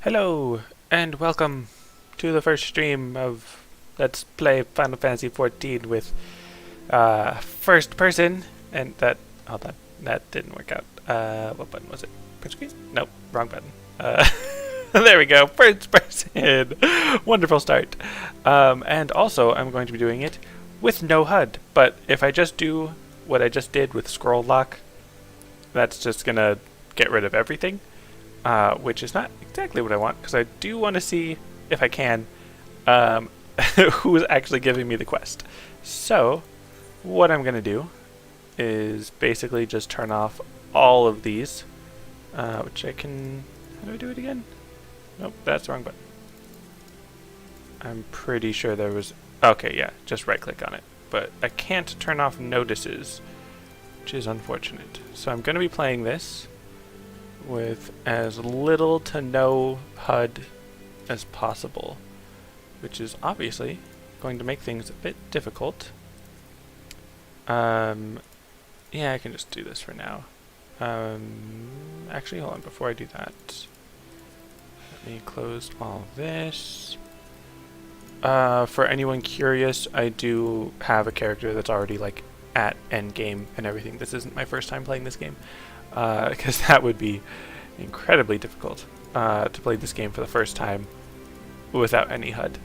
Hello, and welcome to the first stream of Let's Play Final Fantasy XIV with first person, and hold on, that didn't work out. What button was it? Print screen? Nope, wrong button. There we go, first person! Wonderful start. And also, I'm going to be doing it with no HUD, but if I just do what I just did with scroll lock, that's just gonna get rid of everything. Which is not exactly what I want, because I do want to see, if I can, who's actually giving me the quest. So, what I'm going to do is basically just turn off all of these, which I can... How do I do it again? Nope, that's the wrong button. I'm pretty sure there was... Okay, yeah, just right-click on it. But I can't turn off notices, which is unfortunate. So I'm going to be playing this with as little to no HUD as possible, which is obviously going to make things a bit difficult. Yeah, I can just do this for now. Actually, hold on, before I do that, let me close all this. For anyone curious, I do have a character that's already like at endgame and everything. This isn't my first time playing this game, because that would be incredibly difficult to play this game for the first time without any HUD,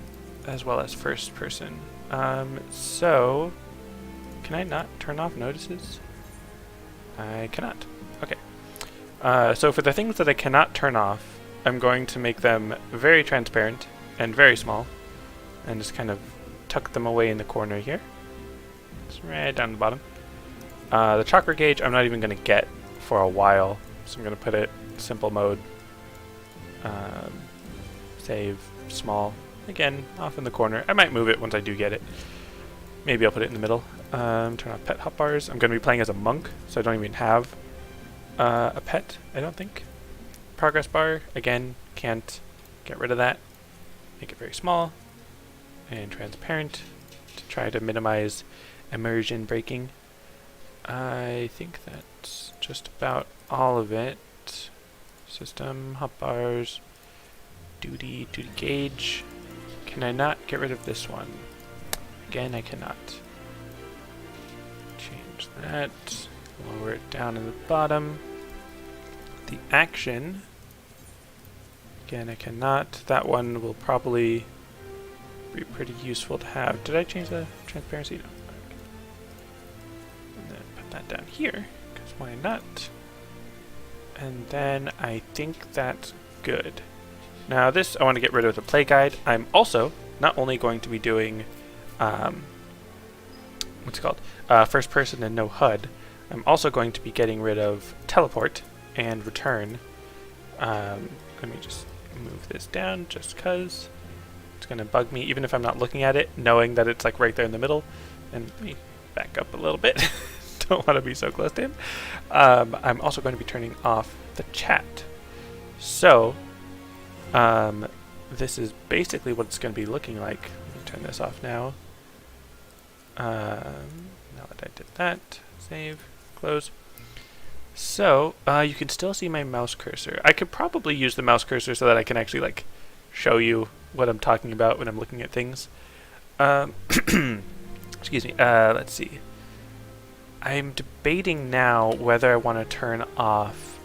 as well as first person. So, can I not turn off notices? I cannot. Okay. So for the things that I cannot turn off, I'm going to make them very transparent and very small, and just kind of tuck them away in the corner here. It's right down the bottom. The chakra gauge I'm not even going to get for a while, so I'm going to put it simple mode, save small, again off in the corner. I might move it once I do get it. Maybe I'll put it in the middle. Turn off pet hotbars. I'm going to be playing as a monk, so I don't even have a pet, I don't think. Progress bar, again, can't get rid of that. Make it very small and transparent to try to minimize immersion breaking. I think that's just about all of it. System, hotbars, duty gauge. Can I not get rid of this one? Again, I cannot. Change that. Lower it down in the bottom. The action. Again, I cannot. That one will probably be pretty useful to have. Did I change the transparency? No. Okay. And then put that down here, because why not? And then I think that's good. Now this, I want to get rid of the play guide. I'm also not only going to be doing, what's it called? First person and no HUD. I'm also going to be getting rid of teleport and return. Let me just move this down just because it's going to bug me, even if I'm not looking at it, knowing that it's like right there in the middle. And let me back up a little bit. Don't want to be so close to him. I'm also going to be turning off the chat. So, this is basically what it's going to be looking like. Let me turn this off now. Now that I did that, save, close. So, you can still see my mouse cursor. I could probably use the mouse cursor so that I can actually like show you what I'm talking about when I'm looking at things. Excuse me. Let's see. I'm debating now whether I want to turn off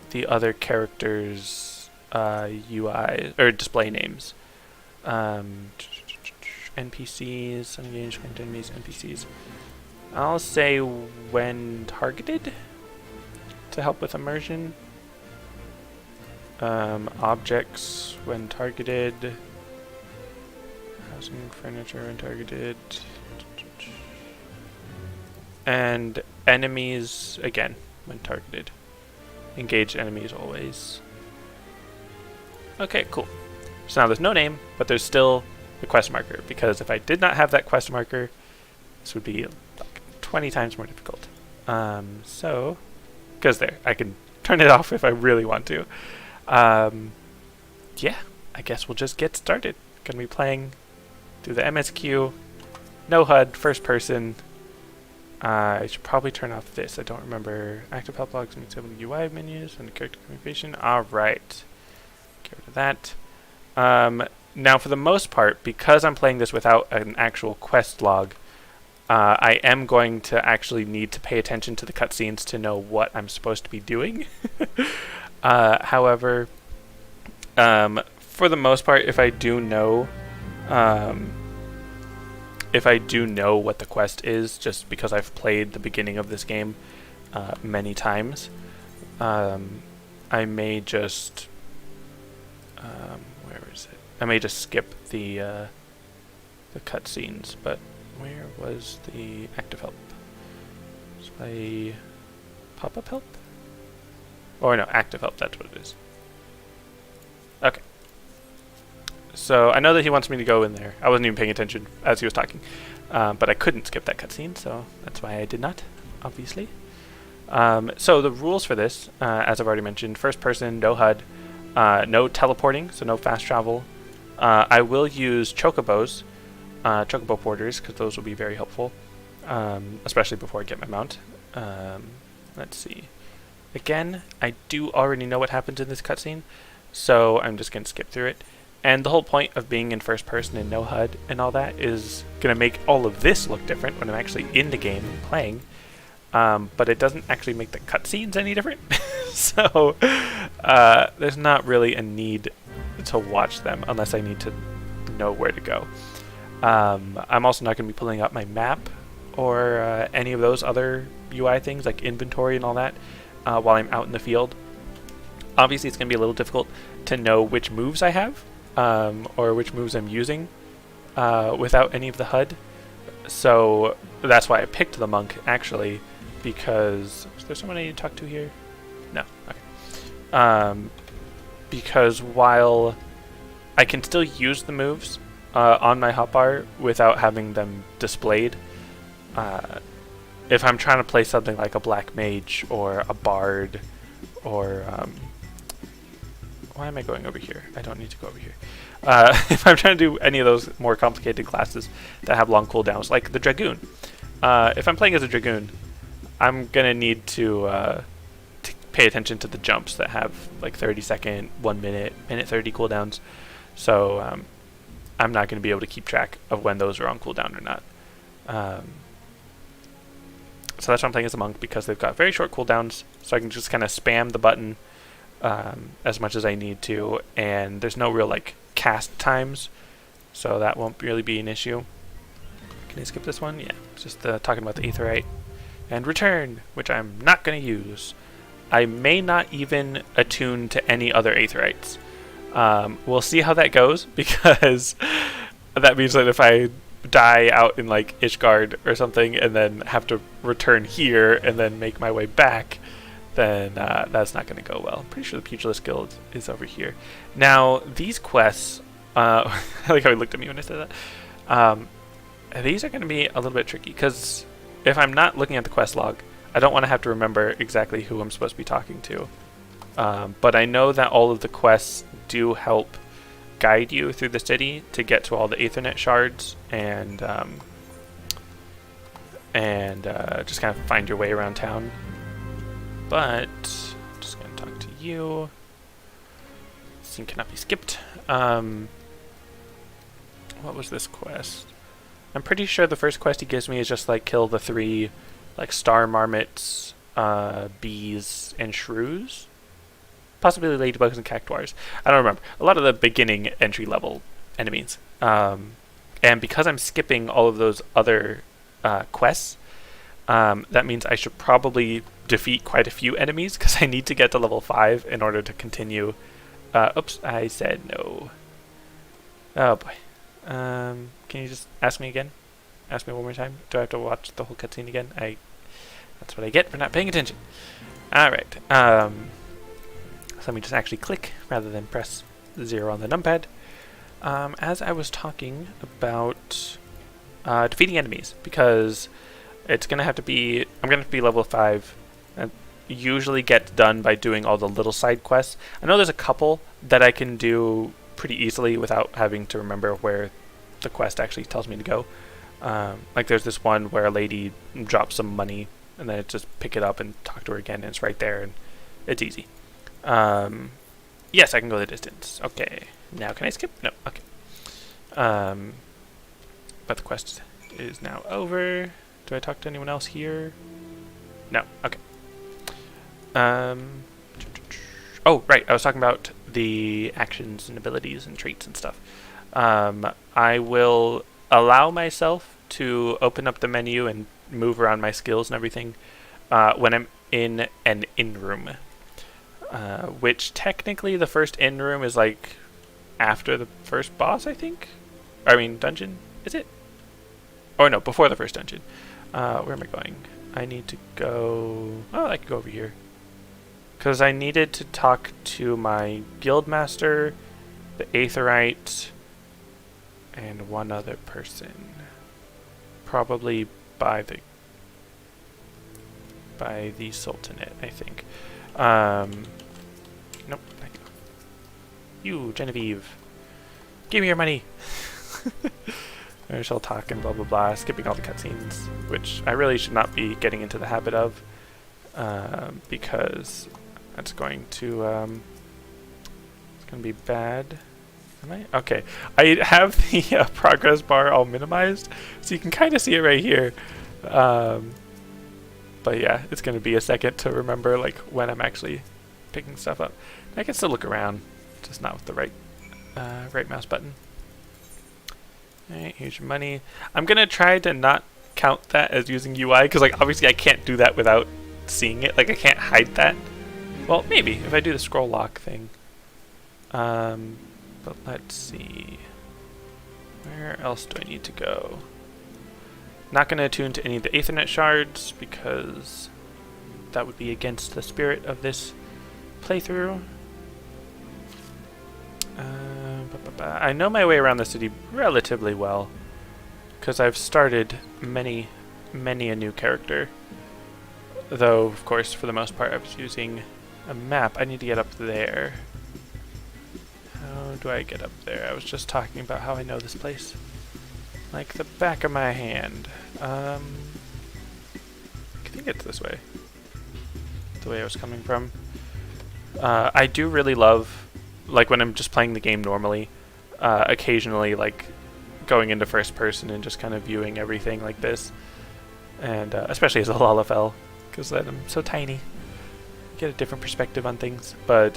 the other characters' UI or display names. NPCs, unengaged enemies, NPCs. I'll say when targeted to help with immersion. Objects when targeted. Housing, furniture when targeted. And enemies, again, when targeted. Engage enemies always. Okay, cool. So now there's no name, but there's still the quest marker, because if I did not have that quest marker, this would be like 20 times more difficult. So, because there, I can turn it off if I really want to. Yeah, I guess we'll just get started. Gonna be playing through the MSQ, no HUD, first person. I should probably turn off this. I don't remember. Active help logs and disable UI menus and character communication. Alright. Get rid of that. Now, for the most part, because I'm playing this without an actual quest log, I am going to actually need to pay attention to the cutscenes to know what I'm supposed to be doing. However, for the most part, if I do know what the quest is, just because I've played the beginning of this game many times, I may just where is it? I may just skip the cutscenes. But where was the active help? It's by pop-up help? Or no, active help. That's what it is. Okay. So I know that he wants me to go in there. I wasn't even paying attention as he was talking, but I couldn't skip that cutscene, so that's why I did not, obviously. So the rules for this, as I've already mentioned, first person, no HUD, no teleporting, so no fast travel. I will use chocobos, chocobo porters, because those will be very helpful, especially before I get my mount. Let's see. Again, I do already know what happens in this cutscene, so I'm just going to skip through it. And the whole point of being in first person and no HUD and all that is going to make all of this look different when I'm actually in the game and playing. But it doesn't actually make the cutscenes any different. So there's not really a need to watch them unless I need to know where to go. I'm also not going to be pulling up my map or any of those other UI things like inventory and all that while I'm out in the field. Obviously, it's going to be a little difficult to know which moves I have or which moves I'm using without any of the HUD. So that's why I picked the monk, actually, because... Is there someone I need to talk to here? No. Okay. Because while I can still use the moves on my hotbar without having them displayed, if I'm trying to play something like a black mage or a bard or... why am I going over here? I don't need to go over here. If I'm trying to do any of those more complicated classes that have long cooldowns, like the Dragoon. If I'm playing as a Dragoon, I'm going to need to pay attention to the jumps that have like 30-second, 1 minute, minute 30 cooldowns. So I'm not going to be able to keep track of when those are on cooldown or not. So that's why I'm playing as a monk, because they've got very short cooldowns, so I can just kind of spam the button as much as I need to, and there's no real like cast times, so that won't really be an issue. Can I skip this one? Yeah, it's just talking about the aetherite and return, which I'm not going to use. I may not even attune to any other aetherites. We'll see how that goes, because that means that if I die out in like Ishgard or something and then have to return here and then make my way back, then that's not going to go well. I'm pretty sure the Pugilist Guild is over here. Now, these quests, I like how he looked at me when I said that. These are going to be a little bit tricky, because if I'm not looking at the quest log, I don't want to have to remember exactly who I'm supposed to be talking to. But I know that all of the quests do help guide you through the city to get to all the Aethernet shards and just kind of find your way around town. But I'm just going to talk to you. This thing cannot be skipped. What was this quest? I'm pretty sure the first quest he gives me is just like kill the 3 like star marmots, bees, and shrews. Possibly ladybugs and cactuars. I don't remember. A lot of the beginning entry level enemies. And because I'm skipping all of those other quests, that means I should probably defeat quite a few enemies, because I need to get to level 5 in order to continue. Oops, I said no. Oh boy. Can you just ask me again? Ask me one more time. Do I have to watch the whole cutscene again? That's what I get for not paying attention. Alright. So let me just actually click rather than press 0 on the numpad. As I was talking about defeating enemies, because it's going to have to be... I'm going to have to be level 5. And usually gets done by doing all the little side quests. I know there's a couple that I can do pretty easily without having to remember where the quest actually tells me to go. Like there's this one where a lady drops some money, and then I just pick it up and talk to her again, and it's right there, and it's easy. Yes, I can go the distance. Okay. Now can I skip? No. Okay. But the quest is now over. Do I talk to anyone else here? No. Okay. Oh, right. I was talking about the actions and abilities and traits and stuff. I will allow myself to open up the menu and move around my skills and everything when I'm in an in-room. Which technically the first in-room is like after the first boss, I think? I mean, dungeon? Is it? Oh, no, before the first dungeon. Where am I going? I need to go... Oh, I can go over here. Because I needed to talk to my guildmaster, the Aetheryte, and one other person. Probably by the Sultanate, I think. Nope, thank you. You, Genevieve. Give me your money! I shall talk and blah blah blah, skipping all the cutscenes, which I really should not be getting into the habit of, because that's going to it's going to be bad. Am I? Okay. I have the progress bar all minimized, so you can kind of see it right here. But yeah, it's going to be a second to remember like when I'm actually picking stuff up. I can still look around, just not with the right mouse button. Alright, here's your money. I'm going to try to not count that as using UI, because like obviously I can't do that without seeing it. Like I can't hide that. Well, maybe, if I do the scroll lock thing. But let's see. Where else do I need to go? Not going to attune to any of the Aethernet shards, because that would be against the spirit of this playthrough. I know my way around the city relatively well, because I've started many a new character. Though, of course, for the most part, I was using a map. I need to get up there. How do I get up there? I was just talking about how I know this place like the back of my hand. I think it's this way. The way I was coming from. I do really love, like when I'm just playing the game normally, occasionally like going into first person and just kind of viewing everything like this. And especially as a Lalafell, because then I'm so tiny. Get a different perspective on things. But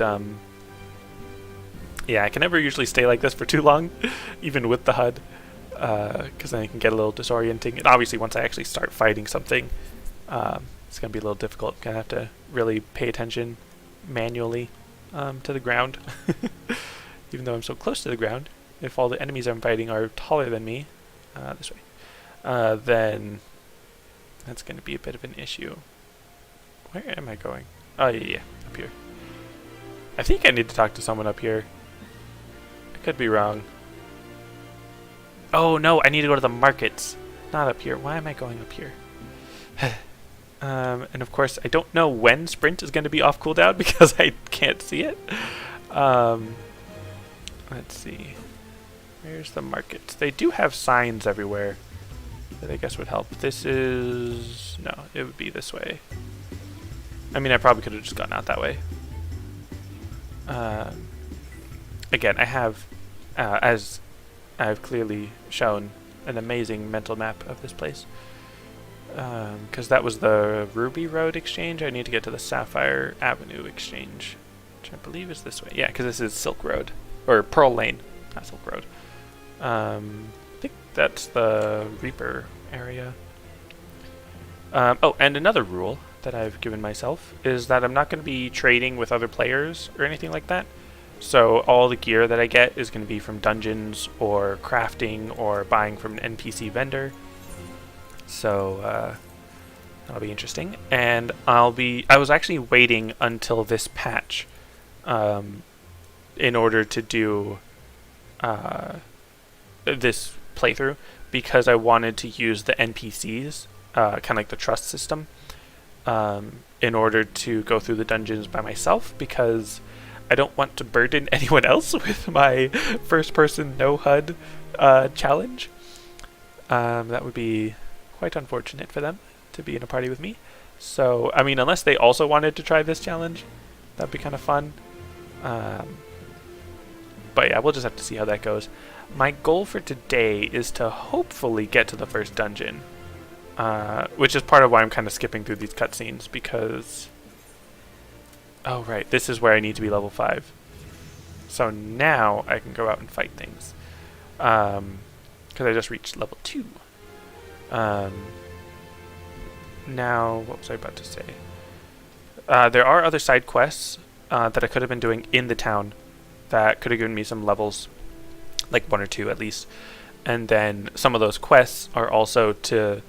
yeah, I can never usually stay like this for too long, even with the HUD, because then it can get a little disorienting. And obviously once I actually start fighting something, it's going to be a little difficult. Going to have to really pay attention manually to the ground. Even though I'm so close to the ground, if all the enemies I'm fighting are taller than me, this way, then that's going to be a bit of an issue. Where am I going? Oh, yeah, up here. I think I need to talk to someone up here. I could be wrong. Oh, no, I need to go to the markets. Not up here. Why am I going up here? And of course, I don't know when Sprint is going to be off cooldown because I can't see it. Let's see. Where's the markets? They do have signs everywhere that I guess would help. This is... no, it would be this way. I mean, I probably could have just gone out that way. Again, I have, as I've clearly shown, an amazing mental map of this place. Because that was the Ruby Road exchange. I need to get to the Sapphire Avenue exchange, which I believe is this way. Yeah, because this is Silk Road. Or Pearl Lane, not Silk Road. I think that's the Reaper area. Oh, and another rule that I've given myself is that I'm not going to be trading with other players or anything like that. So all the gear that I get is going to be from dungeons or crafting or buying from an NPC vendor. So that'll be interesting. And I was actually waiting until this patch in order to do this playthrough, because I wanted to use the NPCs, kind of like the trust system, in order to go through the dungeons by myself, because I don't want to burden anyone else with my first-person no-HUD challenge. That would be quite unfortunate for them to be in a party with me. So, I mean, unless they also wanted to try this challenge, that'd be kind of fun. But yeah, we'll just have to see how that goes. My goal for today is to hopefully get to the first dungeon, which is part of why I'm kind of skipping through these cutscenes, because... Oh, right, this is where I need to be level 5. So now I can go out and fight things. Because I just reached level 2. Now, what was I about to say? There are other side quests that I could have been doing in the town that could have given me some levels, like 1 or 2 at least. And then some of those quests are also to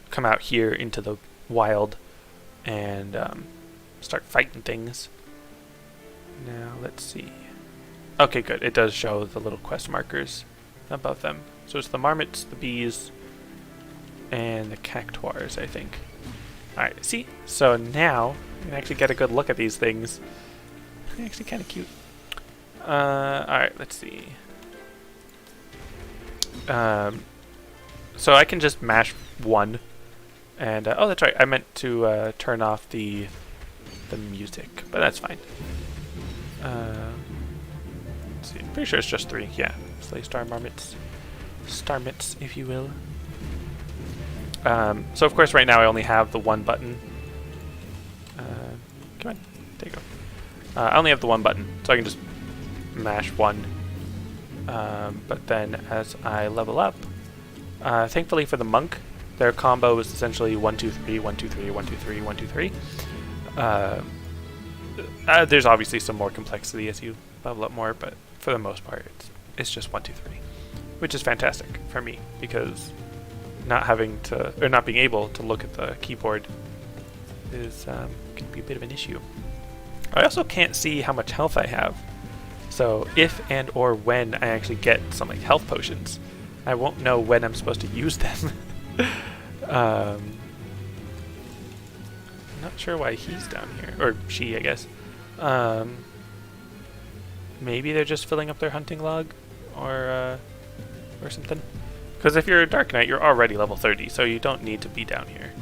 come out here into the wild and start fighting things. Now, let's see. Okay, good. It does show the little quest markers above them. So it's the marmots, the bees, and the cactuars, I think. Alright, see? So now, you can actually get a good look at these things. They're actually kind of cute. Alright, let's see. So I can just mash 1. And, oh, that's right. I meant to turn off the music, but that's fine. Let's see. I'm pretty sure it's just 3. Yeah. Slay star marmots. Starmits, if you will. So of course right now I only have the 1 button. Come on, there you go. I only have the 1 button, so I can just mash 1. But then as I level up, thankfully for the monk, their combo is essentially 1 2 3 1 2 3 1 2 3 1 2 3. There's obviously some more complexity as you level up more, but for the most part it's just 1 2 3, which is fantastic for me because not having to, or not being able to look at the keyboard is can be a bit of an issue. I also can't see how much health I have, so if and or when I actually get some like health potions, I won't know when I'm supposed to use them. Not sure why he's down here, or she, I guess. Maybe they're just filling up their hunting log, or something. Because if you're a Dark Knight, you're already level 30, so you don't need to be down here.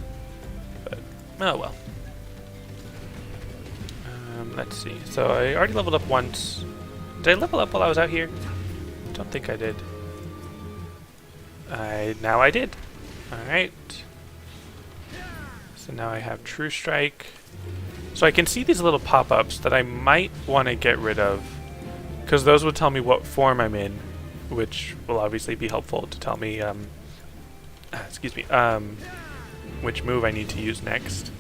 But, oh well. Let's see. So I already leveled up once. Did I level up while I was out here? Don't think I did. Now I did. Alright. So now I have True Strike. So I can see these little pop-ups that I might want to get rid of, because those would tell me what form I'm in, which will obviously be helpful to tell me, excuse me, which move I need to use next.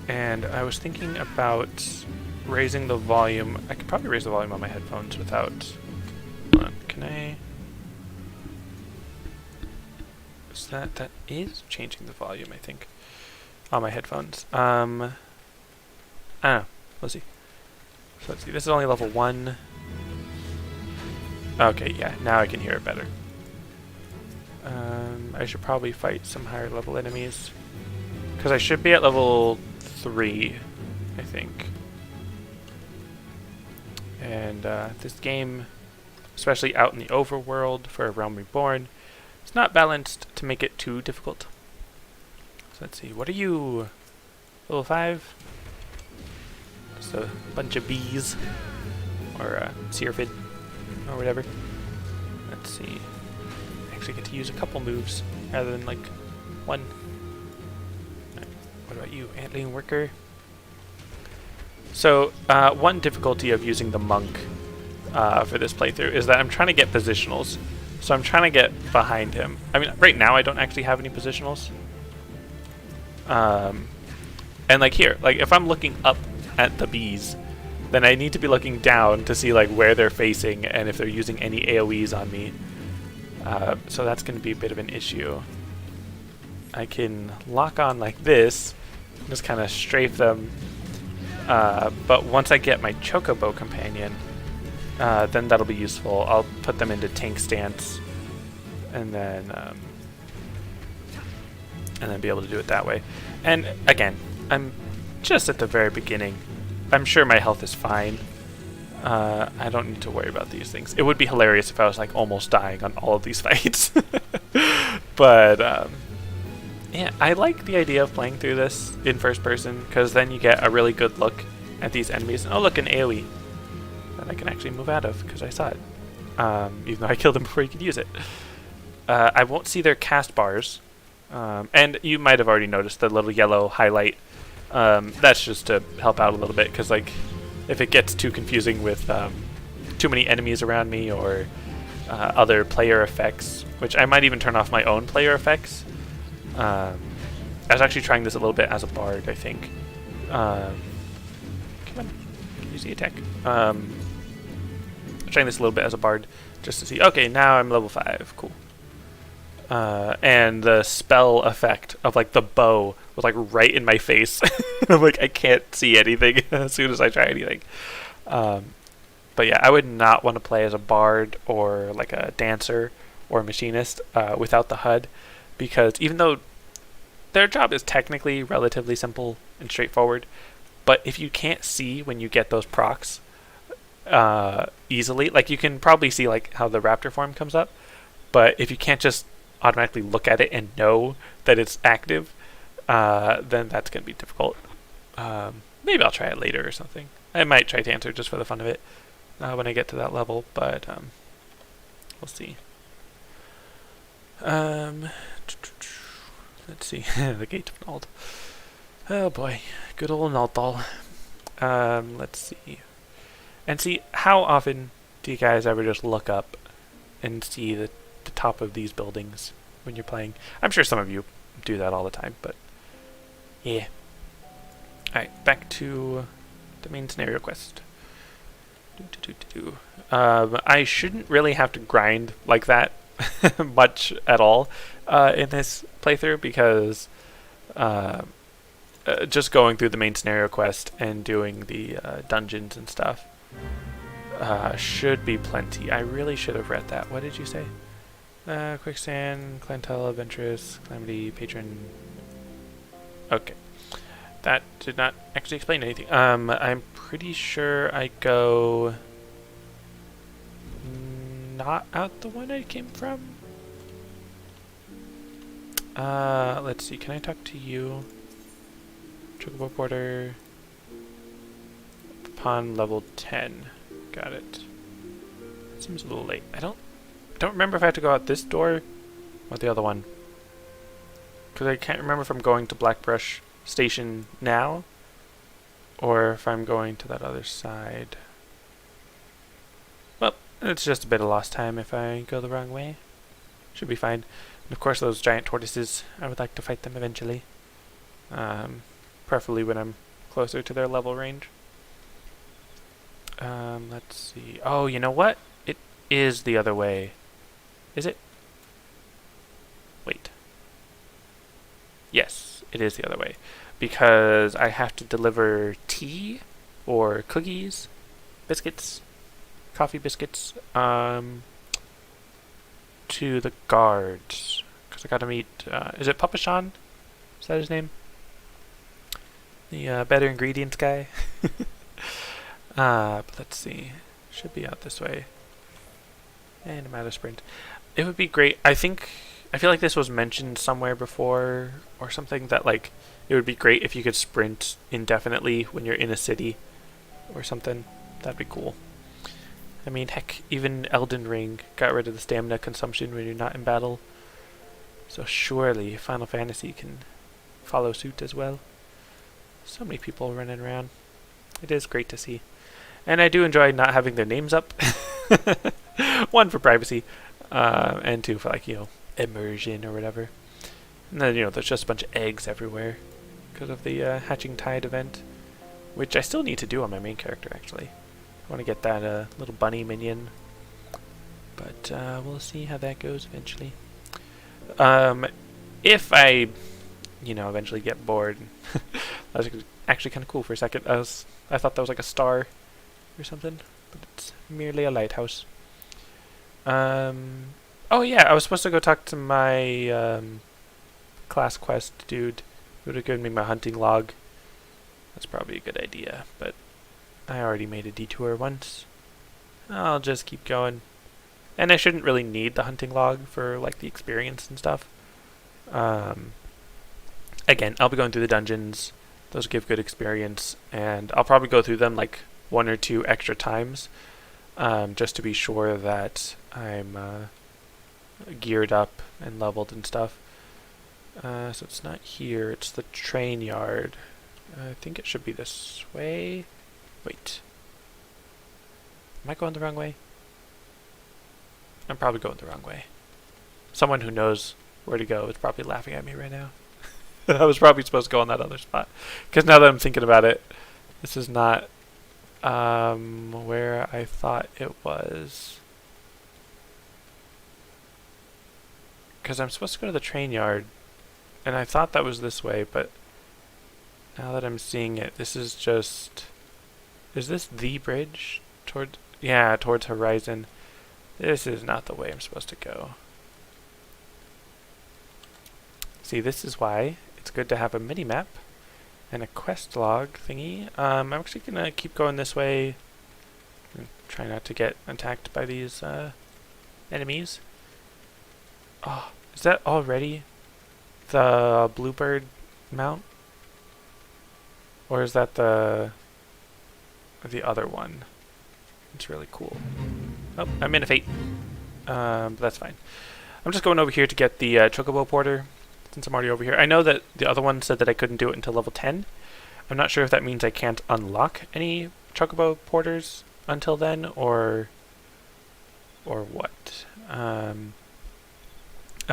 And I was thinking about raising the volume. I could probably raise the volume on my headphones without... Hold on, can I... Is that is changing the volume, I think, on my headphones. I don't know. Let's see. So let's see. This is only level 1. Okay, yeah. Now I can hear it better. I should probably fight some higher level enemies, because I should be at level 3, I think. And this game, especially out in the overworld for a Realm Reborn, it's not balanced to make it too difficult. So let's see, what are you? Level 5? Just a bunch of bees. Or Searfid. Or whatever. Let's see. I actually get to use a couple moves rather than like 1. Right. What about you, Antling Worker? So, one difficulty of using the monk for this playthrough is that I'm trying to get positionals. So I'm trying to get behind him. I mean, right now I don't actually have any positionals. And like here, like if I'm looking up at the bees, then I need to be looking down to see like where they're facing and if they're using any AoEs on me. So that's going to be a bit of an issue. I can lock on like this, just kind of strafe them. But once I get my Chocobo companion, then that'll be useful. I'll put them into tank stance, and then be able to do it that way. And again, I'm just at the very beginning. I'm sure my health is fine. I don't need to worry about these things. It would be hilarious if I was like almost dying on all of these fights. But yeah, I like the idea of playing through this in first person, because then you get a really good look at these enemies. Oh look, an AoE. that I can actually move out of because I saw it. Even though I killed him before he could use it. I won't see their cast bars. And you might have already noticed the little yellow highlight. That's just to help out a little bit, because like, if it gets too confusing with too many enemies around me or other player effects, which I might even turn off my own player effects. I was actually trying this a little bit as a bard, I think. Come on, use the attack. I'm trying this a little bit as a bard, just to see. Okay, now I'm level 5. Cool. And the spell effect of like the bow was like right in my face. I'm like, I can't see anything as soon as I try anything. But yeah, I would not want to play as a bard or like a dancer or a machinist without the HUD, because even though their job is technically relatively simple and straightforward, but if you can't see when you get those procs easily, like you can probably see like how the raptor form comes up, but if you can't just automatically look at it and know that it's active, then that's going to be difficult. Maybe I'll try it later or something. I might try Dancer just for the fun of it when I get to that level, but we'll see. Let's see. The Gate of Nald. Oh boy, good old Naldal. Let's see. And see, how often do you guys ever just look up and see the top of these buildings when you're playing? I'm sure some of you do that all the time, but yeah. Alright, back to the main scenario quest. I shouldn't really have to grind like that much at all in this playthrough, because just going through the main scenario quest and doing the dungeons and stuff should be plenty. I really should have read that. What did you say? Quicksand, clientele, adventurous, calamity, patron. Okay. That did not actually explain anything. I'm pretty sure I go not out the one I came from. Let's see. Can I talk to you? Chocobo Porter. Upon level 10. Got it. Seems a little late. I don't remember if I have to go out this door or the other one, because I can't remember if I'm going to Blackbrush Station now or if I'm going to that other side. Well, it's just a bit of lost time if I go the wrong way. Should be fine. And of course those giant tortoises, I would like to fight them eventually. Preferably when I'm closer to their level range. Let's see. Oh, you know what? It is the other way. Is it? Wait. Yes, it is the other way. Because I have to deliver tea or cookies, biscuits, coffee biscuits, to the guards. Because I gotta meet, is it Papa Sean? Is that his name? The Better Ingredients guy? But let's see. Should be out this way. And I'm out of sprint. It would be great. I feel like this was mentioned somewhere before or something, that like it would be great if you could sprint indefinitely when you're in a city or something. That'd be cool. I mean, heck, even Elden Ring got rid of the stamina consumption when you're not in battle. So surely Final Fantasy can follow suit as well. So many people running around. It is great to see. And I do enjoy not having their names up. One, for privacy, and two, for like, immersion or whatever. And then, there's just a bunch of eggs everywhere because of the Hatching Tide event, which I still need to do on my main character, actually. I want to get that little bunny minion, but we'll see how that goes eventually. If I, eventually get bored. That was actually kind of cool for a second. I thought that was like a star or something, but it's merely a lighthouse. Oh yeah, I was supposed to go talk to my class quest dude who would have given me my hunting log. That's probably a good idea, but I already made a detour once. I'll just keep going. And I shouldn't really need the hunting log for like the experience and stuff. Again, I'll be going through the dungeons. Those give good experience, and I'll probably go through them like 1 or 2 extra times just to be sure that I'm geared up and leveled and stuff. So it's not here, it's the train yard. I think it should be this way. Wait. Am I going the wrong way? I'm probably going the wrong way. Someone who knows where to go is probably laughing at me right now. I was probably supposed to go on that other spot. Because now that I'm thinking about it, this is not where I thought it was. Because I'm supposed to go to the train yard, and I thought that was this way, but now that I'm seeing it, this is just... Is this the bridge? Yeah, towards Horizon. This is not the way I'm supposed to go. See, this is why it's good to have a mini-map and a quest log thingy. I'm actually going to keep going this way and try not to get attacked by these enemies. Oh, is that already the Bluebird mount? Or is that the other one? It's really cool. Oh, I'm in a fate. But that's fine. I'm just going over here to get the Chocobo Porter, since I'm already over here. I know that the other one said that I couldn't do it until level 10. I'm not sure if that means I can't unlock any Chocobo Porters until then, or what. I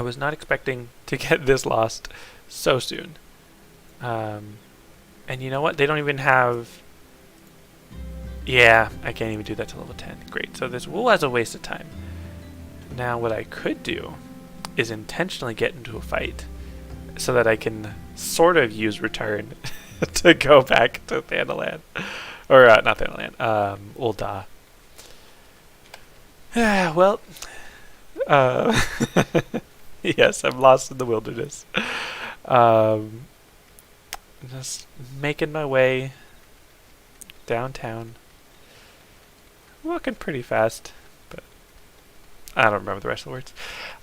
was not expecting to get this lost so soon. And you know what? They don't even have... Yeah, I can't even do that to level 10. Great, so this was a waste of time. Now what I could do is intentionally get into a fight so that I can sort of use return to go back to Thanalan. Or, not Thanalan, Ul'dah. Well, yes, I'm lost in the wilderness. Just making my way downtown. Walking pretty fast, but I don't remember the rest of the words.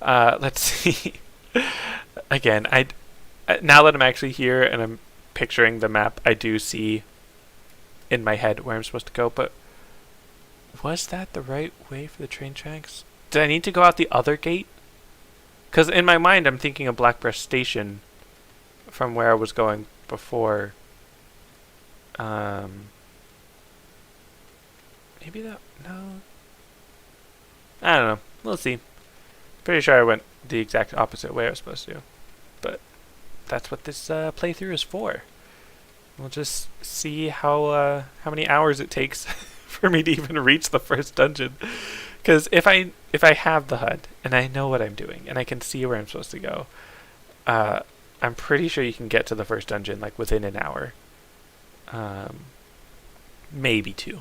Let's see. Again, now that I'm actually here and I'm picturing the map, I do see in my head where I'm supposed to go, but was that the right way for the train tracks? Did I need to go out the other gate? Because in my mind, I'm thinking of Blackbreast Station from where I was going before. Maybe that... No. I don't know. We'll see. Pretty sure I went the exact opposite way I was supposed to. But that's what this playthrough is for. We'll just see how many hours it takes for me to even reach the first dungeon. Because if I have the HUD and I know what I'm doing and I can see where I'm supposed to go, I'm pretty sure you can get to the first dungeon like within an hour. Maybe two.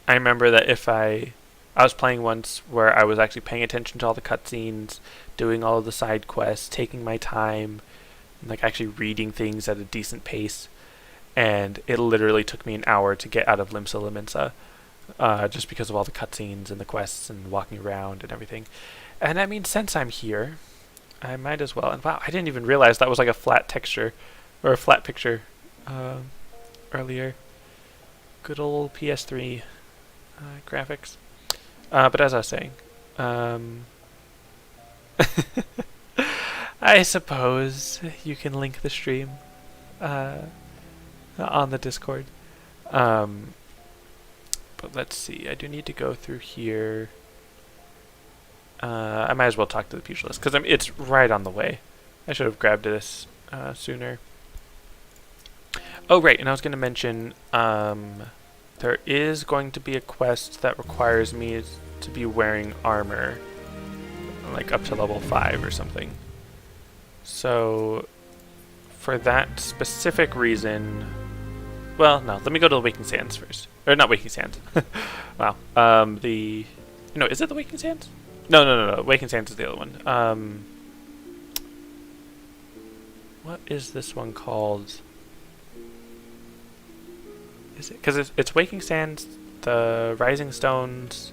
I remember that if I was playing once where I was actually paying attention to all the cutscenes, doing all of the side quests, taking my time, and like actually reading things at a decent pace, and it literally took me an hour to get out of Limsa Lominsa, just because of all the cutscenes and the quests and walking around and everything. And I mean, since I'm here, I might as well. And wow, I didn't even realize that was like a flat texture or a flat picture earlier. Good old PS3 graphics. But as I was saying, I suppose you can link the stream on the Discord. But let's see. I do need to go through here. I might as well talk to the pugilist because it's right on the way. I should have grabbed this sooner. Oh, right, and I was going to mention there is going to be a quest that requires me to be wearing armor, like up to level 5 or something. So, for that specific reason... Well, no, let me go to the Waking Sands first. Or not Waking Sands. Wow. No, is it the Waking Sands? No. Waking Sands is the other one. What is this one called? Is it because it's Waking Sands, the Rising Stones,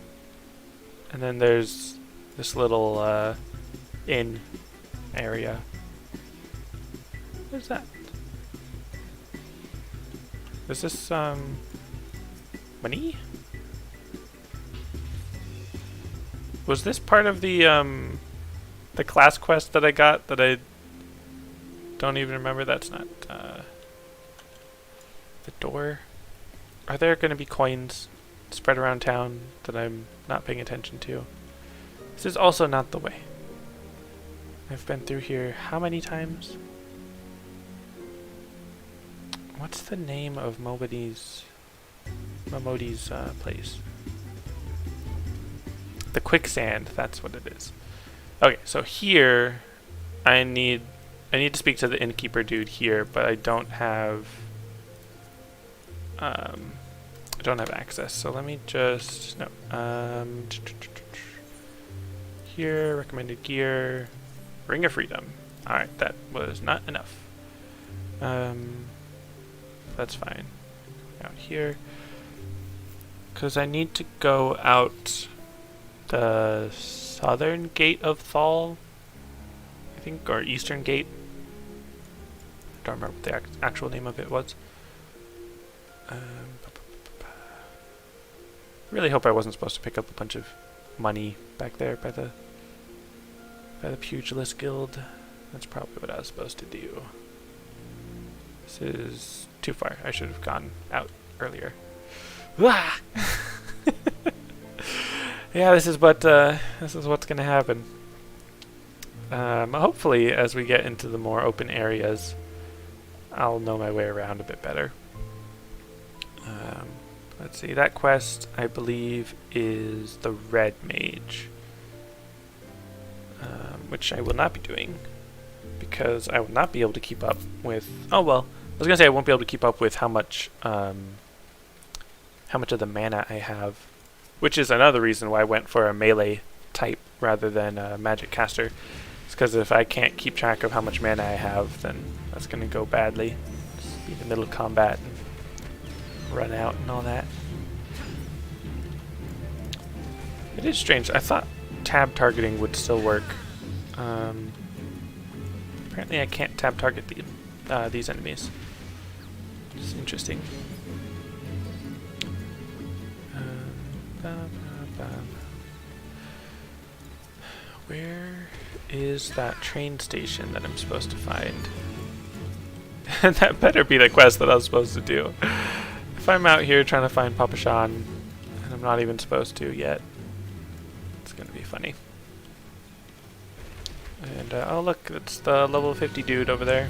and then there's this little inn area. What is that? Is this Money? Was this part of the class quest that I got that I don't even remember? That's not the door. Are there going to be coins spread around town that I'm not paying attention to? This is also not the way. I've been through here how many times? What's the name of Momodi's place? The quicksand, that's what it is. Okay, so here I need to speak to the innkeeper dude here, but I don't have access. So let me just here, recommended gear, Ring of Freedom. Alright, that was not enough. That's fine. Out here. Because I need to go out the southern gate of Thal, I think, or eastern gate. I don't remember what the actual name of it was. Really hope I wasn't supposed to pick up a bunch of money back there by the Pugilist Guild. That's probably what I was supposed to do. This is too far. I should have gone out earlier. Yeah, this is what's gonna happen. Hopefully, as we get into the more open areas, I'll know my way around a bit better. Let's see. That quest, I believe, is the Red Mage, which I will not be doing because I will not be able to keep up with. Oh well, I was gonna say I won't be able to keep up with how much of the mana I have, which is another reason why I went for a melee type rather than a magic caster. It's because if I can't keep track of how much mana I have, then that's going to go badly. Just be in the middle of combat and run out and all that. It is strange. I thought tab targeting would still work. Apparently I can't tab target these enemies. It's interesting. Where is that train station that I'm supposed to find? And that better be the quest that I was supposed to do. If I'm out here trying to find Papa Shan and I'm not even supposed to yet, it's going to be funny. And oh look, it's the level 50 dude over there.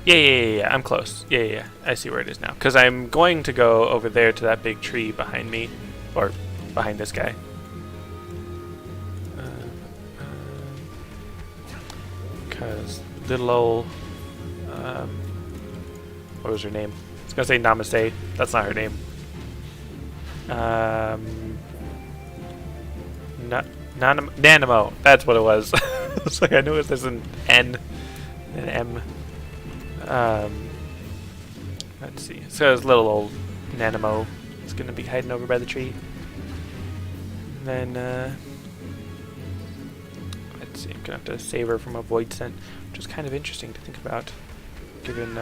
Yeah, I'm close. Yeah, I see where it is now. Because I'm going to go over there to that big tree behind me, or behind this guy. Because little old, what was her name? I was gonna say Namaste. That's not her name. Nanimo. That's what it was. It's like I knew it was an N, an M. Let's see. So this little old Nanimo is gonna be hiding over by the tree. And then let's see. I'm gonna have to save her from a void scent, which is kind of interesting to think about, given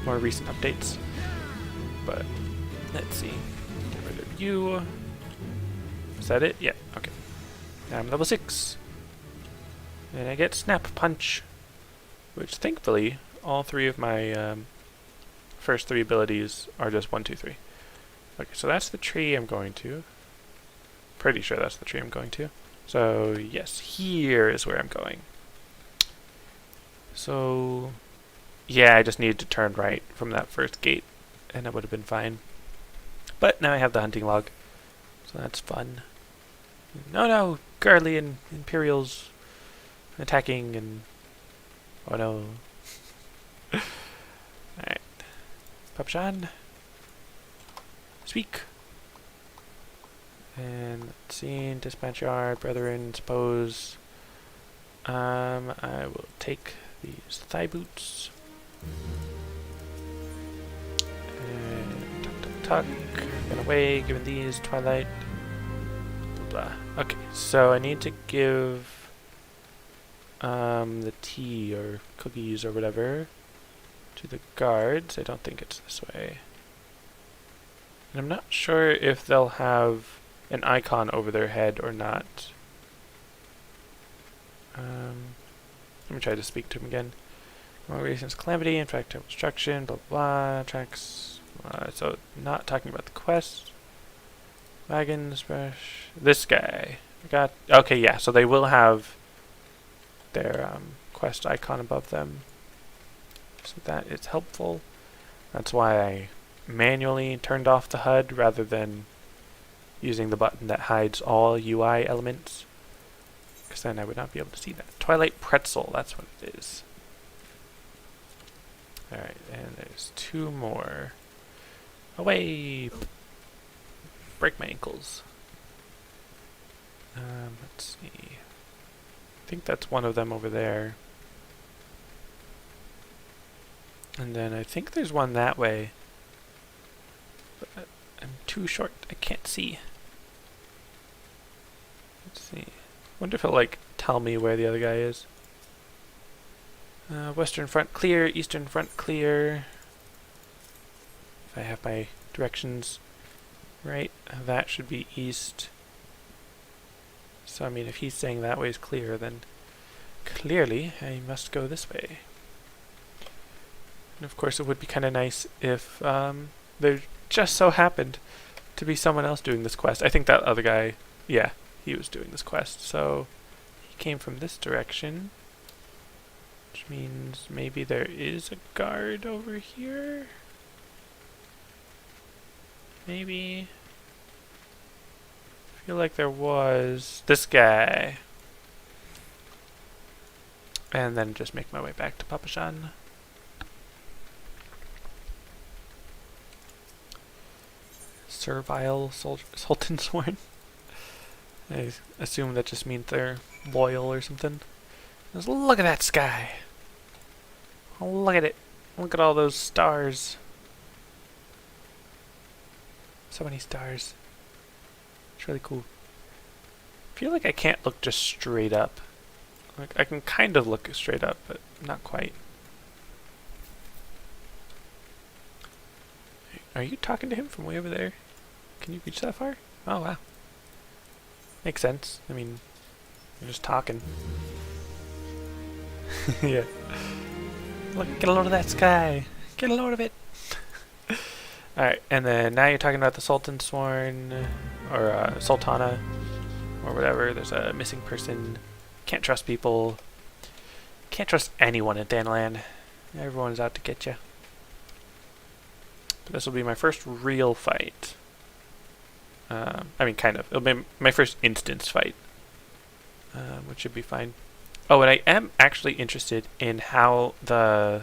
more recent updates. But let's see. Get rid of you. Is that it? Yeah. Okay. Now I'm level 6, and I get Snap Punch, which thankfully all three of my first 3 abilities are just 1, 2, 3. Okay, so that's the tree I'm going to. Pretty sure that's the tree I'm going to. So yes, here is where I'm going. So yeah, I just needed to turn right from that first gate, and that would have been fine. But now I have the hunting log, so that's fun. No, Garly and Imperials attacking, and oh no. Alright. Papshan. Speak. And let's see, dispatch yard, brethren, suppose. I will take these thigh boots. And tuck. Get away, given these, twilight. Blah. Okay, so I need to give the tea or cookies or whatever to the guards. I don't think it's this way. And I'm not sure if they'll have an icon over their head or not. Let me try to speak to him again. More reasons, calamity, in fact, obstruction, blah blah, tracks. So not talking about the quest. Wagons, brush. This guy. Okay, yeah. So they will have their quest icon above them. So that is helpful. That's why I manually turned off the HUD rather than using the button that hides all UI elements. Because then I would not be able to see that. Twilight Pretzel, that's what it is. Alright, and there's 2 more. Away! Break my ankles. Let's see. I think that's one of them over there. And then I think there's one that way. But I'm too short, I can't see. Let's see. Wonder if it'll like tell me where the other guy is. Western front clear, eastern front clear. If I have my directions right, that should be east. So I mean, if he's saying that way is clear, then clearly I must go this way. And of course it would be kind of nice if there just so happened to be someone else doing this quest. I think that other guy, yeah, he was doing this quest. So he came from this direction, which means maybe there is a guard over here. Maybe. I feel like there was this guy. And then just make my way back to Papashan. Servile Sultan Sworn. I assume that just means they're loyal or something. Just look at that sky. Oh, look at it. Look at all those stars. So many stars. It's really cool. I feel like I can't look just straight up. Like I can kind of look straight up, but not quite. Are you talking to him from way over there? Can you reach that far? Oh wow. Makes sense. I mean, you're just talking. Yeah. Look, get a load of that sky. Get a load of it. Alright, and then now you're talking about the Sultan Sworn, or Sultana, or whatever. There's a missing person. Can't trust people. Can't trust anyone in Danland. Everyone's out to get you. But this will be my first real fight. I mean, kind of. It'll be my first instance fight, which should be fine. Oh, and I am actually interested in how the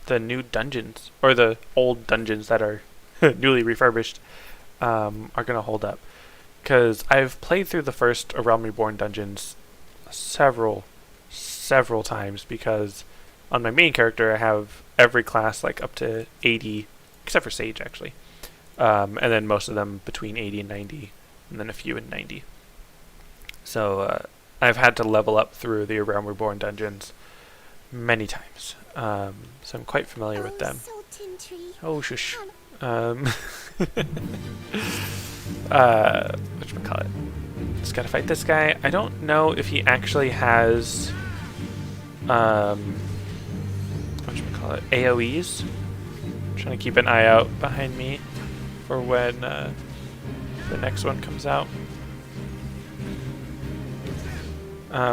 new dungeons, or the old dungeons that are newly refurbished, are going to hold up. Because I've played through the first A Realm Reborn dungeons several times, because on my main character I have every class like up to 80, except for Sage actually. And then most of them between 80 and 90, and then a few in 90. So I've had to level up through the A Realm Reborn dungeons many times. So I'm quite familiar with them. Oh, shush. Whatchamacallit? Just gotta fight this guy. I don't know if he actually has whatchamacallit, AoEs. I'm trying to keep an eye out behind me for when the next one comes out.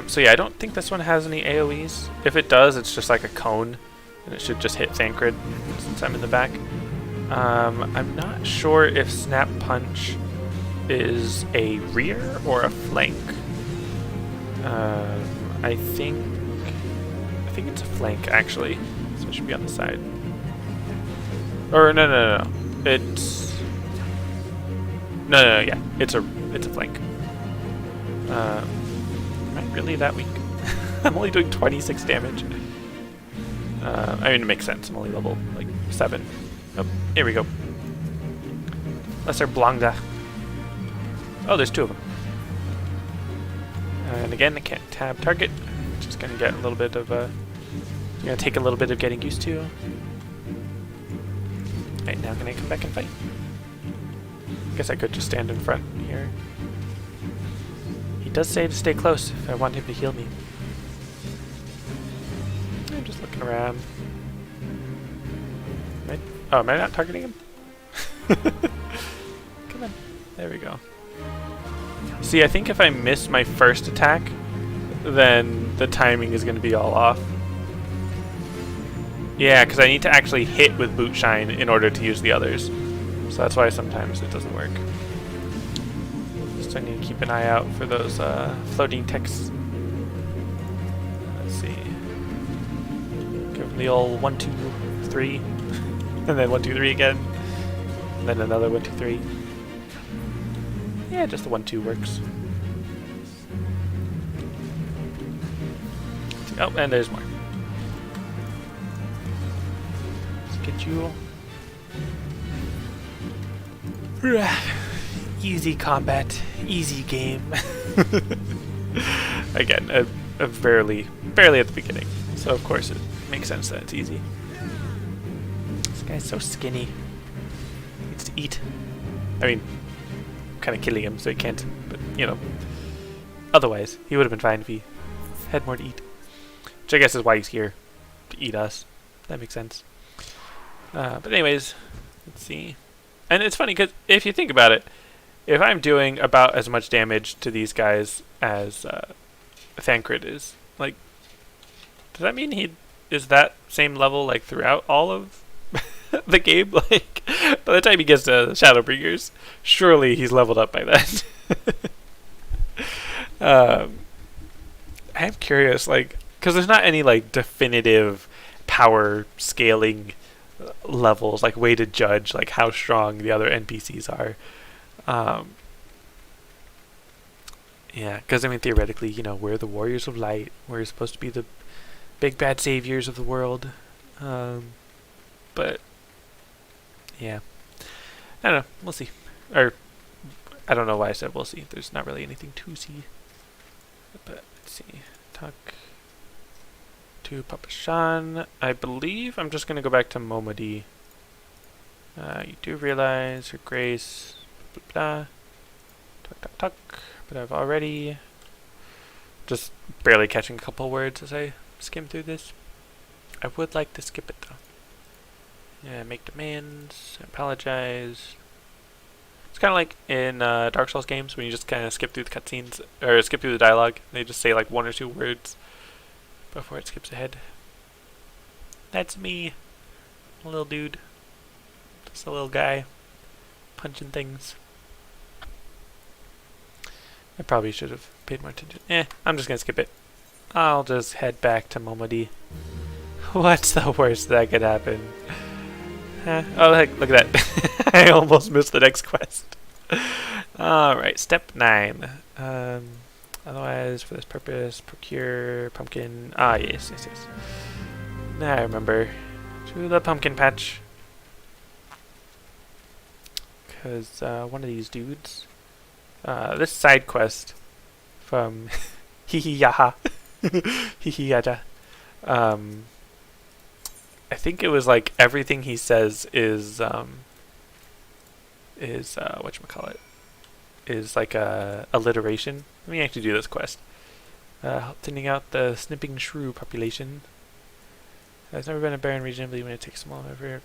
So yeah, I don't think this one has any AoEs. If it does, it's just like a cone, and it should just hit Thancred since I'm in the back. I'm not sure if Snap Punch is a rear or a flank. I think it's a flank actually, so it should be on the side. Or no. It's no, yeah, it's a flank. Am I really that weak? I'm only doing 26 damage. I mean, it makes sense. I'm only level like 7. Oh, here we go. Lesser Blonga. Oh, there's 2 of them. And again, I can't tab target. Just gonna get a little bit of gonna take a little bit of getting used to. Right, now can I come back and fight? Guess I could just stand in front here. He does say to stay close if I want him to heal me. I'm just looking around. Am I not targeting him? Come on. There we go. See, I think if I miss my first attack, then the timing is going to be all off. Yeah, because I need to actually hit with Boot Shine in order to use the others. So that's why sometimes it doesn't work. Just I need to keep an eye out for those floating texts. Let's see. Give them the old 1, 2, 3. And then 1, 2, 3 again. And then another 1, 2, 3. Yeah, just the 1, 2 works. Oh, and there's more. Let's get you. Easy combat, easy game. Again, I'm barely at the beginning, so of course it makes sense that it's easy. This guy's so skinny. He needs to eat. I mean, I'm kind of killing him, so he can't. But you know, otherwise he would have been fine if he had more to eat. Which I guess is why he's here, to eat us. That makes sense. But anyways, let's see. And it's funny because if you think about it, if I'm doing about as much damage to these guys as Thancred is, like, does that mean he is that same level like throughout all of the game? Like, by the time he gets to Shadowbringers, surely he's leveled up by then. I'm curious, like, because there's not any like definitive power scaling levels, like way to judge like how strong the other NPCs are. Yeah, because I mean theoretically, you know, we're the Warriors of Light. We're supposed to be the big bad saviors of the world. But yeah, I don't know. We'll see. Or I don't know why I said we'll see. There's not really anything to see. But let's see. Talk to Papa Shan. I believe I'm just going to go back to Momodi. You do realize Her Grace, blah, blah, blah. Talk, talk, talk. But I've already just barely catching a couple words as I skim through this. I would like to skip it though. Yeah, make demands, apologize. It's kind of like in Dark Souls games when you just kind of skip through the cutscenes, or skip through the dialogue. They just say like 1 or 2 words before it skips ahead. That's me, a little dude. Just a little guy, punching things. I probably should have paid more attention. I'm just gonna skip it. I'll just head back to Momodi. What's the worst that could happen? Oh heck, look at that. I almost missed the next quest. Alright, step 9. Otherwise, for this purpose, procure pumpkin. Yes. Now I remember. To the pumpkin patch. Because one of these dudes, this side quest from Hihiyaha, Hihiyaja, I think it was like everything he says is whatchamacallit, is like a alliteration. Let me actually do this quest. Thinning out the snipping shrew population. There's never been a barren region, but even it takes small over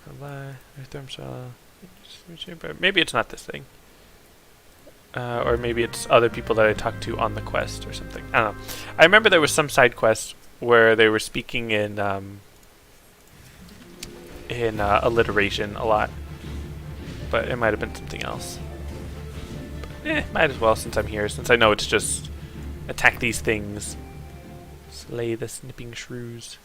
but maybe it's not this thing. Or maybe it's other people that I talked to on the quest or something. I don't know. I remember there was some side quest where they were speaking in alliteration a lot. But it might have been something else. But, might as well since I'm here, since I know it's just attack these things. Slay the snipping shrews.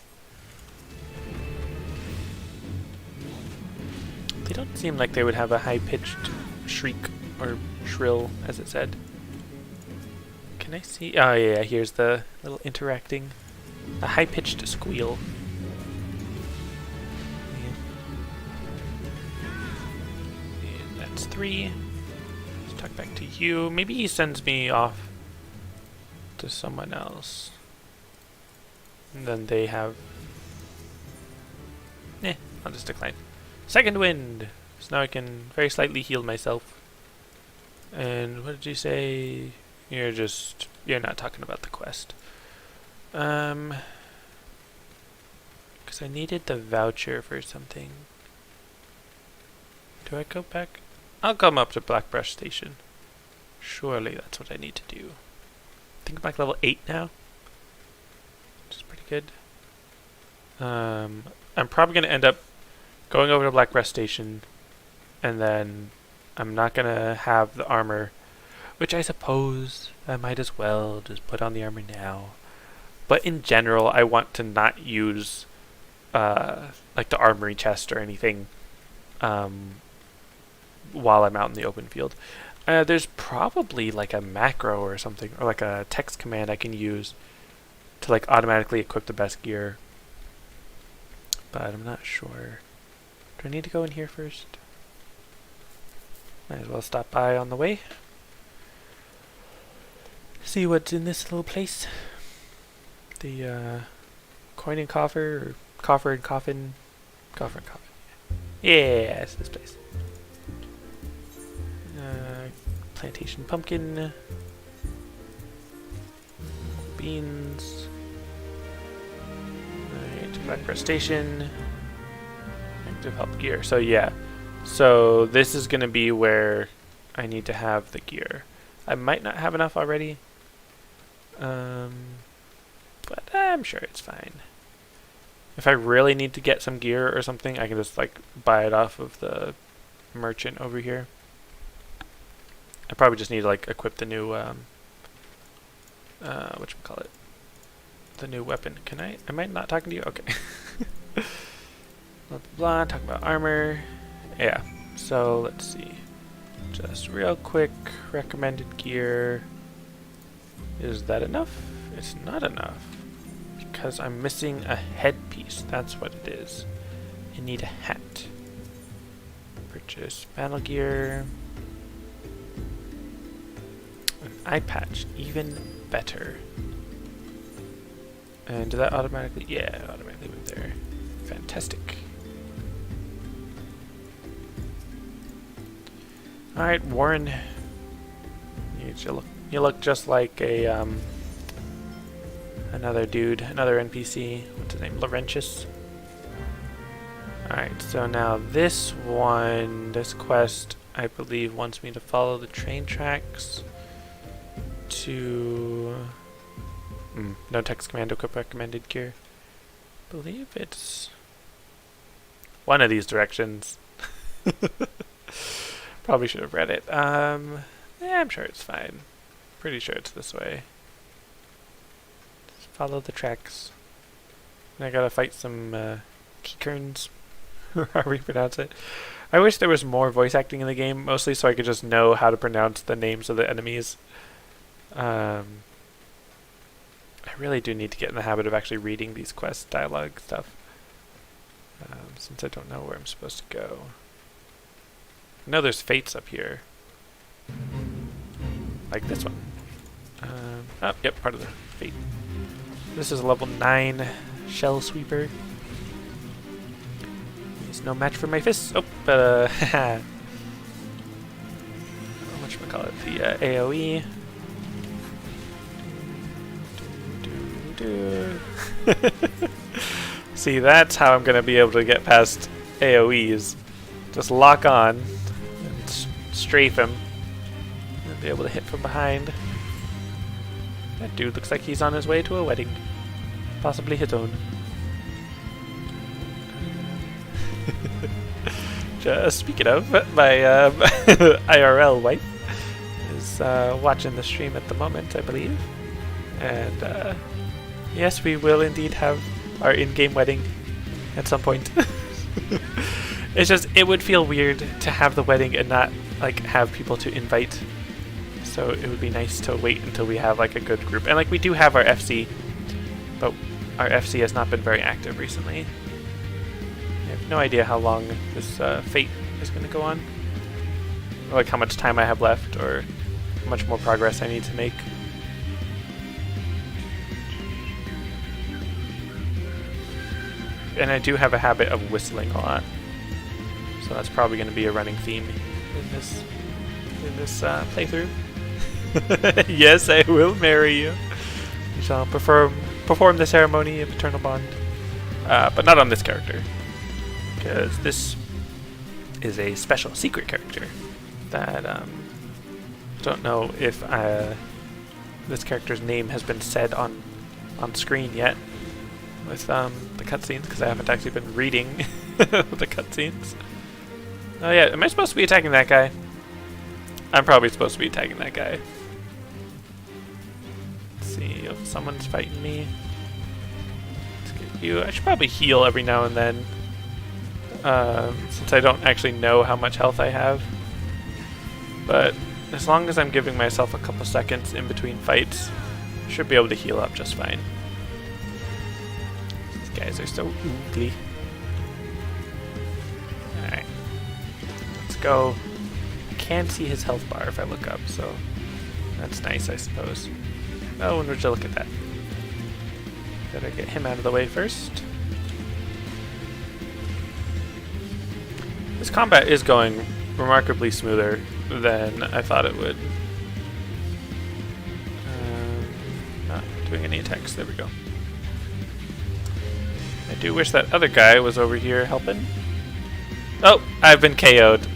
They don't seem like they would have a high-pitched shriek or shrill, as it said. Can I see? Oh yeah, here's the little interacting. A high-pitched squeal. And that's 3. Let's talk back to you. Maybe he sends me off to someone else. And then they have... I'll just decline. Second wind! So now I can very slightly heal myself. And what did you say? You're not talking about the quest. Because I needed the voucher for something. Do I go back? I'll come up to Blackbrush Station. Surely that's what I need to do. I think I'm like level 8 now, which is pretty good. I'm probably going to end up going over to Blackbrush Station, and then I'm not going to have the armor, which I suppose I might as well just put on the armor now. But in general, I want to not use like the armory chest or anything while I'm out in the open field. There's probably like a macro or something, or like a text command I can use to like automatically equip the best gear. But I'm not sure. Do I need to go in here first? Might as well stop by on the way. See what's in this little place. The coin and coffer, or coffer and coffin. Coffer and coffin. Yeah, it's this place. Plantation pumpkin. Beans. Alright, Blackbrush Station. Active help gear. So yeah. So this is going to be where I need to have the gear. I might not have enough already. But I'm sure it's fine. If I really need to get some gear or something, I can just like buy it off of the merchant over here. I probably just need to like equip the new whatchamacallit? The new weapon. Can I? Am I not talking to you? Okay. Blah blah blah, talk about armor. Yeah. So let's see. Just real quick, recommended gear. Is that enough? It's not enough. Because I'm missing a headpiece. That's what it is. I need a hat. Purchase battle gear. An eye patch. Even better. And did that automatically? Yeah, it automatically went there. Fantastic. Alright, Warren. You look just like a another dude, another NPC. What's his name? Laurentius. Alright, so now this quest, I believe, wants me to follow the train tracks to... no text command, equip recommended gear. I believe it's one of these directions. Probably should have read it. Yeah, I'm sure it's fine. Pretty sure it's this way. Just follow the tracks. And I gotta fight some Keekerns, however you pronounce it. I wish there was more voice acting in the game, mostly so I could just know how to pronounce the names of the enemies. I really do need to get in the habit of actually reading these quest dialogue stuff, since I don't know where I'm supposed to go. I know there's fates up here. Like this one. Oh, yep, part of the fate. This is a level 9 shell sweeper. He's no match for my fists. Oh, but whatchamacallit? The AoE. See, that's how I'm gonna be able to get past AoEs. Just lock on and strafe him. And be able to hit from behind. That dude looks like he's on his way to a wedding. Possibly his own. Just speaking of, my IRL wife is watching the stream at the moment, I believe. And yes, we will indeed have our in-game wedding at some point. It's just, it would feel weird to have the wedding and not like have people to invite. So it would be nice to wait until we have like a good group. And like we do have our FC, but our FC has not been very active recently. I have no idea how long this fate is going to go on. Or like how much time I have left, or how much more progress I need to make. And I do have a habit of whistling a lot. So that's probably going to be a running theme in this in this playthrough. Yes, I will marry you. You shall perform the ceremony of eternal bond. But not on this character. Because this is a special secret character that don't know if this character's name has been said on screen yet with the cutscenes, because I haven't actually been reading the cutscenes. Oh yeah, am I supposed to be attacking that guy? I'm probably supposed to be attacking that guy. Let's see if someone's fighting me. Let's get you. I should probably heal every now and then, since I don't actually know how much health I have. But as long as I'm giving myself a couple seconds in between fights, I should be able to heal up just fine. These guys are so ugly. Alright. Let's go. I can see his health bar if I look up, so that's nice, I suppose. Oh, and would you look at that. Better get him out of the way first. This combat is going remarkably smoother than I thought it would. Not doing any attacks. There we go. I do wish that other guy was over here helping. Oh, I've been KO'd.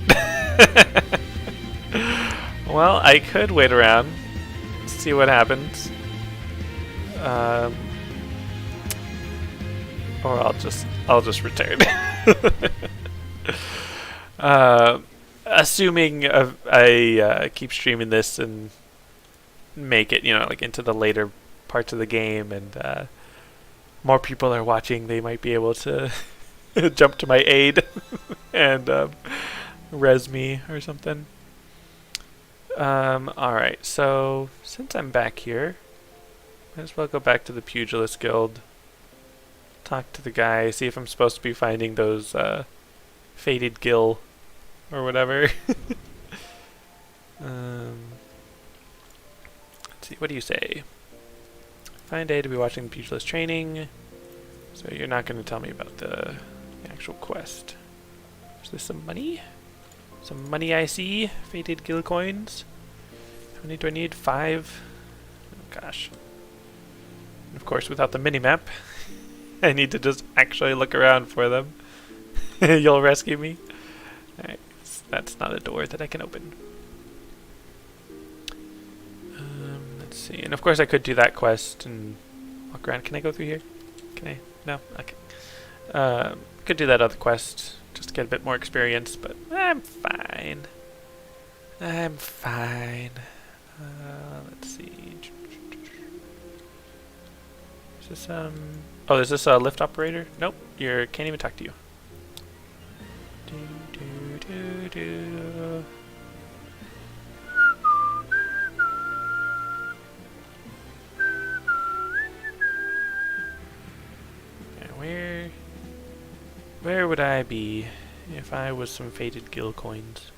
Well, I could wait around, see what happens. Or I'll just return. Assuming I keep streaming this and make it, like into the later parts of the game, and more people are watching, they might be able to jump to my aid and res me or something. Alright, so since I'm back here, might as well go back to the Pugilist Guild, talk to the guy, see if I'm supposed to be finding those Fated Gill or whatever. Let's see, what do you say? Find A to be watching the Pugilist training. So you're not going to tell me about the actual quest. Is this some money? Some money I see. Fated Gill coins. How many do I need? 5? Oh gosh. And of course, without the minimap, I need to just actually look around for them. You'll rescue me? Alright, that's not a door that I can open. Let's see. And of course I could do that quest and walk around. Can I go through here? Can I? No? Okay. Could do that other quest just to get a bit more experience, but I'm fine. I'm fine. Let's see. Is this, oh, is this a lift operator? Nope. Can't even talk to you. Where would I be if I was some Fated Gill coins?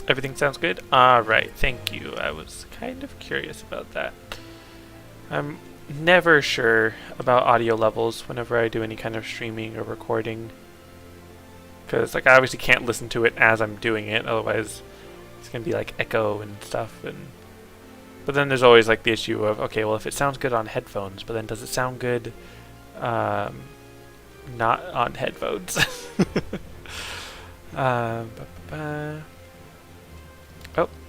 Everything sounds good? Alright, thank you. I was kind of curious about that. I'm never sure about audio levels whenever I do any kind of streaming or recording. Because, I obviously can't listen to it as I'm doing it, otherwise it's going to be, echo and stuff. But then there's always, the issue of, okay, well, if it sounds good on headphones, but then does it sound good not on headphones? Oh,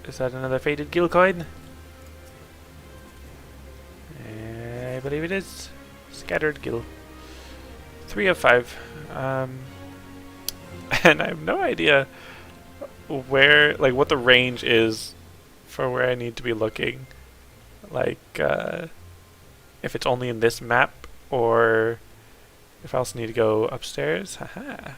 is that another Fated Gill coin? I believe it is. Scattered Gill. 3 of 5. And I have no idea where, what the range is for where I need to be looking. If it's only in this map, or if I also need to go upstairs. Haha.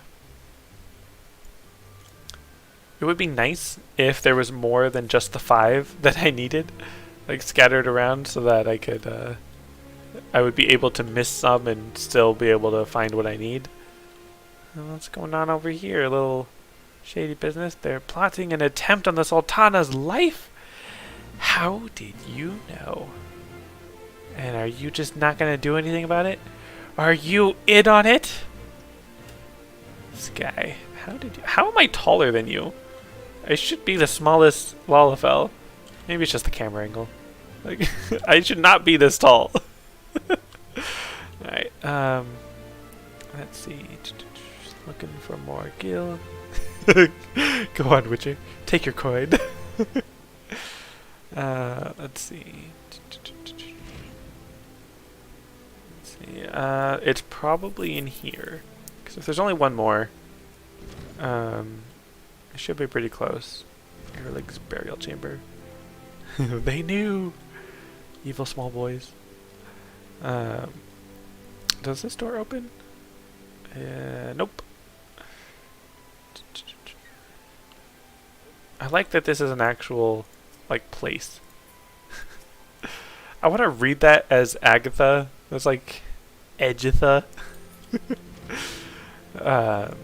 It would be nice if there was more than just the 5 that I needed, scattered around, so that I could, I would be able to miss some and still be able to find what I need. What's going on over here? A little shady business. They're plotting an attempt on the Sultana's life? How did you know? And are you just not going to do anything about it? Are you in on it? This guy. How am I taller than you? I should be the smallest Lalafell. Maybe it's just the camera angle. Like, I should not be this tall. Alright, let's see. Looking for more gil. Go on, Witcher. Take your coin. Let's see. It's probably in here. Because if there's only one more, it should be pretty close. Erlig's burial chamber. They knew! Evil small boys. Does this door open? Nope. I like that this is an actual, like, place. I want to read that as Agatha. It's like Edgetha. Let's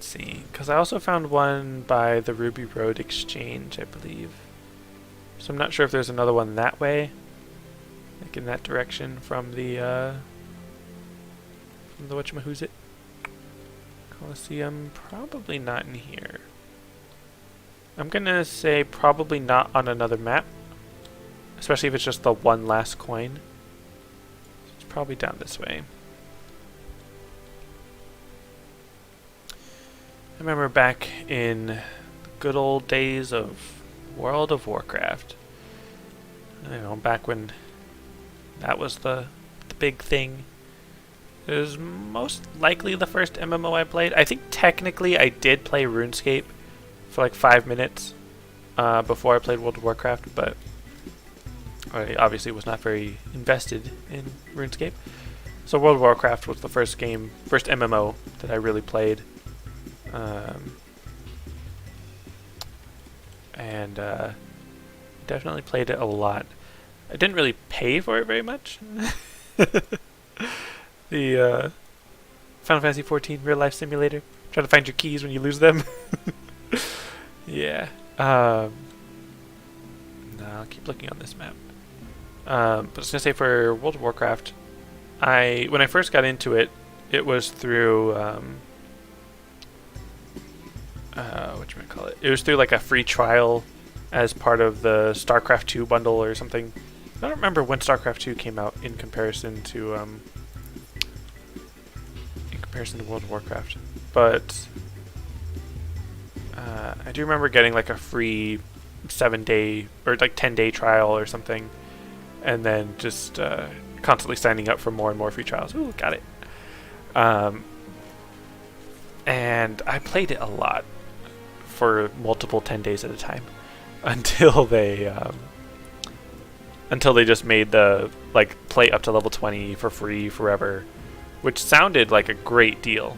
see. Because I also found one by the Ruby Road Exchange, I believe. So I'm not sure if there's another one that way. Like in that direction from the whatchamahoosit Coliseum. Probably not in here. I'm gonna say probably not on another map. Especially if it's just the one last coin. It's probably down this way. I remember back in the good old days of World of Warcraft. You know, back when that was the big thing. It was most likely the first MMO I played. I think technically I did play RuneScape for like 5 minutes before I played World of Warcraft, but I obviously was not very invested in RuneScape. So World of Warcraft was the first MMO that I really played. And definitely played it a lot. I didn't really pay for it very much. The Final Fantasy 14 real life simulator. Try to find your keys when you lose them. Yeah. No, I'll keep looking on this map. But I was gonna say for World of Warcraft, when I first got into it, it was through it was through like a free trial as part of the StarCraft 2 bundle or something. I don't remember when StarCraft 2 came out in comparison to World of Warcraft, but I do remember getting like a free 7-day or like 10-day trial or something, and then just constantly signing up for more and more free trials. Ooh, got it. And I played it a lot for multiple 10 days at a time until they just made the like play up to level 20 for free forever, which sounded like a great deal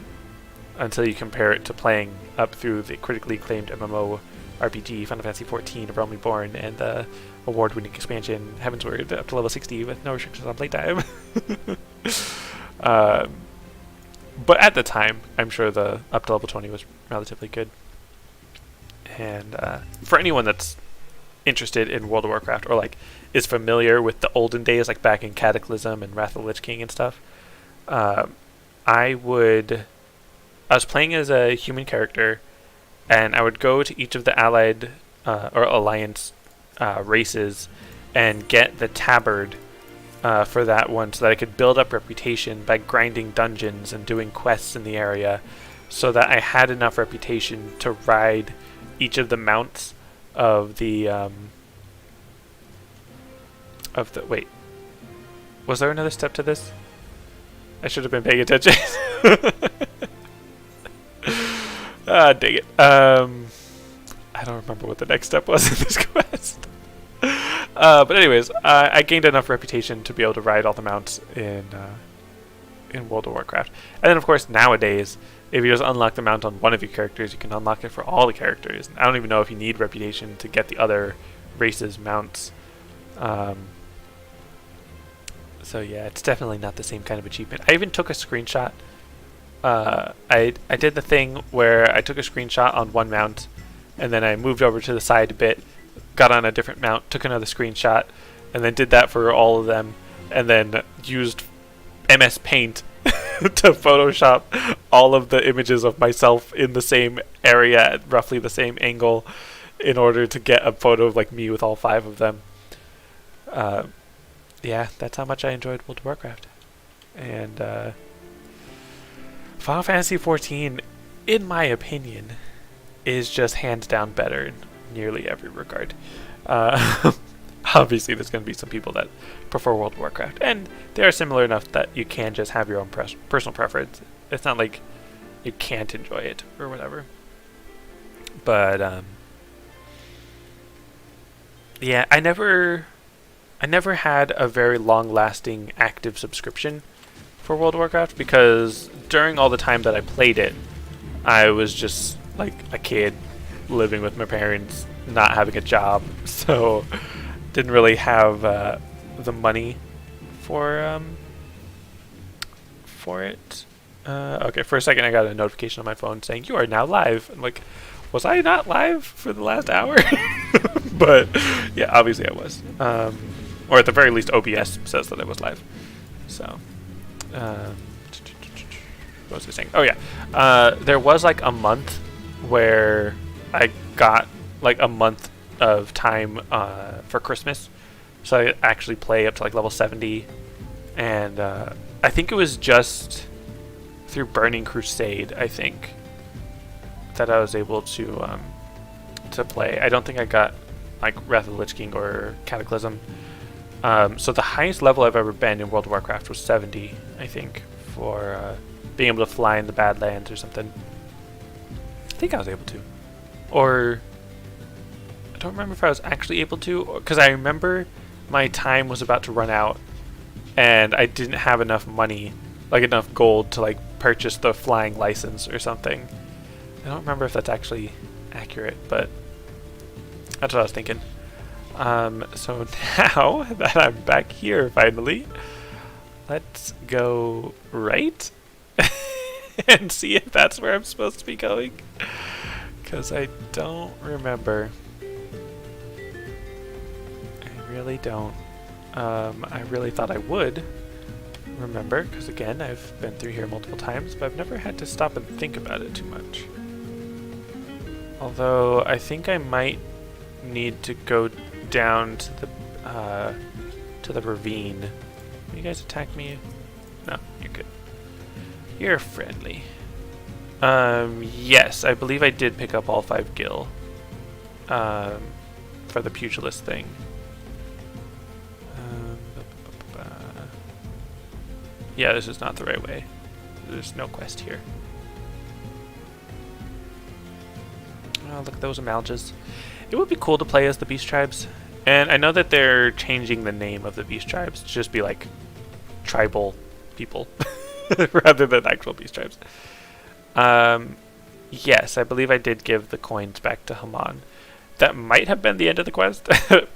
until you compare it to playing up through the critically acclaimed MMO RPG Final Fantasy 14 Realm Reborn and the award-winning expansion Heavensward up to level 60 with no restrictions on playtime. But at the time, I'm sure the up to level 20 was relatively good. And for anyone that's interested in World of Warcraft or like is familiar with the olden days, like back in Cataclysm and Wrath of the Lich King and stuff, I was playing as a human character, and I would go to each of the allied or alliance races and get the tabard for that one, so that I could build up reputation by grinding dungeons and doing quests in the area, so that I had enough reputation to ride each of the mounts of the wait, was there another step to this? I should have been paying attention. Ah, dang it. I don't remember what the next step was in this quest. But anyways, I gained enough reputation to be able to ride all the mounts in World of Warcraft. And then, of course, nowadays, if you just unlock the mount on one of your characters, you can unlock it for all the characters. I don't even know if you need reputation to get the other races' mounts. So yeah, it's definitely not the same kind of achievement. I even took a screenshot. I did the thing where I took a screenshot on one mount, and then I moved over to the side a bit, got on a different mount, took another screenshot, and then did that for all of them, and then used MS Paint to Photoshop all of the images of myself in the same area at roughly the same angle in order to get a photo of like me with all 5 of them. Yeah, that's how much I enjoyed World of Warcraft. And Final Fantasy XIV, in my opinion, is just hands down better in nearly every regard. Obviously, there's going to be some people that prefer World of Warcraft, and they are similar enough that you can just have your own personal preference. It's not like you can't enjoy it or whatever. But yeah, I never had a very long-lasting active subscription for World of Warcraft because during all the time that I played it, I was just like a kid living with my parents, not having a job, so didn't really have the money for it. Okay, for a second I got a notification on my phone saying you are now live. I'm like, was I not live for the last hour? But yeah, obviously I was. Or at the very least, OBS says that I was live. So, what was I saying? Oh yeah, there was like a month where I got like a month of time for Christmas, so I actually play up to like level 70, and I think it was just through Burning Crusade, I think, that I was able to play. I don't think I got like Wrath of the Lich King or Cataclysm. So the highest level I've ever been in World of Warcraft was 70, I think, for being able to fly in the Badlands or something. I think I was able to. Or I don't remember if I was actually able to, because I remember my time was about to run out and I didn't have enough money, like enough gold to like purchase the flying license or something. I don't remember if that's actually accurate, but that's what I was thinking. So now that I'm back here finally, let's go right and see if that's where I'm supposed to be going, because I don't remember. I really don't. I really thought I would remember, because again, I've been through here multiple times, but I've never had to stop and think about it too much. Although I think I might need to go down to the ravine. You guys attack me? No, you're good. You're friendly. Yes, I believe I did pick up all 5 gil for the pugilist thing. Yeah, this is not the right way. There's no quest here. Oh, look at those Amaljas. It would be cool to play as the Beast Tribes. And I know that they're changing the name of the Beast Tribes to just be like tribal people rather than actual Beast Tribes. Yes, I believe I did give the coins back to Haman. That might have been the end of the quest.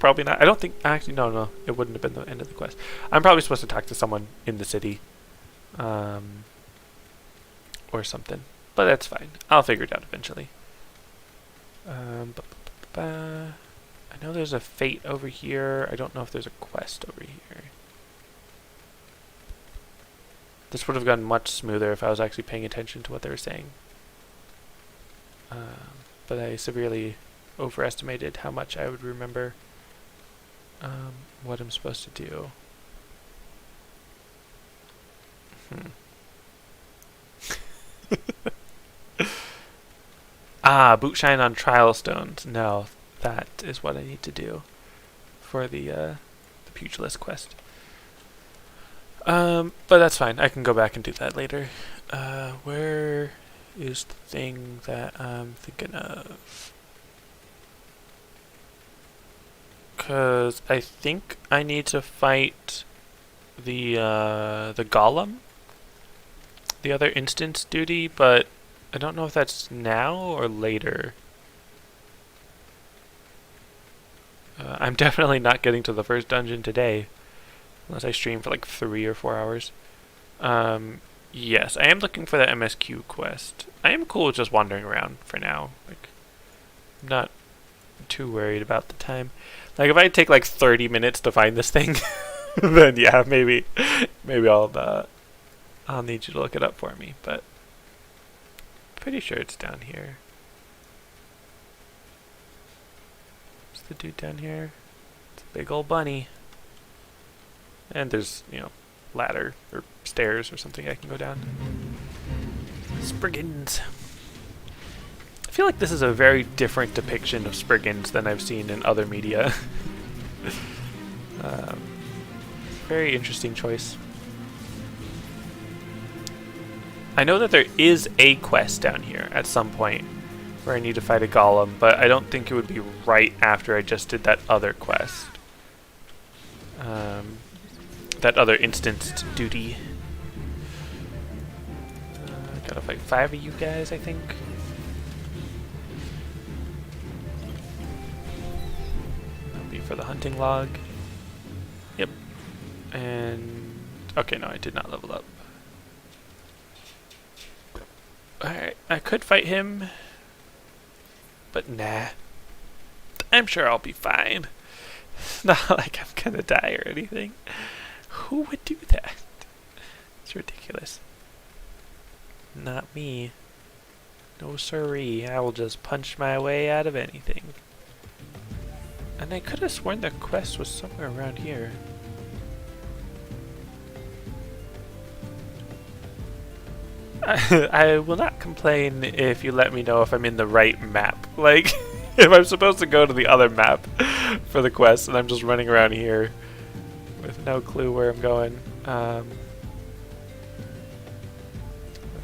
Probably not. I don't think... Actually, no. It wouldn't have been the end of the quest. I'm probably supposed to talk to someone in the city. Or something. But that's fine. I'll figure it out eventually. I know there's a fate over here. I don't know if there's a quest over here. This would have gone much smoother if I was actually paying attention to what they were saying. But I severely overestimated how much I would remember what I'm supposed to do. Boot shine on trial stones. No, that is what I need to do for the pugilist quest. But that's fine. I can go back and do that later. Where is the thing that I'm thinking of? Because I think I need to fight the golem, the other instance duty, but I don't know if that's now or later. I'm definitely not getting to the first dungeon today, unless I stream for like 3 or 4 hours. Yes, I am looking for the MSQ quest. I am cool with just wandering around for now. Like, I'm not too worried about the time. Like, if I take like 30 minutes to find this thing, then yeah, maybe I'll I'll need you to look it up for me, but pretty sure it's down here. Is the dude down here? It's a big old bunny. And there's, you know, ladder or stairs or something I can go down. Spriggans. I feel like this is a very different depiction of Spriggans than I've seen in other media. Very interesting choice. I know that there is a quest down here at some point where I need to fight a golem, but I don't think it would be right after I just did that other quest. That other instanced duty. I gotta fight 5 of you guys, I think. That'll be for the hunting log. Yep. And... okay, no, I did not level up. Alright, I could fight him, but nah. I'm sure I'll be fine. It's not like I'm gonna die or anything. Who would do that? It's ridiculous. Not me. No siree. I will just punch my way out of anything. And I could have sworn the quest was somewhere around here. I will not complain if you let me know if I'm in the right map. Like, if I'm supposed to go to the other map for the quest and I'm just running around here with no clue where I'm going. Let's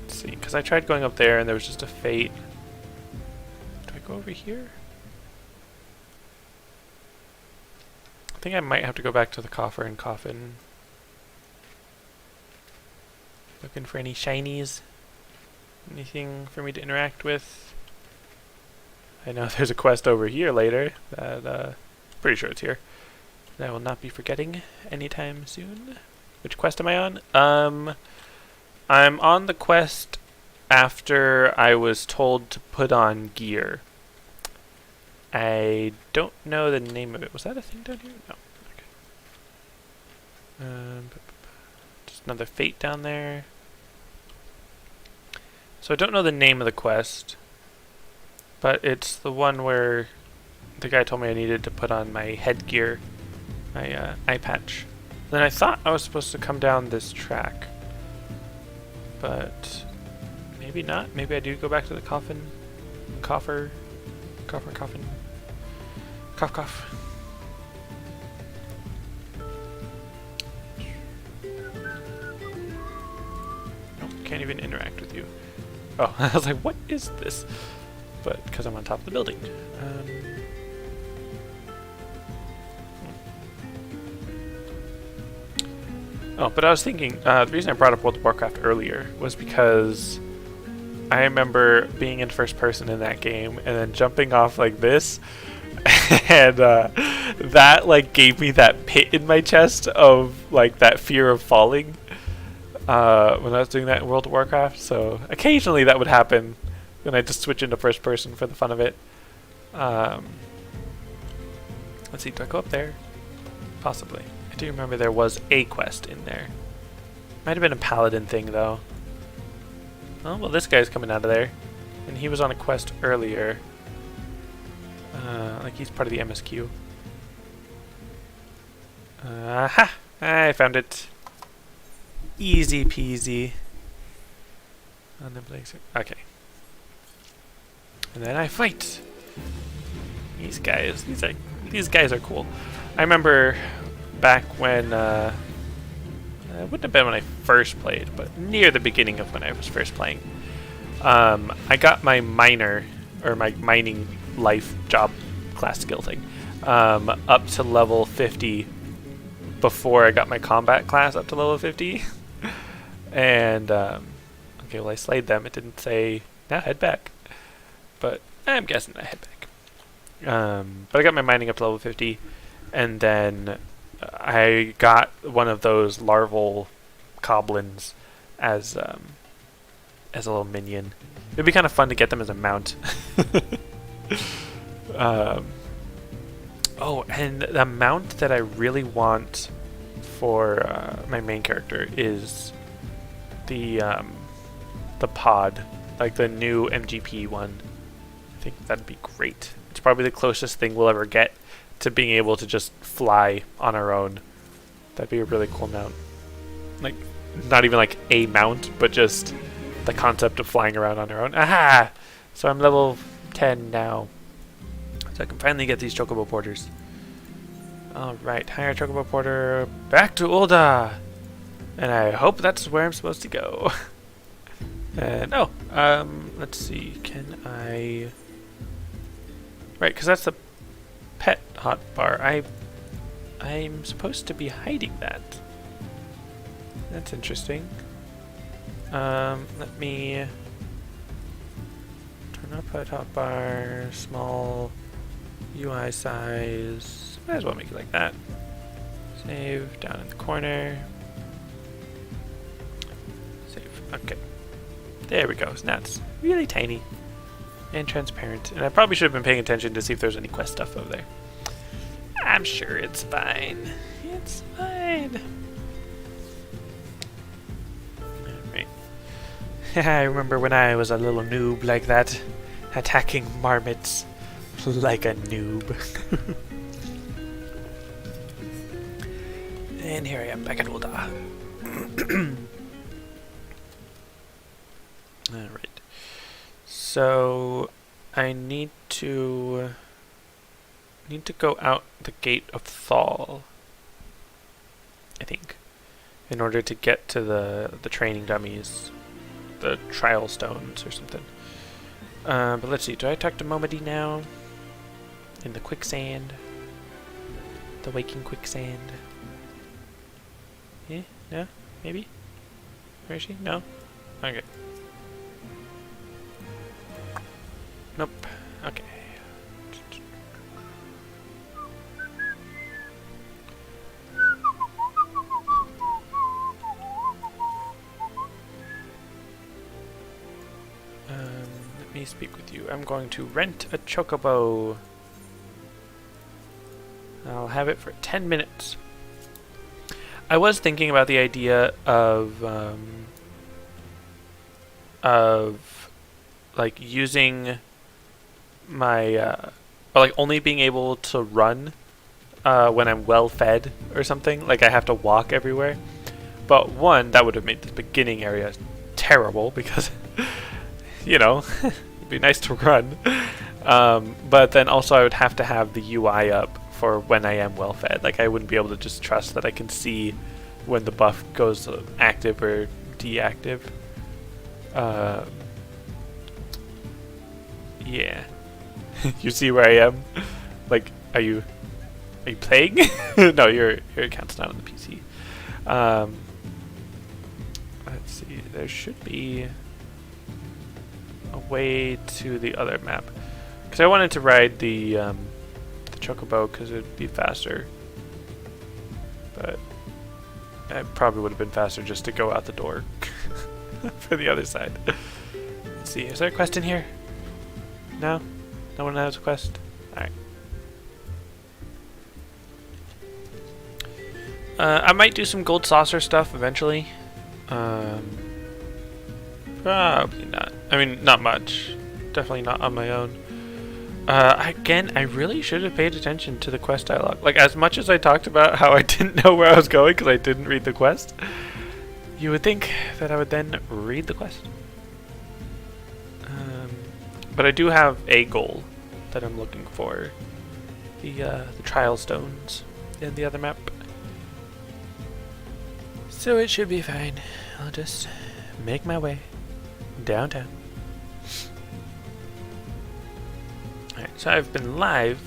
see, because I tried going up there and there was just a fate. Do I go over here? I think I might have to go back to the coffer and coffin. Looking for any shinies? Anything for me to interact with? I know there's a quest over here later that, pretty sure it's here, that I will not be forgetting anytime soon. Which quest am I on? I'm on the quest after I was told to put on gear. I don't know the name of it. Was that a thing down here? No. Okay. Just another fate down there. So I don't know the name of the quest, but it's the one where the guy told me I needed to put on my headgear, my eye patch. Then I thought I was supposed to come down this track, but maybe not. Maybe I do go back to the coffin, coffin, cough. Nope, can't even interact with you. Oh, I was like, what is this? But because I'm on top of the building. Oh, but I was thinking, the reason I brought up World of Warcraft earlier was because I remember being in first person in that game and then jumping off like this, and that like gave me that pit in my chest of like that fear of falling when I was doing that in World of Warcraft. So occasionally that would happen when I just switch into first person for the fun of it. Let's see, do I go up there? Possibly. I do remember there was a quest in there. Might have been a paladin thing though. Oh, well, this guy's coming out of there. And he was on a quest earlier. Like he's part of the MSQ. Aha! I found it. Easy peasy. On the blazer. Okay. And then I fight. These guys. These guys are cool. I remember back when it wouldn't have been when I first played, but near the beginning of when I was first playing. I got my miner, or my mining life job class skill thing, up to level 50 before I got my combat class up to level 50. And, okay, well I slayed them. It didn't say, now head back. But I'm guessing I head back. But I got my mining up to level 50, and then I got one of those larval goblins as a little minion. It'd be kind of fun to get them as a mount. Oh, and the mount that I really want for my main character is the pod, like the new MGP one. I think that'd be great. It's probably the closest thing we'll ever get to being able to just fly on our own. That'd be a really cool mount. Like, not even like a mount, but just the concept of flying around on our own. Aha! So I'm level 10 now. So I can finally get these chocobo porters. Alright, higher chocobo porter, back to Ulda! And I hope that's where I'm supposed to go. And, let's see, can I... Right, because that's the pet hotbar. I'm supposed to be hiding that. That's interesting. Let me turn up pet hotbar, small UI size. Might as well make it like that. Save down in the corner. Save. Okay. There we go. So now it's really tiny and transparent. And I probably should have been paying attention to see if there's any quest stuff over there. I'm sure it's fine. It's fine. Alright. I remember when I was a little noob like that, attacking marmots like a noob. And here I am back at Ulda. Alright. So I need to go out the gate of Thal, I think, in order to get to the training dummies, the trial stones or something. But let's see, do I talk to Momody now? In the quicksand? The waking quicksand? Yeah? No? Maybe? Where is she? No? Okay. Nope. Okay. Let me speak with you. I'm going to rent a chocobo. I'll have it for 10 minutes. I was thinking about the idea of like using my or like only being able to run when I'm well fed or something. Like I have to walk everywhere. But one, that would have made the beginning area terrible because you know, it'd be nice to run. But then also I would have to have the UI up for when I am well fed. Like I wouldn't be able to just trust that I can see when the buff goes active or deactive. Yeah. You see where I am? Like, are you playing? No, your account's not on the PC. Let's see. There should be a way to the other map, because I wanted to ride the chocobo because it'd be faster, but it probably would have been faster just to go out the door for the other side. Let's see, is there a quest in here? No? No one has a quest? Alright. I might do some gold saucer stuff eventually. Probably not. I mean, not much. Definitely not on my own. Again, I really should have paid attention to the quest dialogue. Like, as much as I talked about how I didn't know where I was going because I didn't read the quest, you would think that I would then read the quest. But I do have a goal that I'm looking for. The trial stones in the other map. So it should be fine. I'll just make my way downtown. Alright, so I've been live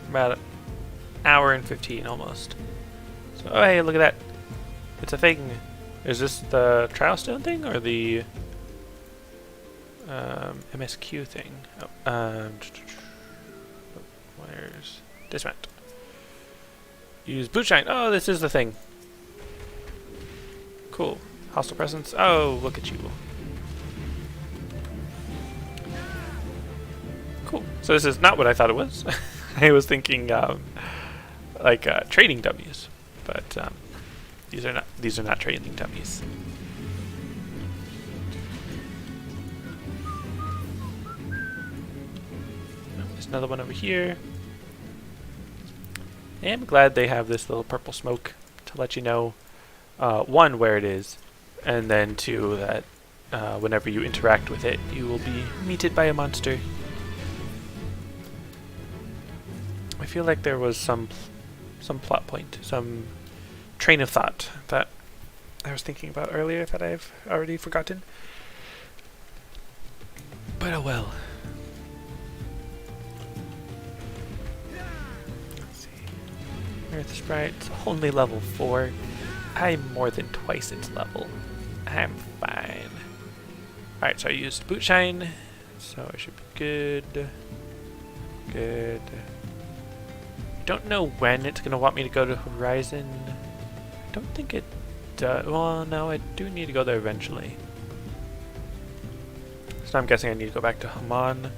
about an hour and 15 almost. So, oh hey, look at that. It's a thing. Is this the trial stone thing or the MSQ thing? Oh, where's dismount? Use boot shine. Oh, this is the thing. Cool. Hostile presence. Oh, look at you. Cool. So this is not what I thought it was. I was thinking like trading dummies, but these are not trading dummies. another one over here. And I'm glad they have this little purple smoke to let you know, one, where it is, and then two, that whenever you interact with it, you will be meted by a monster. I feel like there was some plot point, some train of thought that I was thinking about earlier that I've already forgotten. But oh well. Let's see. Earth Sprite's only level 4. I'm more than twice its level. I'm fine. Alright, so I used Boot Shine, so I should be good. Good. I don't know when it's going to want me to go to Horizon. I don't think it does. Well, no, I do need to go there eventually. So I'm guessing I need to go back to Haman.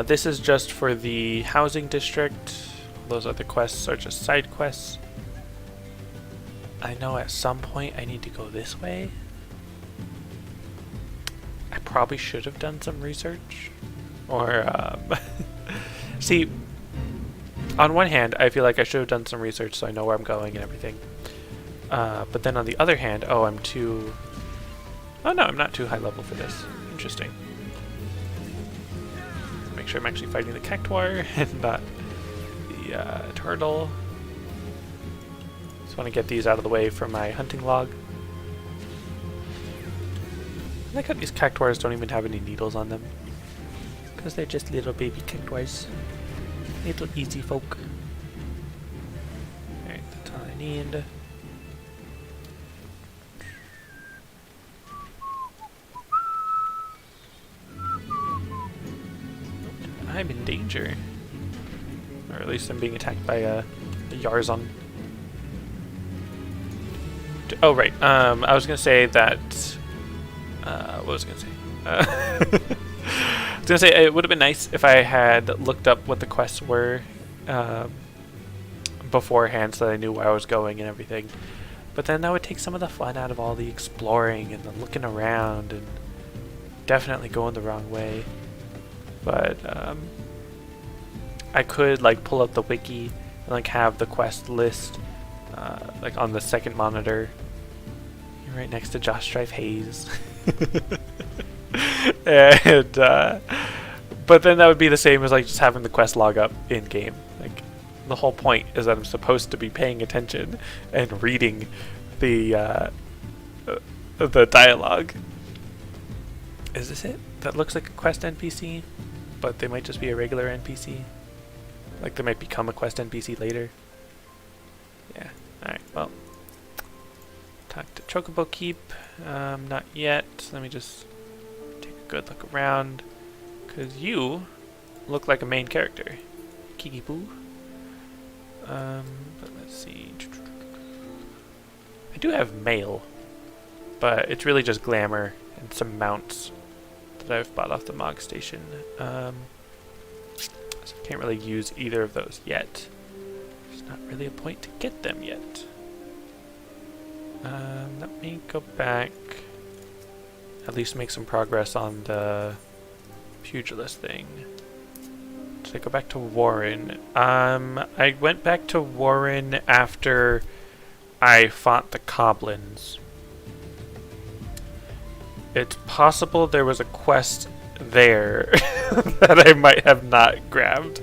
This is just for the housing district. Those other quests are just side quests. I know at some point I need to go this way. I probably should have done some research. Or, see, on one hand, I feel like I should have done some research so I know where I'm going and everything. But then on the other hand, oh, I'm too... Oh no, I'm not too high level for this. Interesting. Make sure I'm actually fighting the cactuar and not the turtle. Just want to get these out of the way from my hunting log. I like how these cactuars don't even have any needles on them. Because they're just little baby cactuars. Little easy folk. Alright, that's all I need. I'm in danger. Or at least I'm being attacked by a Yarzon. Oh, right. I was going to say that... what was I going to say? I was going to say it would have been nice if I had looked up what the quests were beforehand so that I knew where I was going and everything. But then that would take some of the fun out of all the exploring and the looking around and definitely going the wrong way. But I could like pull up the wiki and like have the quest list like on the second monitor. You're right next to Josh Strife Hayes. And but then that would be the same as like just having the quest log up in game. Like the whole point is that I'm supposed to be paying attention and reading the dialogue. Is this it? That looks like a quest NPC, but they might just be a regular NPC. Like they might become a quest NPC later. Yeah. Alright, well. Talk to Chocobo Keep. Not yet. Let me just take a good look around. Because you look like a main character. Kiki Boo. But let's see. I do have mail, but it's really just glamour and some mounts that I've bought off the Mog Station. So I can't really use either of those yet. There's not really a point to get them yet. Let me go back. At least make some progress on the pugilist thing. So I go back to Warren. I went back to Warren after I fought the Coblins. It's possible there was a quest there that I might have not grabbed.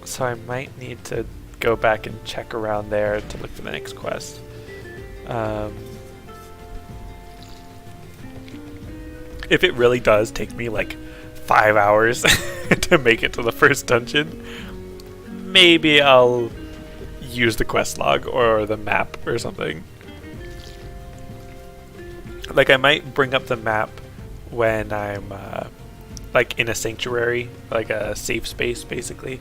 So I might need to go back and check around there to look for the next quest. If it really does take me like 5 hours to make it to the first dungeon, maybe I'll use the quest log or the map or something. Like I might bring up the map when I'm like in a sanctuary, like a safe space basically,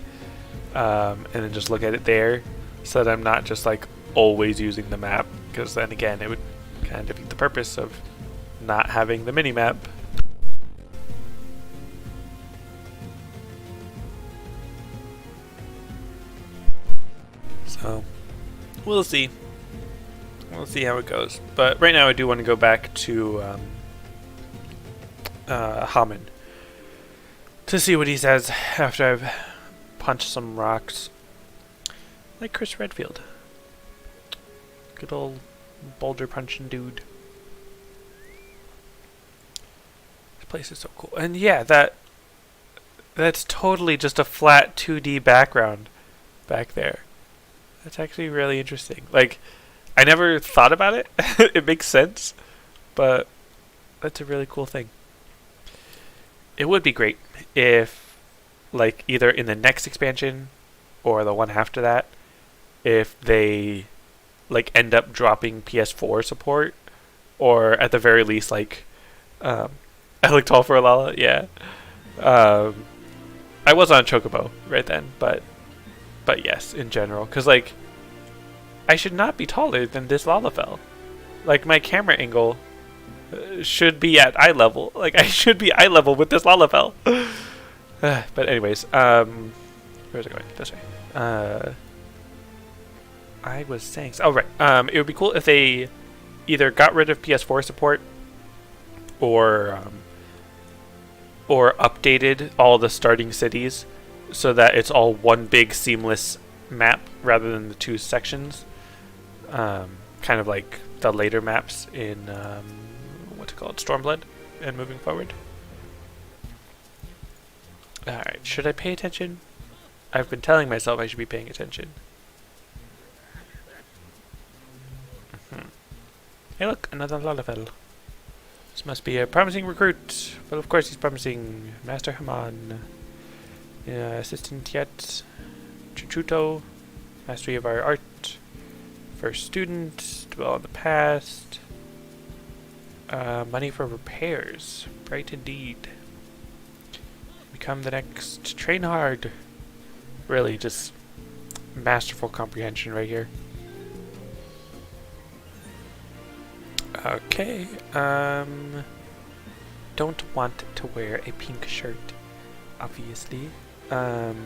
and then just look at it there so that I'm not just like always using the map, because then again it would kind of defeat the purpose of not having the mini-map. So we'll see. We'll see how it goes. But right now I do want to go back to Haman, to see what he says after I've punched some rocks. Like Chris Redfield. Good old boulder punching dude. This place is so cool. And yeah, that's totally just a flat 2D background back there. That's actually really interesting. Like, I never thought about it. It makes sense, but that's a really cool thing. It would be great if, like, either in the next expansion or the one after that, if they, like, end up dropping PS4 support, or at the very least, like, I look tall for a Lala, yeah. I was on Chocobo right then, but yes, in general, because, like, I should not be taller than this Lalafell. Like, my camera angle should be at eye level. Like, I should be eye level with this Lalafell. But anyways, where's it going? This way. I was saying, oh right, it would be cool if they either got rid of PS4 support or updated all the starting cities so that it's all one big seamless map rather than the two sections. Kind of like the later maps in what's it called, Stormblood, and moving forward. Alright, should I pay attention? I've been telling myself I should be paying attention. Hey look, another Lalafell. This must be a promising recruit. Well, of course he's promising. Master Haman. Assistant Yet. Chuchuto. Mastery of our art. First student. Dwell on the past. Money for repairs. Bright indeed. Become the next. Train hard. Really, just masterful comprehension right here. Okay, don't want to wear a pink shirt, obviously. Could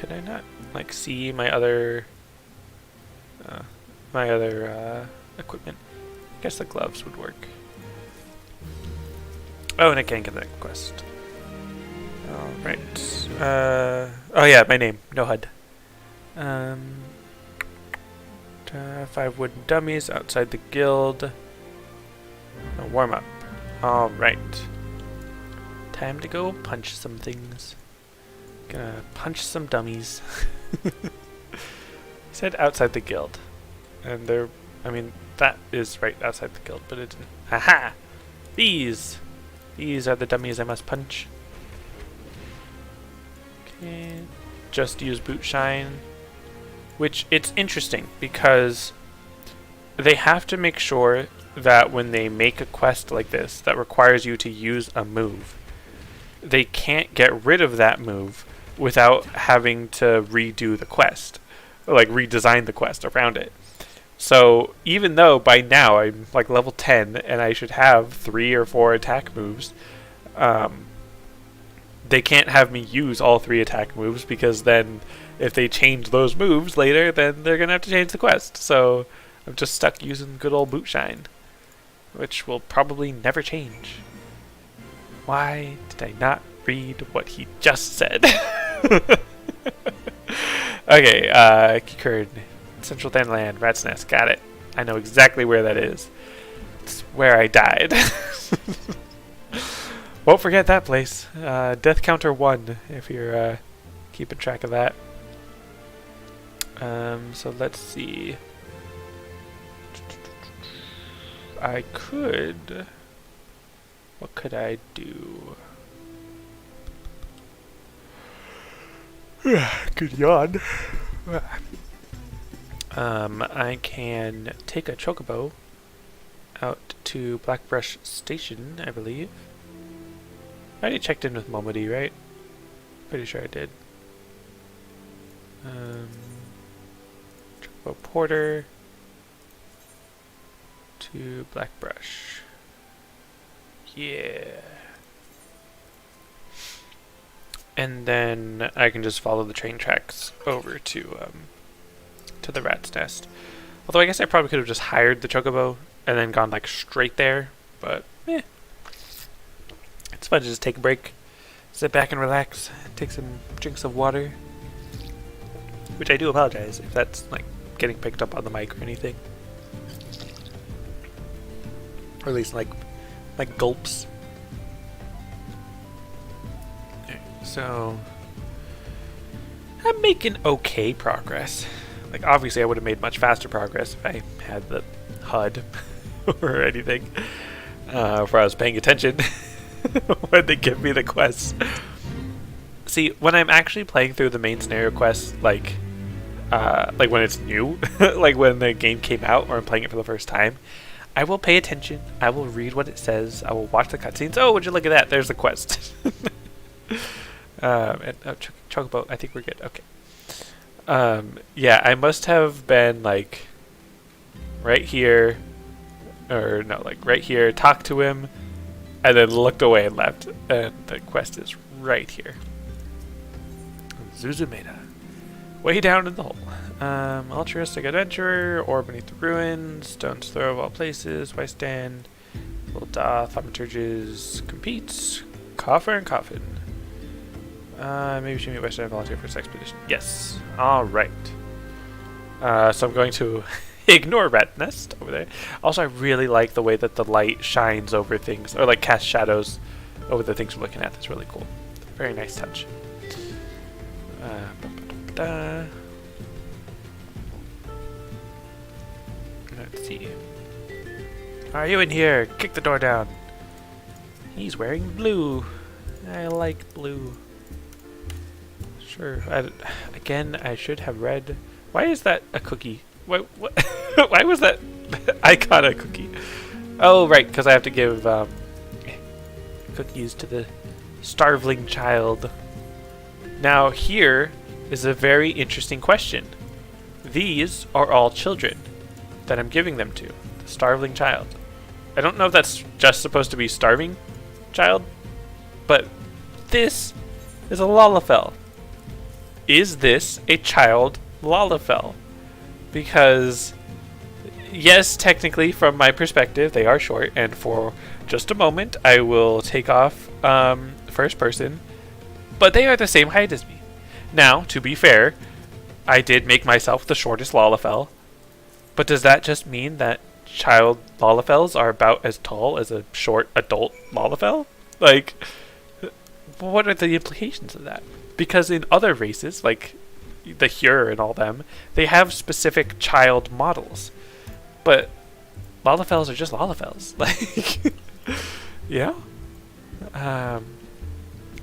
I not, like, see my other, equipment? I guess the gloves would work. Oh, and I can't get that quest. Alright, oh yeah, my name, No HUD. 5 wooden dummies outside the guild. A warm up. Alright. Time to go punch some things. Gonna punch some dummies. He said outside the guild. And they're, I mean, that is right outside the guild, but it didn't. Haha! These are the dummies I must punch. Okay. Just use boot shine. Which, it's interesting, because they have to make sure that when they make a quest like this that requires you to use a move, they can't get rid of that move without having to redo the quest, or like redesign the quest around it. So even though by now I'm like level 10 and I should have 3 or 4 attack moves, they can't have me use all 3 attack moves, because then if they change those moves later, then they're going to have to change the quest. So I'm just stuck using good old boot shine, which will probably never change. Why did I not read what he just said? Okay, Keycurd, Central Dandelion, Rat's Nest, got it. I know exactly where that is. It's where I died. Won't forget that place. Death counter 1, if you're keeping track of that. So let's see. I could... What could I do? Good yawn. I can take a chocobo out to Blackbrush Station, I believe. I already checked in with Momody, right? Pretty sure I did. Chocobo Porter to Blackbrush. Yeah. And then I can just follow the train tracks over to the Rat's Nest. Although I guess I probably could have just hired the chocobo and then gone like straight there, but it's fun to just take a break sit back and relax, take some drinks of water. Which I do apologize if that's like getting picked up on the mic or anything. Or at least like gulps. So I'm making okay progress. Like obviously I would have made much faster progress if I had the HUD or anything. If I was paying attention when they give me the quests. See, when I'm actually playing through the main scenario quests, like when it's new, like when the game came out or I'm playing it for the first time, I will pay attention. I will read what it says. I will watch the cutscenes. Oh, would you look at that? There's the quest. And Chocobo, I think we're good. Okay. Yeah, I must have been like right here, or no, like right here. Talked to him, and then looked away and left. And the quest is right here. Zuzumeda. Way down in the hole. Altruistic adventurer, or beneath the ruins, stone's throw of all places, why stand, little thaumaturges, competes, coffer and coffin. Maybe she meet Western volunteer for this expedition. Yes. Alright. So I'm going to ignore Rat Nest over there. Also, I really like the way that the light shines over things, or like casts shadows over the things we're looking at. That's really cool. Very nice touch. Let's see. Are you in here? Kick the door down. He's wearing blue. I like blue. Sure. Again, I should have read. Why is that a cookie? What? Why was that icon a cookie? Oh, right, because I have to give cookies to the starveling child. Now, here is a very interesting question. These are all children that I'm giving them to. The starveling child. I don't know if that's just supposed to be starving child, but this is a Lalafell. Is this a child Lalafell? Because, yes, technically, from my perspective, they are short, and for just a moment, I will take off first person, but they are the same height as me. Now, to be fair, I did make myself the shortest Lalafell, but does that just mean that child Lalafells are about as tall as a short adult Lalafell? Like, what are the implications of that? Because in other races, like the Hyur and all them, they have specific child models. But Lalafells are just Lalafells. Like, yeah?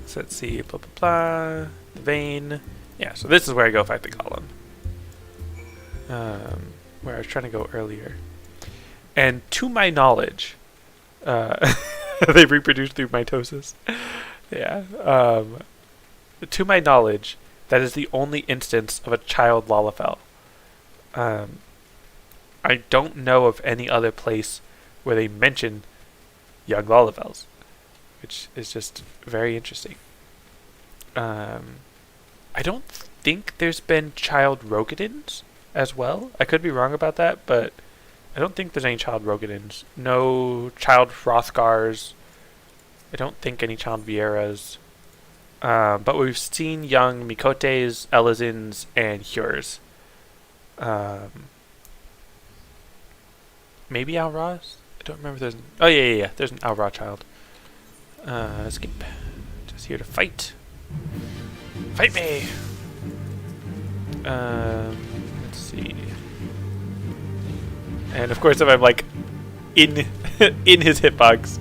So let's see, blah, blah, blah. The vein. Yeah, so this is where I go fight the golem. Where I was trying to go earlier. And to my knowledge, they reproduce through mitosis. Yeah. To my knowledge, that is the only instance of a child Lalafell. I don't know of any other place where they mention young Lalafells, which is just very interesting. I don't think there's been child Rogadins as well. I could be wrong about that, but I don't think there's any child Rogadins. No child Hrothgars. I don't think any child Vieras. But we've seen young Mikotes, Elizins, and Hyurs. Maybe Alras? I don't remember if there's... Oh, yeah. There's an Alra child. Escape. Just here to fight. Fight me! Let's see. And of course, if I'm like in in his hitbox,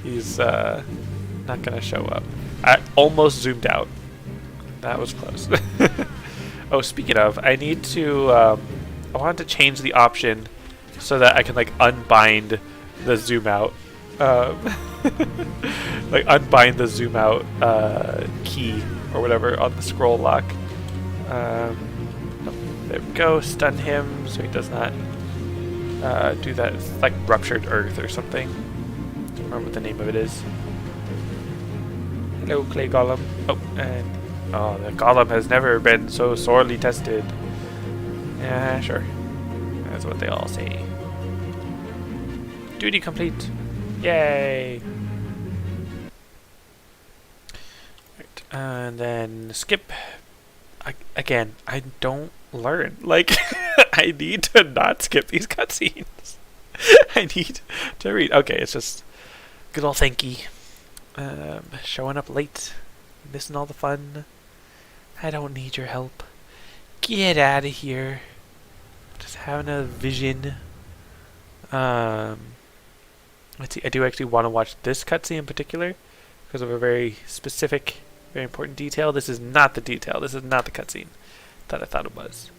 he's not gonna show up. I almost zoomed out. That was close. Oh, speaking of, I need to. I wanted to change the option so that I can like unbind the zoom out. Like unbind the zoom out key or whatever on the scroll lock. Oh, there we go. Stun him so he does not do that. It's like ruptured earth or something. Don't remember what the name of it is. Hello, clay golem. Oh, and the golem has never been so sorely tested. Yeah, sure. That's what they all say. Duty complete. Yay. And then skip. Again, I don't learn. Like, I need to not skip these cutscenes. I need to read. Okay, it's just good old thanky. Showing up late, missing all the fun. I don't need your help. Get out of here. Just having a vision. Let's see. I do actually want to watch this cutscene in particular because of a very specific, very important detail. This is not the detail. This is not the cutscene that I thought it was.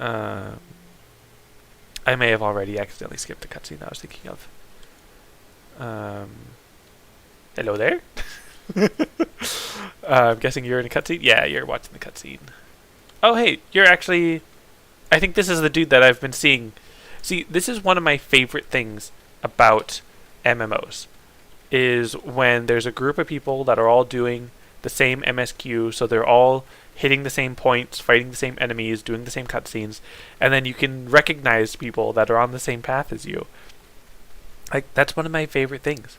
I may have already accidentally skipped the cutscene I was thinking of. Hello there? I'm guessing you're in a cutscene? Yeah, you're watching the cutscene. Oh, hey, you're actually... I think this is the dude that I've been seeing. See, this is one of my favorite things about MMOs, is when there's a group of people that are all doing the same MSQ, so they're all hitting the same points, fighting the same enemies, doing the same cutscenes, and then you can recognize people that are on the same path as you. Like, that's one of my favorite things.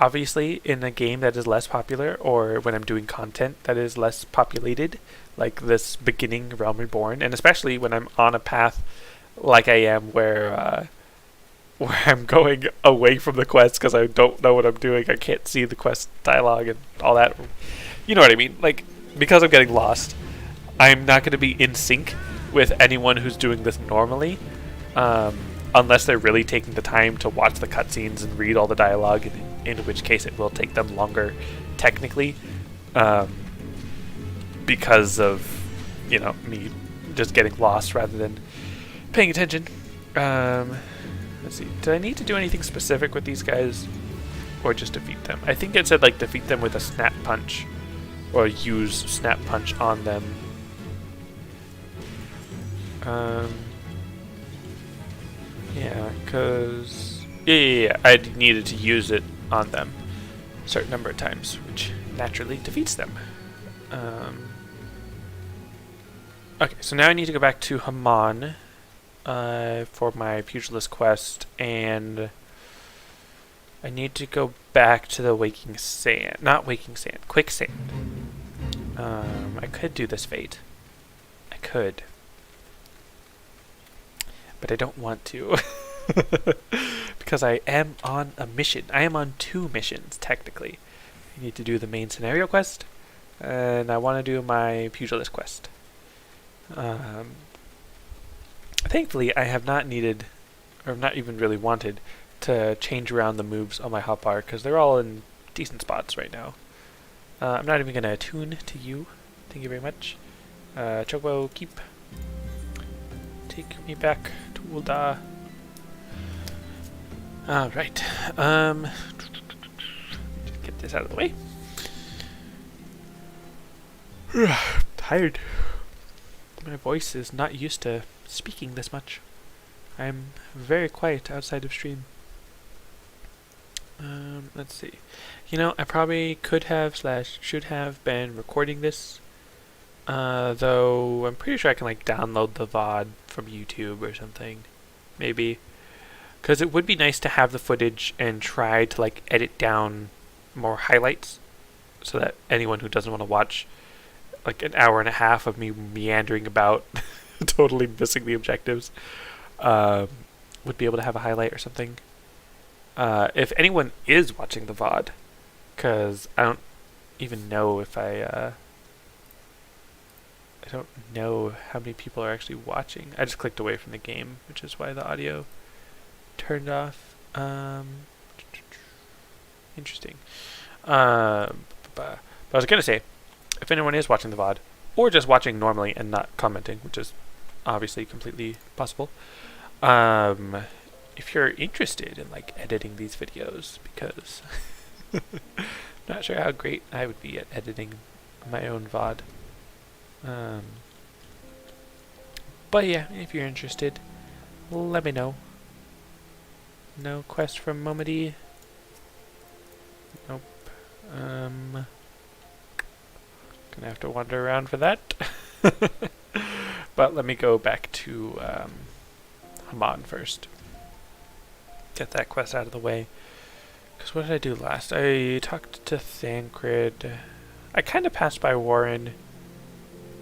Obviously, in a game that is less popular, or when I'm doing content that is less populated, like this beginning Realm Reborn, and especially when I'm on a path like I am where I'm going away from the quest because I don't know what I'm doing, I can't see the quest dialogue and all that. You know what I mean? Like, because I'm getting lost, I'm not going to be in sync with anyone who's doing this normally, unless they're really taking the time to watch the cutscenes and read all the dialogue, in which case it will take them longer technically, because of, you know, me just getting lost rather than paying attention. Let's see, did I need to do anything specific with these guys, or just defeat them? I think it said like defeat them with a snap punch, or use snap punch on them. Yeah, because yeah, I needed to use it on them a certain number of times, which naturally defeats them. Okay, so now I need to go back to Haman for my pugilist quest, and I need to go back to the quicksand. I could do this fate. I could. But I don't want to. Because I am on a mission. I am on 2 missions, technically. I need to do the main scenario quest, and I want to do my pugilist quest. Thankfully, I have not needed, or not even really wanted, to change around the moves on my hotbar, because they're all in decent spots right now. I'm not even going to attune to you. Thank you very much. Chocobo, keep. Take me back to Ulda. Alright. Just get this out of the way. Tired. My voice is not used to speaking this much. I'm very quiet outside of stream. Let's see. You know, I probably could have / should have been recording this. Though I'm pretty sure I can like download the VOD from YouTube or something. Maybe. Because it would be nice to have the footage and try to like edit down more highlights so that anyone who doesn't want to watch like an hour and a half of me meandering about totally missing the objectives would be able to have a highlight or something. If anyone is watching the VOD, because I don't even know if I don't know how many people are actually watching. I just clicked away from the game, which is why the audio turned off. Interesting. But I was going to say, if anyone is watching the VOD, or just watching normally and not commenting, which is obviously completely possible, if you're interested in like editing these videos, because not sure how great I would be at editing my own VOD. But yeah, if you're interested, let me know. No quest from Momody. Nope. Gonna have to wander around for that. But let me go back to Haman first. Get that quest out of the way. Because what did I do last? I talked to Thancred. I kind of passed by Warren.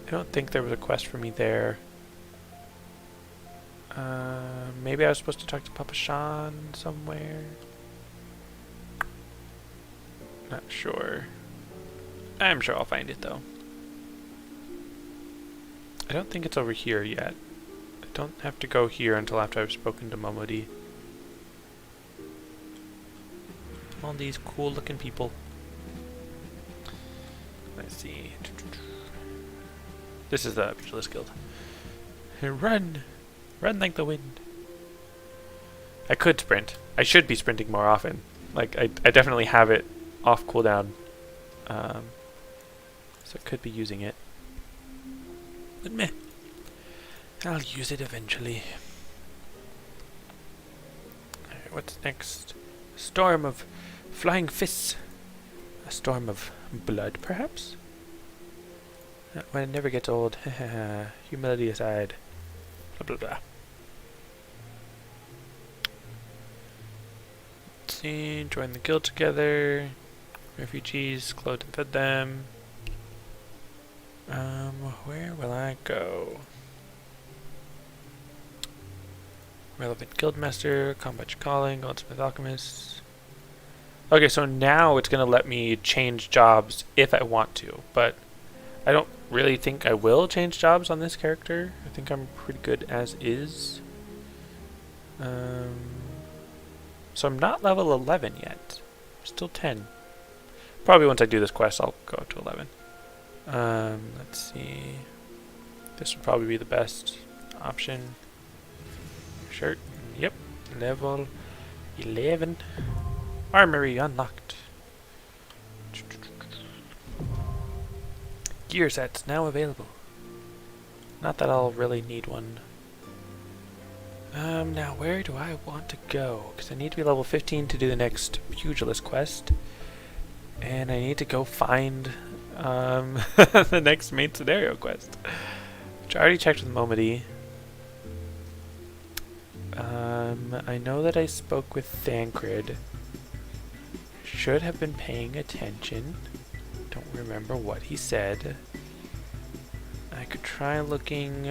I don't think there was a quest for me there. Maybe I was supposed to talk to Papa Sean somewhere. Not sure. I'm sure I'll find it though. I don't think it's over here yet. I don't have to go here until after I've spoken to Momodi. All these cool looking people. Let's see. This is the Pugilist Guild. Run! Run like the wind. I could sprint. I should be sprinting more often. Like, I definitely have it off cooldown. So I could be using it. But meh. I'll use it eventually. Alright, what's next? A storm of flying fists. A storm of blood, perhaps? That one never gets old. Humility aside. Blah blah blah. Let's see. Join the guild together. Refugees, clothed and fed them. Where will I go? Relevant Guildmaster, Combat Calling, Goldsmith Alchemist. Okay, so now it's going to let me change jobs if I want to, but I don't really think I will change jobs on this character. I think I'm pretty good as is. So I'm not level 11 yet. I'm still 10. Probably once I do this quest, I'll go up to 11. Let's see. This would probably be the best option. Shirt. Yep. Level 11. Armory unlocked. Gear sets now available. Not that I'll really need one. Now where do I want to go? Because I need to be level 15 to do the next Pugilist quest. And I need to go find the next main scenario quest. Which I already checked with Momodi. I know that I spoke with Thancred. Should have been paying attention. Don't remember what he said. I could try looking,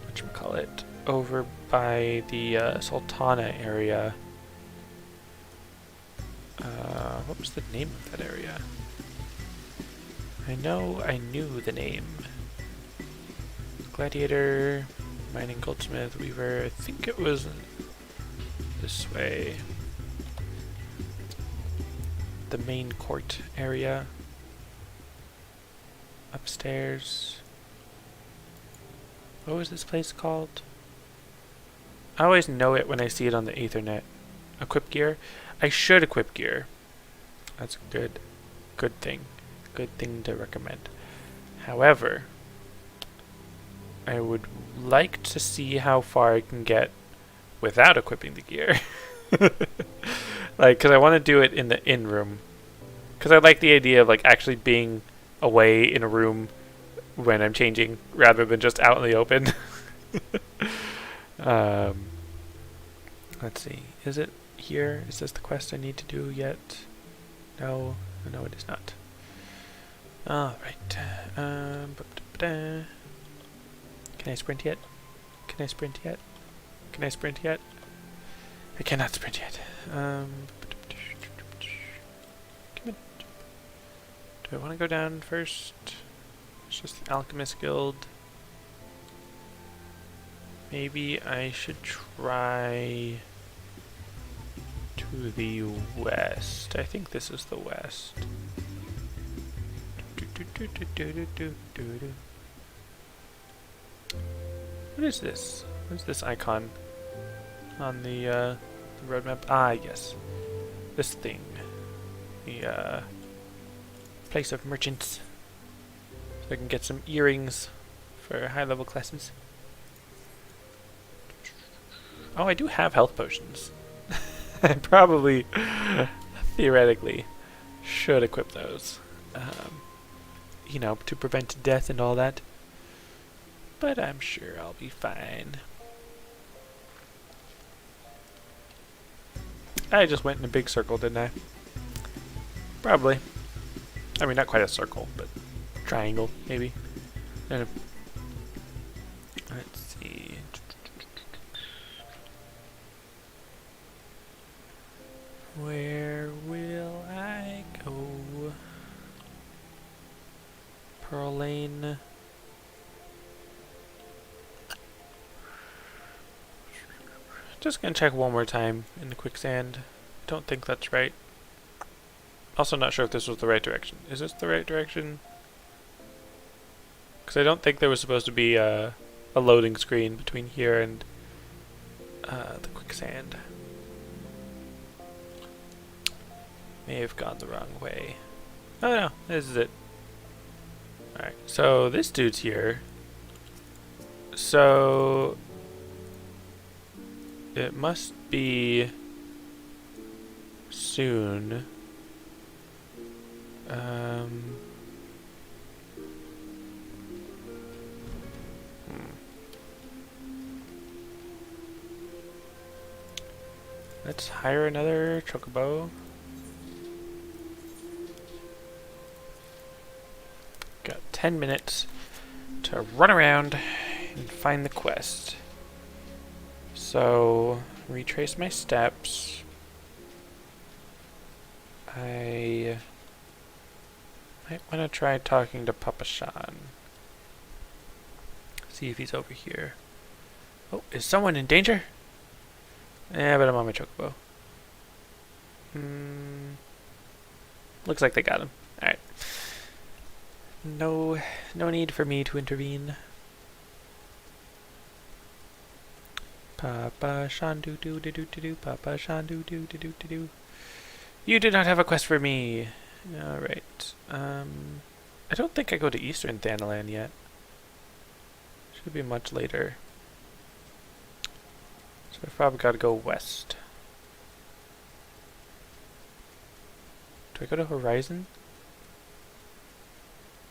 whatchamacallit, over by the Sultana area. What was the name of that area? I know I knew the name. Gladiator, Mining Goldsmith, Weaver. I think it was this way. The main court area. Upstairs. What was this place called? I always know it when I see it on the Ethernet. Equip gear? I should equip gear. That's a good thing. Good thing to recommend. However, I would like to see how far I can get without equipping the gear. Like, because I want to do it in the in-room. Because I like the idea of, like, actually being away in a room when I'm changing, rather than just out in the open. Let's see. Is it here? Is this the quest I need to do yet? No. No, it is not. Alright. Can I sprint yet? Can I sprint yet? Can I sprint yet? I cannot sprint yet. Come on. Do I want to go down first? It's just the Alchemist Guild. Maybe I should try to the west. I think this is the west. What is this? What is this icon on the roadmap? Ah, yes. This thing. The place of merchants. So I can get some earrings for high-level classes. Oh, I do have health potions. I probably, theoretically, should equip those. You know, to prevent death and all that. But I'm sure I'll be fine. I just went in a big circle, didn't I? Probably. I mean, not quite a circle, but triangle, maybe. Let's see. Where will I go? Pearl Lane. Just gonna check one more time in the quicksand. Don't think that's right. Also not sure if this was the right direction. Is this the right direction? Because I don't think there was supposed to be a loading screen between here and the quicksand. May have gone the wrong way. Oh no, this is it. Alright, so this dude's here. So it must be soon. Let's hire another chocobo. Got 10 minutes to run around and find the quest. So, retrace my steps. I might want to try talking to Papa Shan. See if he's over here. Oh, is someone in danger? Yeah, but I'm on my chocobo. Looks like they got him. Alright. No need for me to intervene. Papa Shan do do do do do do. Papa Shan do do do do do do. You do not have a quest for me. Alright. I don't think I go to Eastern Thanalan yet. Should be much later. So I've probably got to go west. Do I go to Horizon?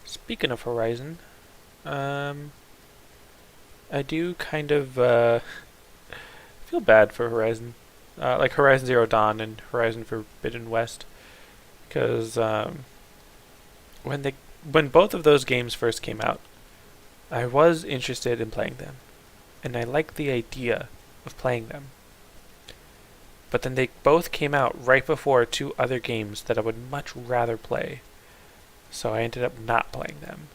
Speaking of Horizon, I do kind of feel bad for Horizon. Like Horizon Zero Dawn and Horizon Forbidden West. Because when both of those games first came out, I was interested in playing them. And I liked the idea of playing them. But then they both came out right before two other games that I would much rather play. So I ended up not playing them.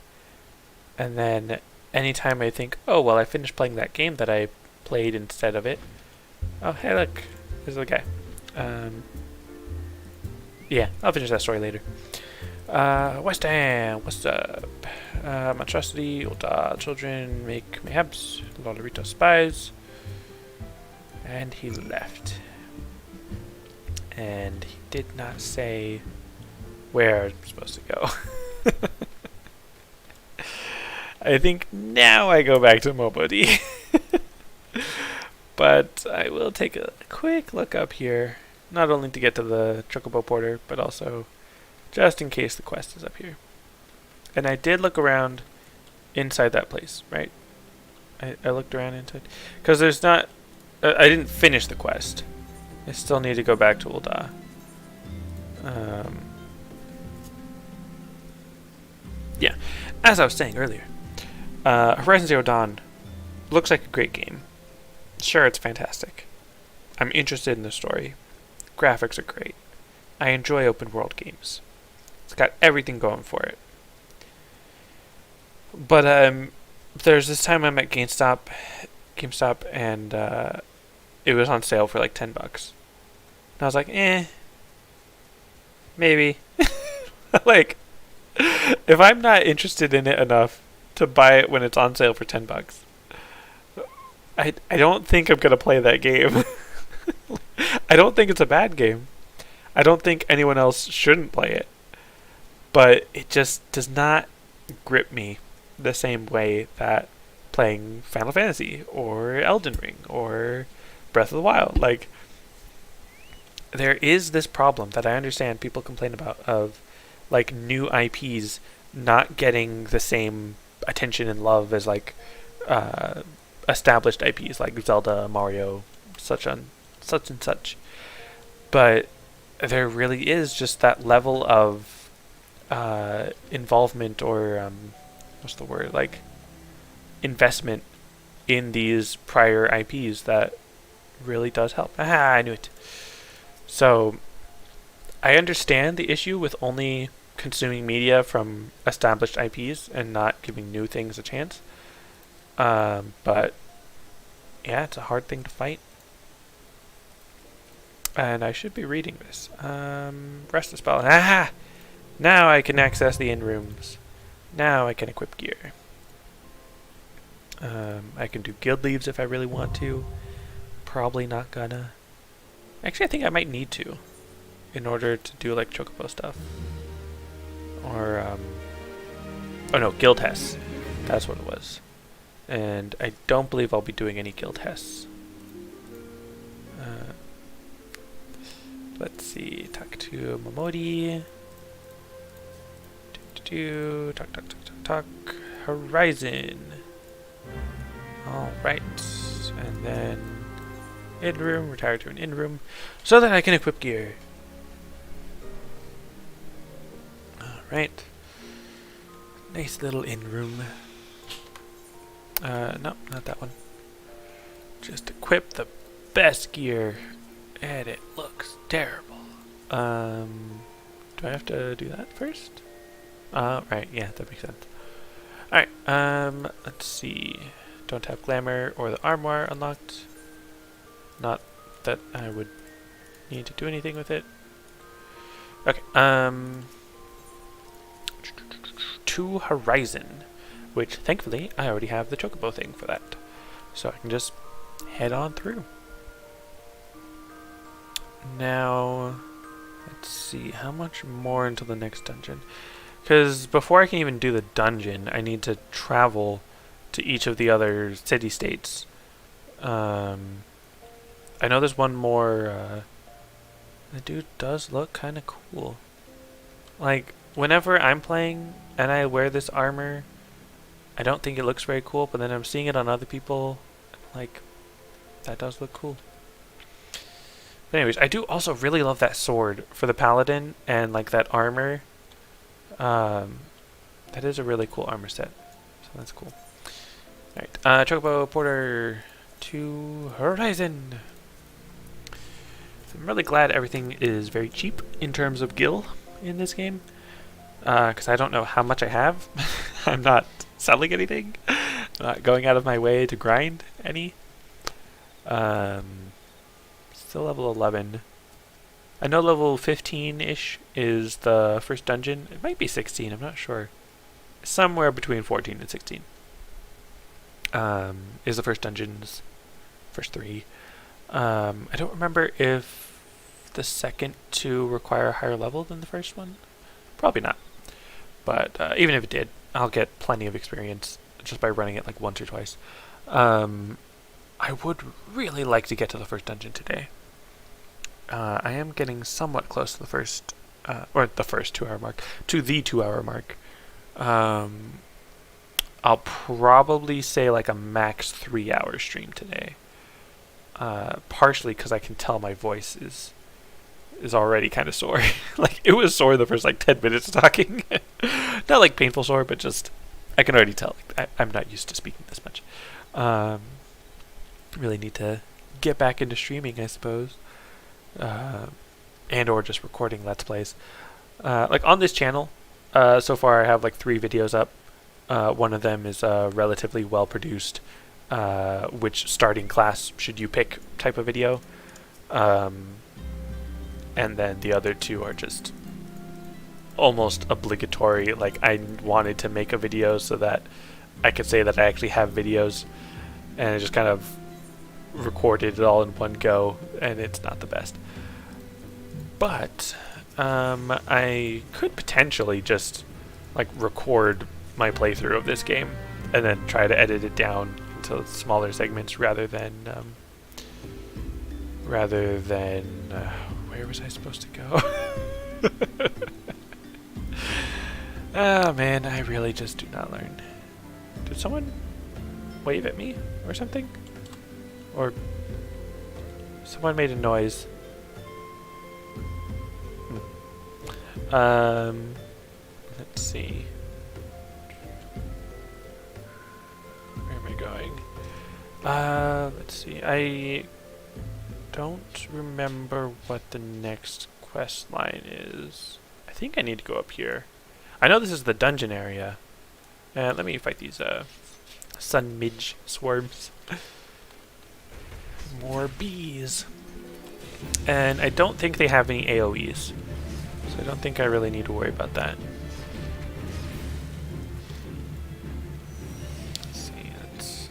And then anytime I think, oh, well, I finished playing that game that I played instead of it. Oh, hey, look. There's the guy. Yeah, I'll finish that story later. West Ham, what's up? Monstrosity, children make mayhaps, Lolorito spies. And he left. And he did not say where I'm supposed to go. I think now I go back to Mobody. But I will take a quick look up here. Not only to get to the Chocobo Porter, but also just in case the quest is up here. And I did look around inside that place, right? I looked around inside. Because there's not... I didn't finish the quest. I still need to go back to Ul'dah. Yeah, as I was saying earlier, Horizon Zero Dawn looks like a great game. Sure, it's fantastic. I'm interested in the story. Graphics are great. I enjoy open world games. It's got everything going for it. But there's this time I'm at GameStop, and it was on sale for like $10. And I was like, maybe. Like, if I'm not interested in it enough to buy it when it's on sale for $10, I don't think I'm gonna play that game. I don't think it's a bad game. I don't think anyone else shouldn't play it. But it just does not grip me the same way that playing Final Fantasy or Elden Ring or Breath of the Wild. Like, there is this problem that I understand people complain about of like new IPs not getting the same attention and love as like established IPs like Zelda, Mario, such and such. But there really is just that level of involvement, or what's the word, like investment in these prior IPs that really does help. Aha, I knew it. So I understand the issue with only consuming media from established IPs and not giving new things a chance. But yeah, it's a hard thing to fight. And I should be reading this. Rest the spell. Aha! Now I can access the inn rooms. Now I can equip gear. I can do guild leaves if I really want to. Probably not gonna. Actually, I think I might need to in order to do like chocobo stuff. Or, oh no, guild tests. That's what it was. And I don't believe I'll be doing any guild tests. Let's see. Talk to Momodi. Talk. Horizon. Alright. And then inn room. Retire to an inn room so that I can equip gear. Alright. Nice little inn room. No, not that one. Just equip the best gear. And it looks terrible. Do I have to do that first? Right, yeah, that makes sense. Alright, let's see. Don't have glamour or the armoire unlocked. Not that I would need to do anything with it. Okay, to Horizon, which thankfully I already have the chocobo thing for that. So I can just head on through. Now, let's see, how much more until the next dungeon? Because before I can even do the dungeon, I need to travel to each of the other city-states. I know there's one more, the dude does look kind of cool. Like, whenever I'm playing and I wear this armor, I don't think it looks very cool, but then I'm seeing it on other people, like, that does look cool. But anyways, I do also really love that sword for the paladin and like that armor. That is a really cool armor set, so that's cool. Alright, Chocobo Porter to Horizon. So I'm really glad everything is very cheap in terms of gil in this game, because I don't know how much I have. I'm not selling anything, not going out of my way to grind any. Still level 11. I know level 15-ish is the first dungeon. It might be 16, I'm not sure. Somewhere between 14 and 16 is the first dungeon's first 3. I don't remember if the second 2 require a higher level than the first one. Probably not. But even if it did, I'll get plenty of experience just by running it like once or twice. I would really like to get to the first dungeon today. I am getting somewhat close to the first, or the first 2 hour mark, to the 2 hour mark. I'll probably say like a max 3 hour stream today. Partially because I can tell my voice is already kind of sore. Like, it was sore the first like 10 minutes of talking. Not like painful sore, but just, I can already tell. Like, I'm not used to speaking this much. Really need to get back into streaming, I suppose. And or just recording Let's Plays. Like on this channel, so far I have like 3 videos up. One of them is a relatively well produced, which starting class should you pick type of video. And then the other 2 are just almost obligatory. Like, I wanted to make a video so that I could say that I actually have videos, and I just kind of recorded it all in one go, and it's not the best. But I could potentially just like record my playthrough of this game and then try to edit it down into smaller segments rather than where was I supposed to go? Oh man, I really just do not learn. Did someone wave at me or something? Or someone made a noise. Let's see. Where am I going? Let's see. I don't remember what the next quest line is. I think I need to go up here. I know this is the dungeon area. Let me fight these sun midge swarms. More bees. And I don't think they have any AoEs. So I don't think I really need to worry about that. Let's see, that's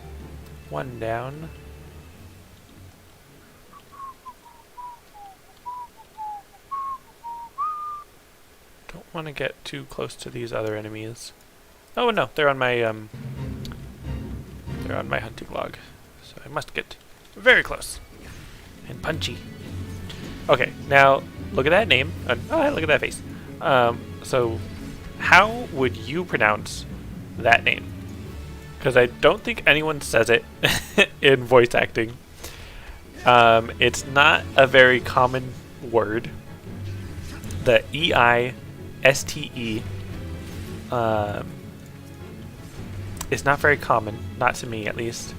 one down. Don't want to get too close to these other enemies. Oh no, they're on my hunting log. So I must get very close and punchy. Okay, now look at that name. Oh, look at that face. So how would you pronounce that name? Because I don't think anyone says it in voice acting. It's not a very common word. The E-I-S-T-E is not very common, not to me at least.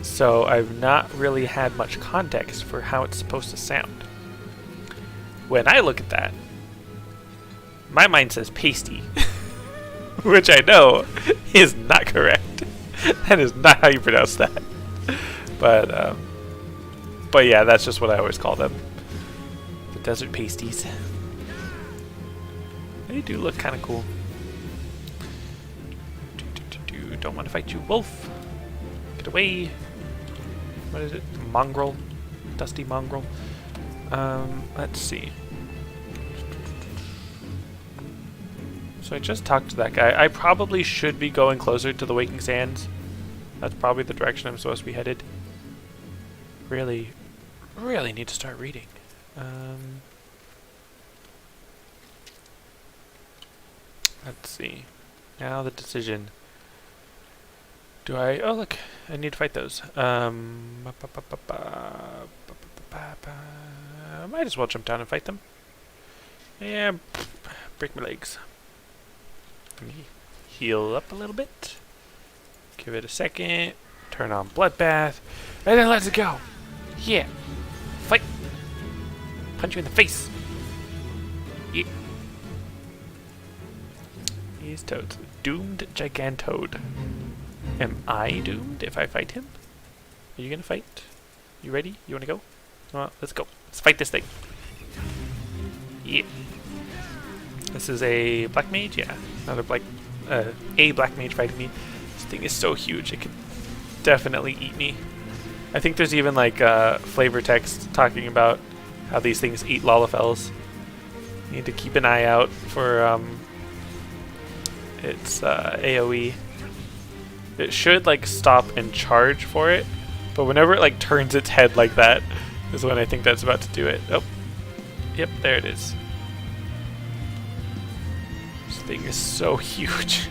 So I've not really had much context for how it's supposed to sound. When I look at that, my mind says pasty, which I know is not correct. That is not how you pronounce that. But yeah, that's just what I always call them. The desert pasties. They do look kind of cool. Don't want to fight you, wolf. Get away. What is it? Mongrel? Dusty mongrel. Let's see. So I just talked to that guy. I probably should be going closer to the Waking Sands. That's probably the direction I'm supposed to be headed. Really need to start reading. Let's see. Now the decision. Do I... Oh, look. I need to fight those. I might as well jump down and fight them. Yeah, break my legs. Let me heal up a little bit. Give it a second. Turn on Bloodbath. And then let's go. Yeah. Fight. Punch you in the face. Yeah. These toads. Doomed Gigantoad. Am I doomed if I fight him? Are you gonna fight? You ready? You wanna go? Well, let's go. Let's fight this thing. Yeah. This is a black mage? Yeah. Another a black mage fighting me. This thing is so huge, it could definitely eat me. I think there's even like flavor text talking about how these things eat Lalafels. You need to keep an eye out for its AoE. It should like stop and charge for it, but whenever it like turns its head like that is when I think that's about to do it. Oh, yep, there it is. This thing is so huge.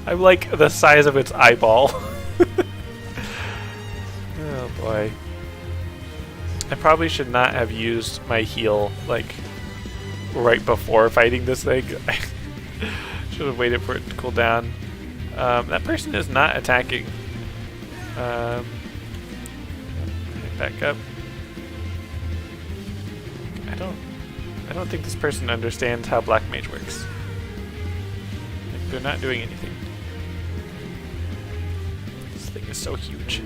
I'm like the size of its eyeball. Oh boy. I probably should not have used my heal like right before fighting this thing. I should have waited for it to cool down. That person is not attacking. Back up. I don't think this person understands how Black Mage works. Like, they're not doing anything. This thing is so huge.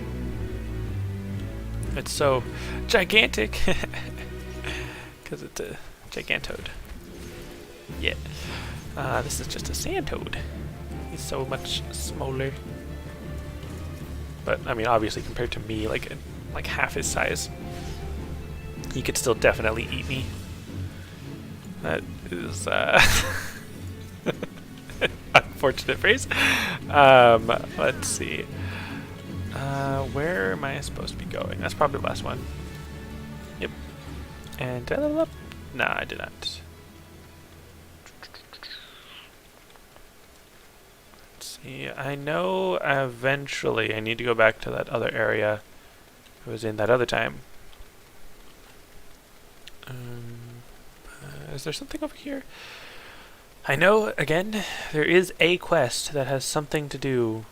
It's so gigantic because it's a Gigantoad. Yeah. This is just a sand toad. He's so much smaller. But I mean, obviously, compared to me, like half his size, he could still definitely eat me. That is unfortunate phrase. Let's see. Where am I supposed to be going? That's probably the last one. Yep. And did I level up? No, I did not. Let's see. I know eventually I need to go back to that other area I was in that other time. But Is there something over here? I know, again, there is a quest that has something to do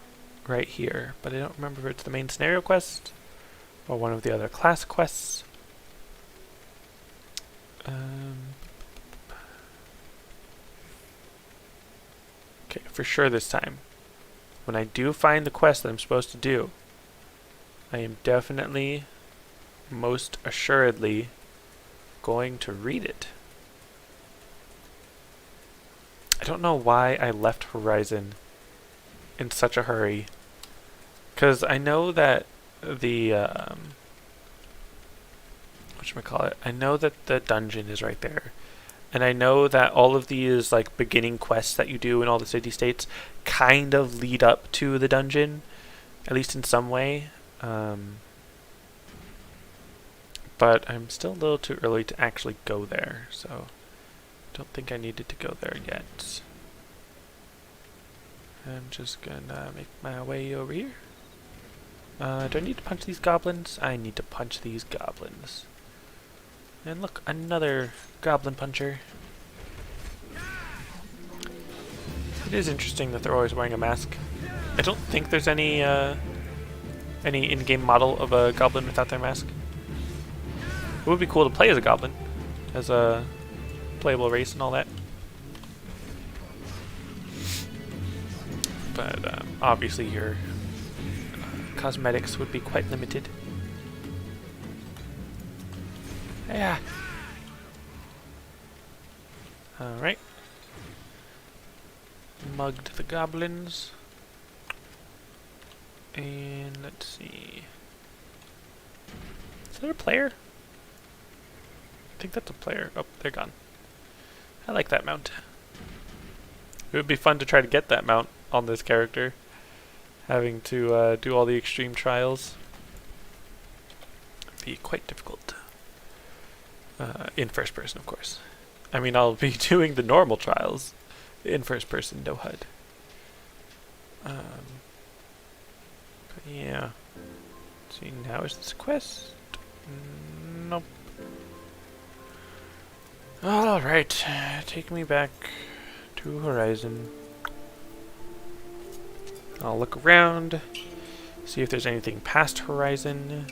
right here, but I don't remember if it's the main scenario quest or one of the other class quests. Okay, for sure this time. When I do find the quest that I'm supposed to do, I am definitely, most assuredly, going to read it. I don't know why I left Horizon in such a hurry. Because I know that the, whatchamacallit, I know that the dungeon is right there. And I know that all of these like beginning quests that you do in all the city-states kind of lead up to the dungeon, at least in some way. But I'm still a little too early to actually go there, so I don't think I needed to go there yet. I'm just gonna make my way over here. Do I need to punch these goblins? I need to punch these goblins. And look, another goblin puncher. It is interesting that they're always wearing a mask. I don't think there's any in-game model of a goblin without their mask. It would be cool to play as a goblin, as a playable race and all that. But obviously your cosmetics would be quite limited. Yeah. Alright. Mugged the goblins. And let's see. Is there a player? I think that's a player. Oh, they're gone. I like that mount. It would be fun to try to get that mount on this character. Having to do all the extreme trials. It'd be quite difficult. In first person, of course. I mean, I'll be doing the normal trials in first person, no HUD. But yeah. Let's see, now is this a quest? Nope. Alright, take me back to Horizon. I'll look around, see if there's anything past Horizon.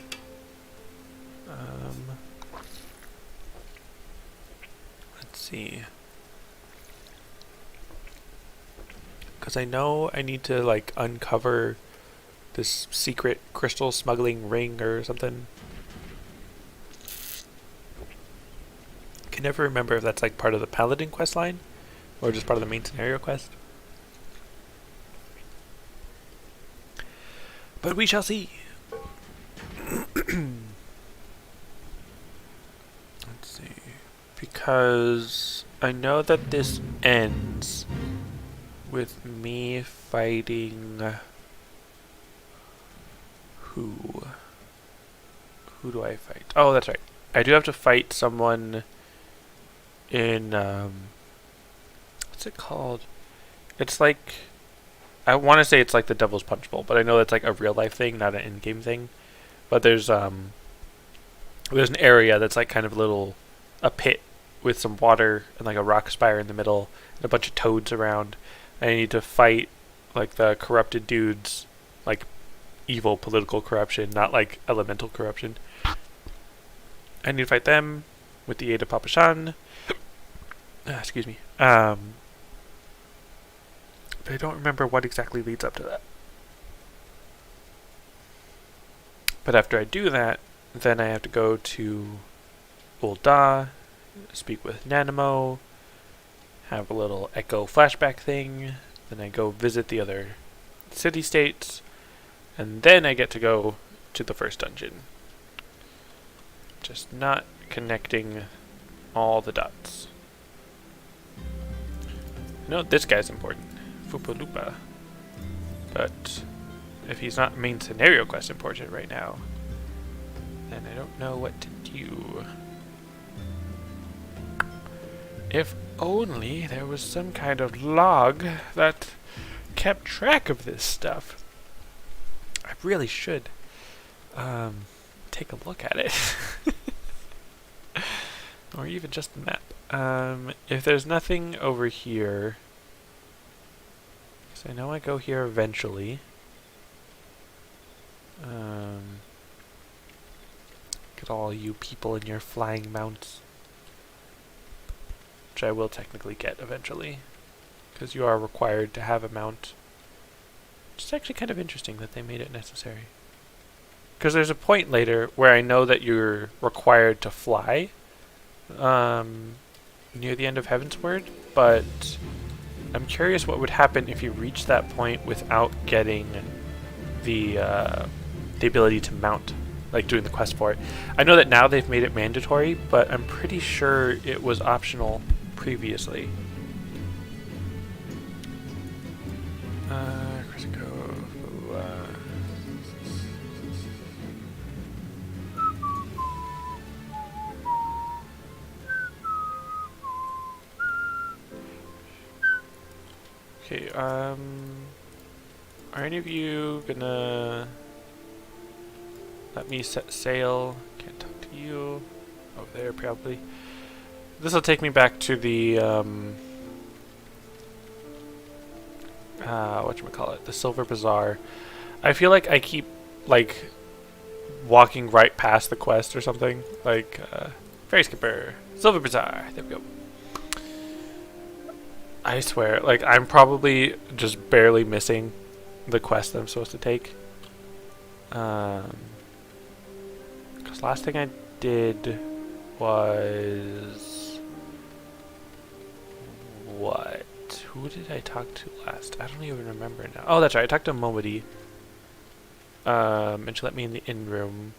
Let's see. Because I know I need to like uncover this secret crystal smuggling ring or something. Can never remember if that's like part of the Paladin quest line or just part of the main scenario quest. But we shall see. Let's see. Because I know that this ends with me fighting who? Who do I fight? Oh, that's right. I do have to fight someone in what's it called? It's like, I want to say it's like the Devil's Punch Bowl, but I know that's like a real life thing, not an in-game thing. But there's an area that's like kind of a pit with some water and like a rock spire in the middle and a bunch of toads around. And I need to fight like the corrupted dudes, like evil political corruption, not like elemental corruption. I need to fight them with the aid of Papa Shan. Excuse me. But I don't remember what exactly leads up to that. But after I do that, then I have to go to Ul'dah, speak with Nanamo, have a little echo flashback thing, then I go visit the other city-states, and then I get to go to the first dungeon. Just not connecting all the dots. I know this guy's important, Fupalupa, but if he's not main scenario quest important right now, then I don't know what to do. If only there was some kind of log that kept track of this stuff. I really should take a look at it. Or even just the map. If there's nothing over here, because I know I go here eventually. Get all you people in your flying mounts. Which I will technically get eventually. Because you are required to have a mount. It's actually kind of interesting that they made it necessary. Because there's a point later where I know that you're required to fly. Near the end of Heavensward, but I'm curious what would happen if you reach that point without getting the ability to mount, like doing the quest for it. I know that now they've made it mandatory, but I'm pretty sure it was optional previously. Okay, are any of you gonna let me set sail? Can't talk to you. Over there, probably. This will take me back to the, whatchamacallit, the Silver Bazaar. I feel like I keep, like, walking right past the quest or something. Like, Ferry Skipper, Silver Bazaar, there we go. I swear, like, I'm probably just barely missing the quest that I'm supposed to take. Because last thing I did was... what? Who did I talk to last? I don't even remember now. Oh, that's right, I talked to Momody. And she let me in the inn room.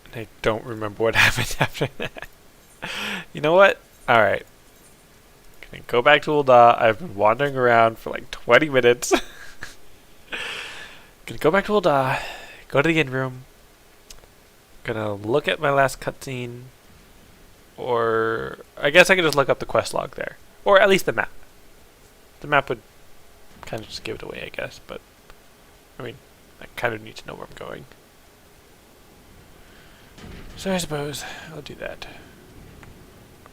And I don't remember what happened after that. You know what? Alright. Gonna go back to Ul'dah. I've been wandering around for like 20 minutes. Gonna go back to Ul'dah. Go to the inn room. Gonna look at my last cutscene. Or I guess I could just look up the quest log there. Or at least the map. The map would kind of just give it away, I guess. But, I mean, I kind of need to know where I'm going. So I suppose I'll do that.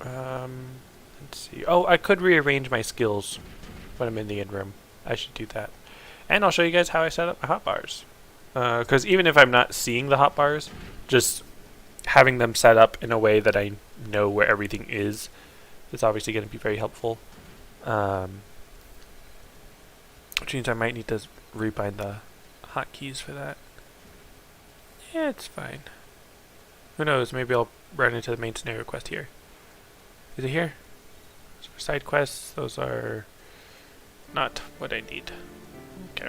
Let's see. Oh, I could rearrange my skills when I'm in the inn room. I should do that. And I'll show you guys how I set up my hotbars. Because even if I'm not seeing the hotbars, just having them set up in a way that I know where everything is obviously going to be very helpful. Which means I might need to rebind the hotkeys for that. Yeah, it's fine. Who knows, maybe I'll run into the main scenario quest here. Is it here? So side quests, those are not what I need. Okay.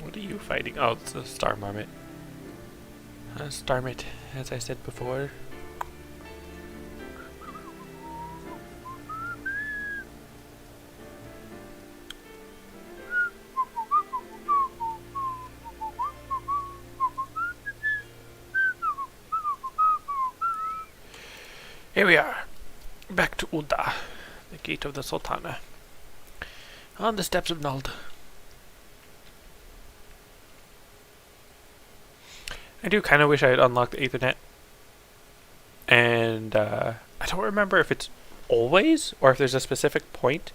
What are you fighting? Oh, it's a star marmot. Starmit, as I said before. Here we are, back to Ul'dah, the gate of the Sultana, on the steps of Nald. I do kind of wish I had unlocked the Aethernet, and I don't remember if it's always, or if there's a specific point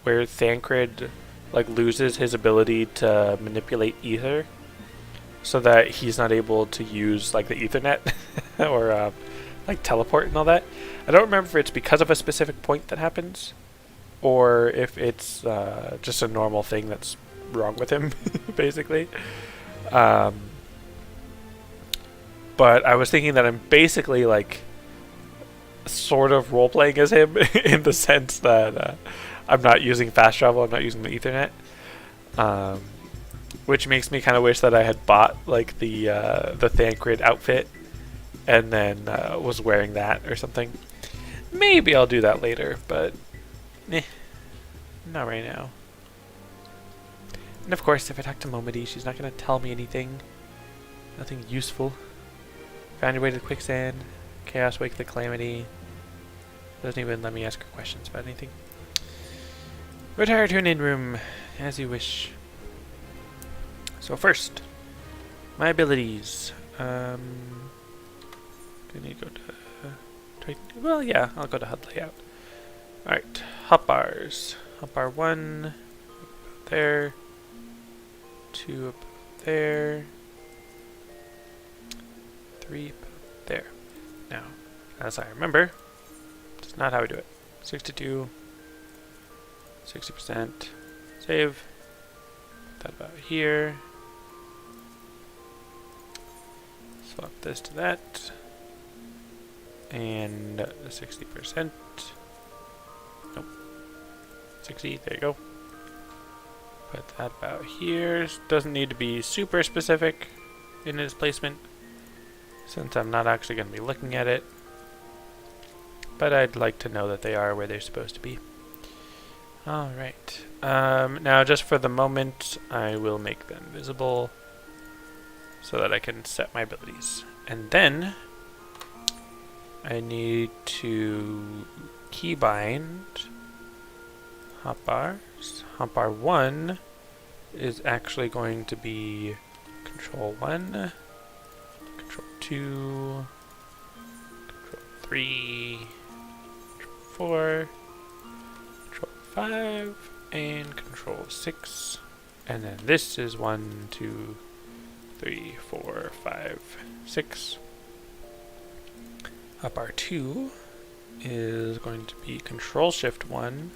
where Thancred like loses his ability to manipulate ether, so that he's not able to use like the Aethernet, or like teleport and all that. I don't remember if it's because of a specific point that happens, or if it's just a normal thing that's wrong with him, basically. But I was thinking that I'm basically like sort of role-playing as him in the sense that I'm not using fast travel, I'm not using the Ethernet. Which makes me kind of wish that I had bought like the Thancred outfit and then was wearing that or something. Maybe I'll do that later, but not right now. And of course, if I talk to Momody, she's not going to tell me anything. Nothing useful. Found your way to the quicksand. Chaos wake the calamity. Doesn't even let me ask her questions about anything. Retire to an inn room, as you wish. So first, my abilities. I need to go to... well, yeah, I'll go to HUD layout. Alright, hotbars. Hotbar 1, there. 2 up there. 3 up there. Now, as I remember, that's not how we do it. 62, 60%, save. Put that about here. Swap this to that. And 60%. Nope. 60, there you go. Put that about here. Doesn't need to be super specific in its placement, since I'm not actually going to be looking at it. But I'd like to know that they are where they're supposed to be. Alright. Now, just for the moment, I will make them visible so that I can set my abilities. And then I need to keybind hotbars. Hotbar 1 is actually going to be control 1, control 2, control 3, control 4, control 5, and control 6. And then this is 1, 2, 3, 4, 5, 6. Hotbar 2 is going to be control shift 1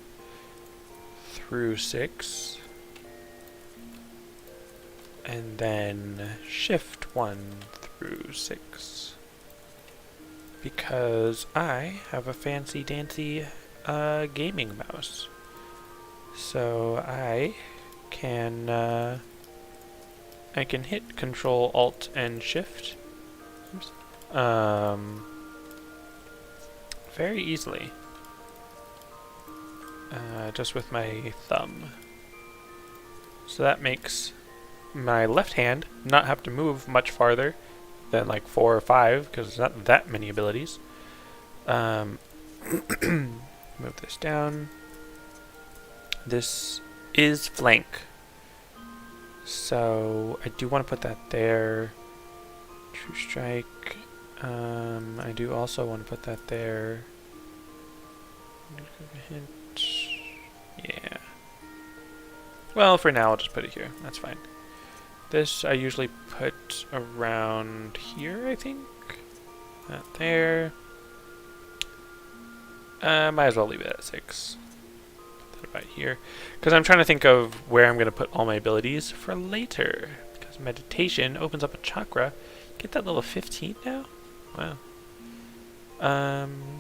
through 6. And then shift 1 through 6. Because I have a fancy dancy gaming mouse. So I can hit Control Alt and Shift very easily, just with my thumb. So that makes my left hand not have to move much farther than like 4 or 5, because there's not that many abilities. Move this down. This is flank, so I do want to put that there. True strike. I do also want to put that there. Hint. Yeah. Well, for now I'll just put it here. That's fine. This I usually put around here, I think. That there. Might as well leave it at 6. Put that about here. Because I'm trying to think of where I'm going to put all my abilities for later. Because meditation opens up a chakra. Get that level 15 now? Wow. I'm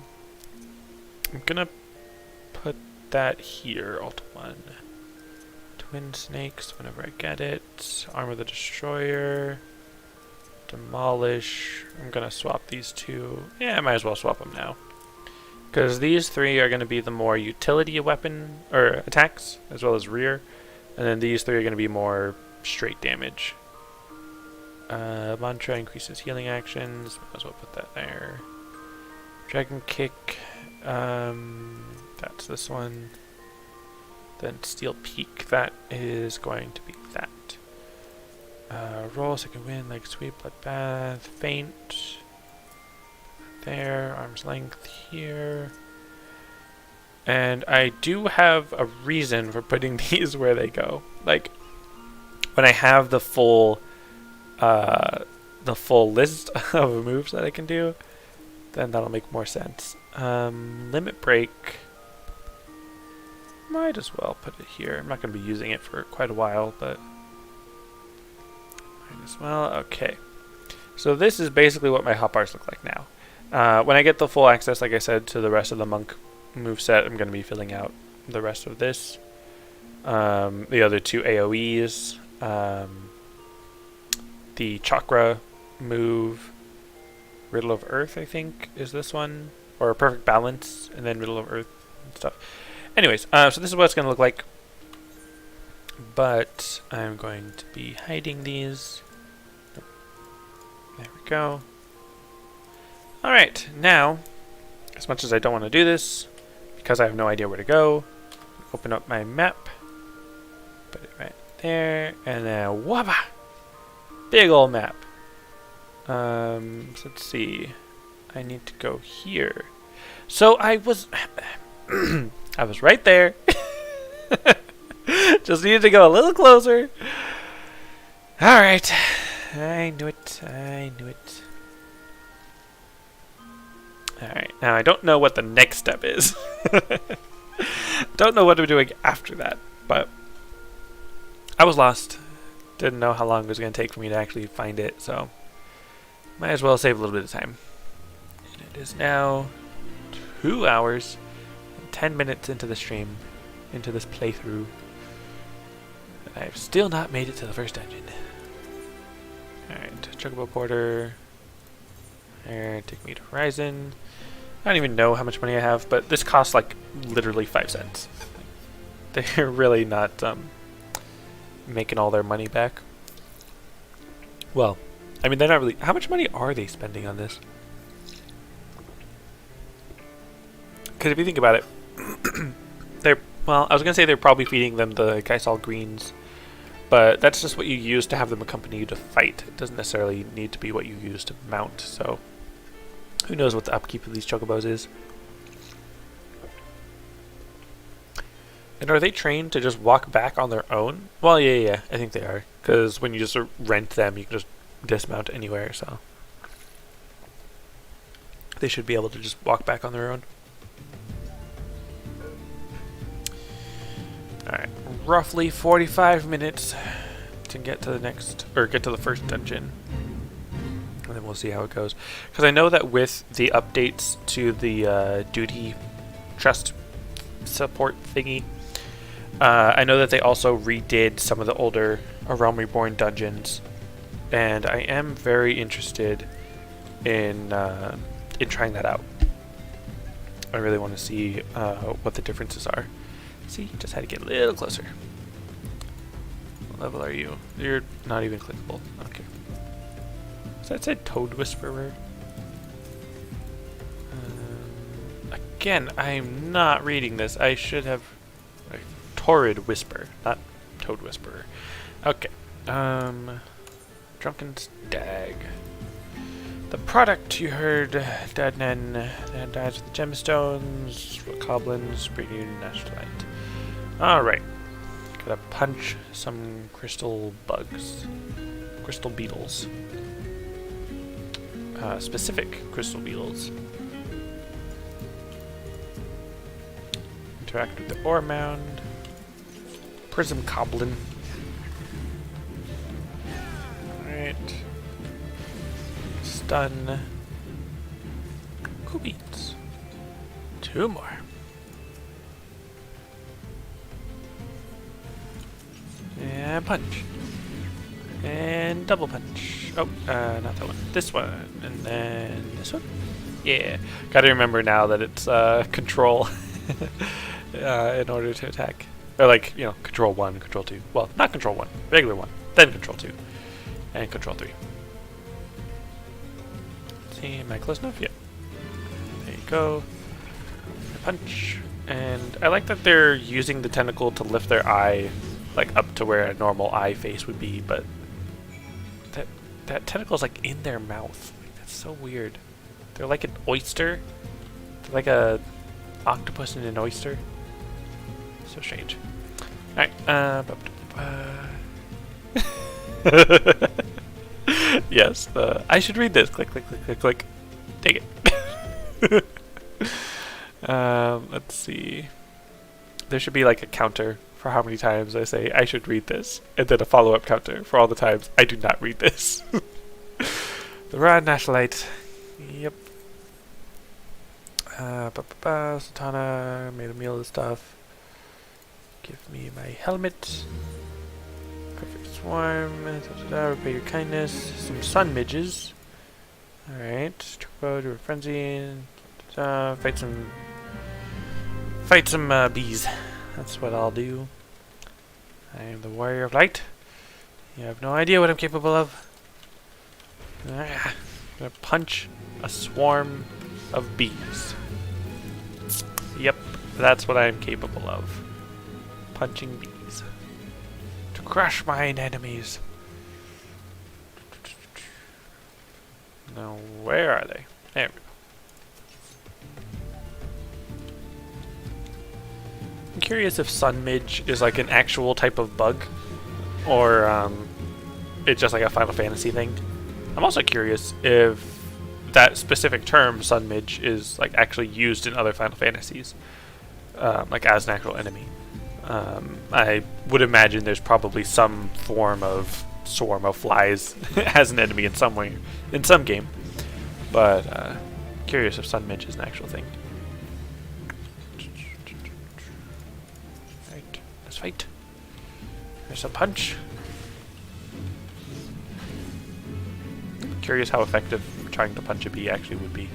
gonna put that here, Alt 1. Twin Snakes, whenever I get it. Armor the Destroyer. Demolish. I'm gonna swap these two. Yeah, I might as well swap them now. Because these three are gonna be the more utility weapon, or attacks, as well as rear. And then these three are gonna be more straight damage. Mantra increases healing actions. Might as well put that there. Dragon Kick. That's this one. Then Steel Peak. That is going to be that. Roll, second wind, leg sweep, bloodbath, faint. There. Arm's length here. And I do have a reason for putting these where they go. Like, when I have the full list of moves that I can do, then that'll make more sense. Limit Break, might as well put it here. I'm not going to be using it for quite a while, but might as well. Okay, so this is basically what my hotbars look like now. When I get the full access, like I said, to the rest of the monk moveset, I'm going to be filling out the rest of this. The other two AoEs, the chakra move, Riddle of Earth, I think, is this one, or Perfect Balance, and then Riddle of Earth and stuff. Anyways, so this is what it's going to look like, but I'm going to be hiding these. There we go. Alright, now, as much as I don't want to do this, because I have no idea where to go, open up my map, put it right there, and then whoppa! big old map. So let's see. I need to go here. So I was I was right there. Just needed to go a little closer. Alright. I knew it. I knew it. Alright. Now I don't know what the next step is. Don't know what I'm doing after that. But I was lost. Didn't know how long it was going to take for me to actually find it. So might as well save a little bit of time. And it is now 2 hours and 10 minutes into the stream. Into this playthrough. I've still not made it to the first dungeon. Alright, Chocobo Porter. There, take me to Horizon. I don't even know how much money I have, but this costs like literally 5 cents. They're really not making all their money back. Well, I mean, they're not really. How much money are they spending on this? Because if you think about it, they're, well, I was going to say they're probably feeding them the Kaisal greens, but that's just what you use to have them accompany you to fight. It doesn't necessarily need to be what you use to mount, so who knows what the upkeep of these chocobos is. And are they trained to just walk back on their own? Well, yeah, I think they are. Because when you just rent them, you can just dismount anywhere, so they should be able to just walk back on their own. Alright, roughly 45 minutes to get to the next, or get to the first dungeon. And then we'll see how it goes. Because I know that with the updates to the duty trust support thingy, I know that they also redid some of the older A Realm Reborn dungeons, and I am very interested in trying that out. I really want to see what the differences are. See, just had to get a little closer. What level are you? You're not even clickable. Okay. So that said Toad Whisperer. Again, I'm not reading this. I should have... Torrid Whisper, not Toad Whisperer. Okay. Drunken Stag. The product you heard, Dadnan, dies with the gemstones, goblins, bring you natural light. Alright. Gotta punch some crystal bugs. Crystal beetles. Specific crystal beetles. Interact with the ore mound. Prism Goblin. Alright. Stun. Cool beats. 2 more. And punch. And double punch. Oh, not that one. This one. And then this one. Yeah. Gotta remember now that it's control in order to attack. Or like, you know, control 1, control 2. Well, not control 1. Regular 1. Then control 2. And control 3. Let's see, am I close enough? Yeah. There you go. Punch. And I like that they're using the tentacle to lift their eye like up to where a normal eye face would be, but that tentacle's like in their mouth. Like, that's so weird. They're like an oyster. They're like a octopus in an oyster. So strange. Alright, yes, I should read this. Click, click, click, click, click. Take it. Let's see. There should be like a counter for how many times I say I should read this, and then a follow-up counter for all the times I do not read this. The Rod Nashalite. Yep. Sultana made a meal of stuff. Give me my helmet. Perfect swarm. Repay your kindness. Some sun midges. Alright. Chocobo, do a frenzy. Fight some bees. That's what I'll do. I am the warrior of light. You have no idea what I'm capable of. I'm gonna punch a swarm of bees. Yep, that's what I'm capable of. Punching bees. To crush mine enemies. Now, where are they? There we go. I'm curious if sun midge is like an actual type of bug, or it's just like a Final Fantasy thing. I'm also curious if that specific term, sun midge, is like actually used in other Final Fantasies, like as an actual enemy. I would imagine there's probably some form of swarm of flies as an enemy in some way, in some game. But curious if sun midge is an actual thing. Right, let's fight. There's a punch. Curious how effective trying to punch a bee actually would be.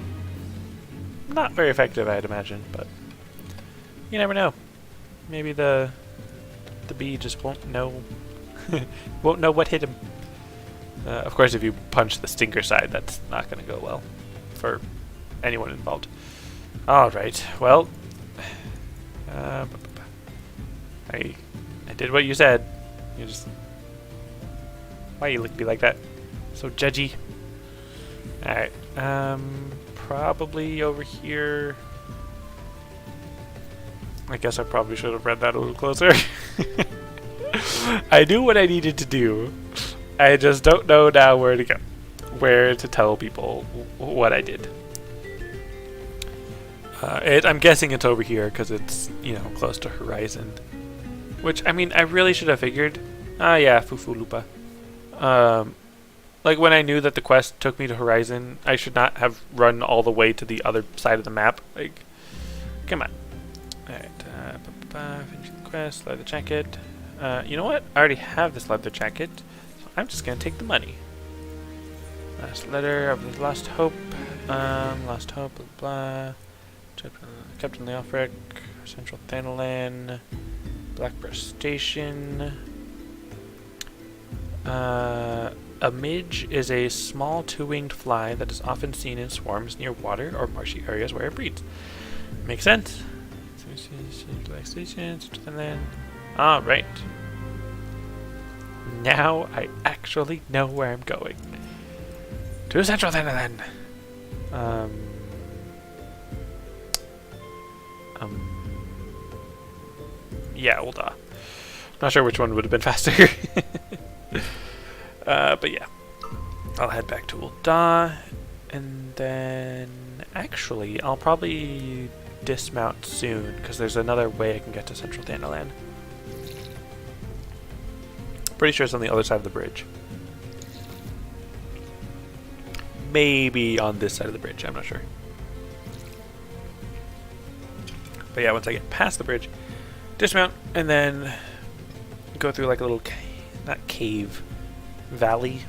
Not very effective, I'd imagine, but you never know. Maybe the bee just won't know won't know what hit him. Of course, if you punch the stinker side, that's not going to go well for anyone involved. All right, well, I did what you said. You just why you look at me like that? So judgy. All right, probably over here. I guess I probably should have read that a little closer. I knew what I needed to do. I just don't know now where to go. Where to tell people what I did. I'm guessing it's over here because it's, you know, close to Horizon. Which, I mean, I really should have figured. Ah, yeah, Fufulupa. Like, when I knew that the quest took me to Horizon, I should not have run all the way to the other side of the map. Like, come on. Alright, finish the quest, leather jacket. You know what? I already have this leather jacket, so I'm just gonna take the money. Last letter of the Lost Hope. Lost Hope, blah, blah. Captain Leofric, Central Thanalan, Blackbreast Station. A midge is a small two-winged fly that is often seen in swarms near water or marshy areas where it breeds. Makes sense. Alright. Now I actually know where I'm going. To Central Thanalan. Yeah, Ul'dah. Not sure which one would have been faster. But yeah. I'll head back to Ul'dah. And then... Actually, I'll probably dismount soon, because there's another way I can get to Central Thanalan. Pretty sure it's on the other side of the bridge. Maybe on this side of the bridge, I'm not sure. But yeah, once I get past the bridge, dismount, and then go through like a little, not cave, valley,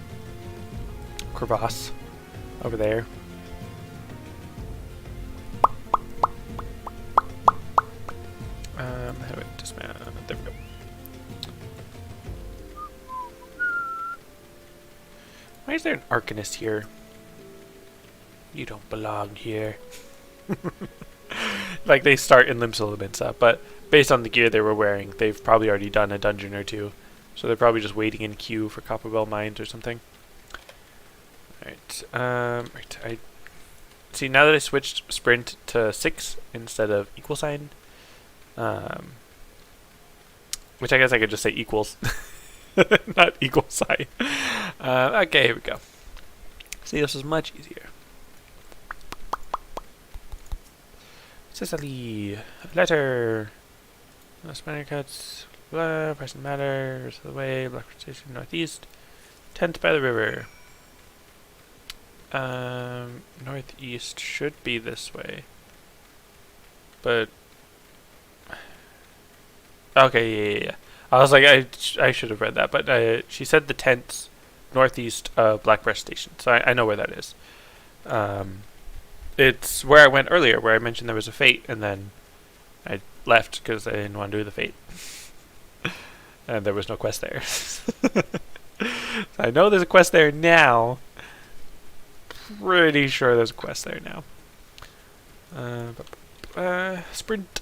crevasse over there. How do I dismount? There we go. Why is there an Arcanist here? You don't belong here. Like, they start in Limsa, but based on the gear they were wearing, they've probably already done a dungeon or two. So they're probably just waiting in queue for Copperbell Mines or something. Alright, right. I see, now that I switched sprint to 6 instead of equal sign, which I guess I could just say equals, not equal sign. Okay, here we go. See, this is much easier. Cicely, letter. Spinner cuts, blah, present matter, rest of the way, Blackbreast Station northeast, tent by the river. Northeast should be this way. But okay, yeah. I was like, I should have read that, but she said the tent's northeast of Blackbreast Station, so I know where that is. It's where I went earlier, where I mentioned there was a fate, and then I left because I didn't want to do the fate. And there was no quest there. So I know there's a quest there now. Pretty sure there's a quest there now. Sprint.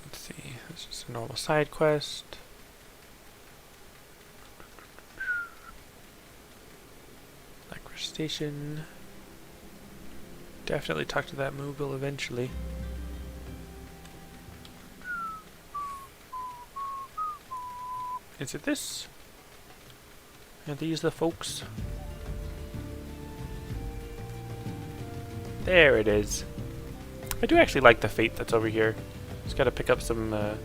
Let's see. This is a normal side quest. station. Definitely talk to that mobile eventually. Is it this? Are these the folks? There it is. I do actually like the fate that's over here. Just gotta pick up some, I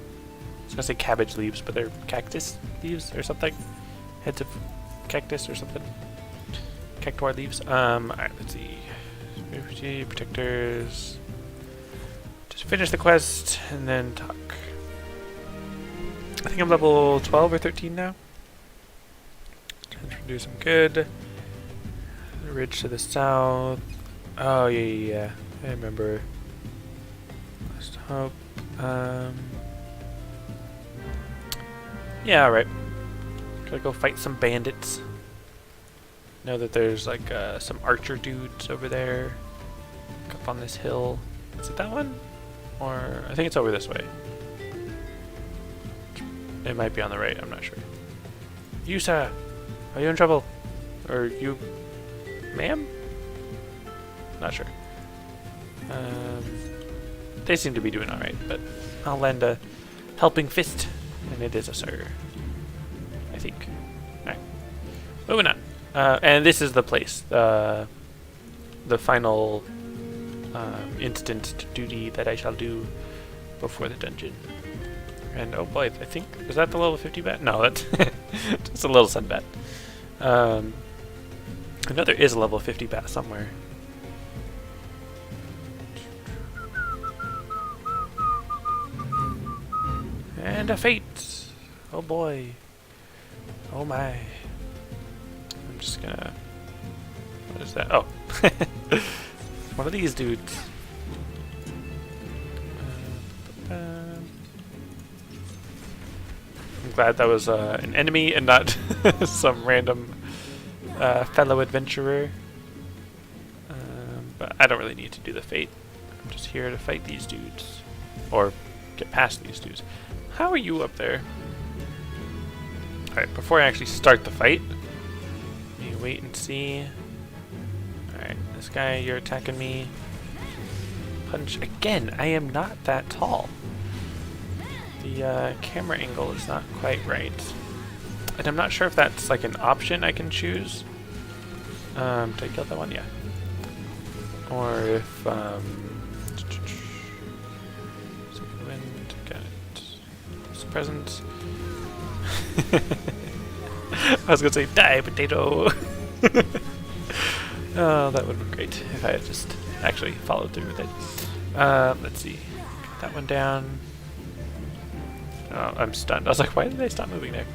was gonna say cabbage leaves, but they're cactus leaves or something. Heads of cactus or something. Cactuar leaves. Alright, let's see. Refugee, protectors. Just finish the quest and then talk. I think I'm level 12 or 13 now. Trying to do some good. The ridge to the south. Oh, yeah. I remember. Last hope. Yeah, alright. Gotta go fight some bandits. Know that there's like some archer dudes over there. Up on this hill. Is it that one? Or I think it's over this way. It might be on the right, I'm not sure. You, sir! Are you in trouble? Or you... ma'am? Not sure. They seem to be doing alright, but I'll lend a helping fist. And it is a sir. I think. Alright. Moving on. And this is the place. The final instant duty that I shall do before the dungeon. And oh boy, I think, is that the level 50 bat? No, that's just a little sun bat. I know there is a level 50 bat somewhere. And a fate! Oh boy. Oh my. I'm just gonna... What is that? Oh. One of these dudes. I'm glad that was an enemy and not some random fellow adventurer. But I don't really need to do the fate. I'm just here to fight these dudes. Or get past these dudes. How are you up there? Alright, before I actually start the fight, let me wait and see. Alright, this guy, you're attacking me. Punch again. I am not that tall. The camera angle is not quite right. And I'm not sure if that's like an option I can choose. Did I kill that one? Yeah. Or if, second wind, got it. This present. I was gonna say, die, potato! Oh, that would have been great if I had just actually followed through with it. Let's see. Get that one down. Oh, I'm stunned. I was like, why did I stop moving there?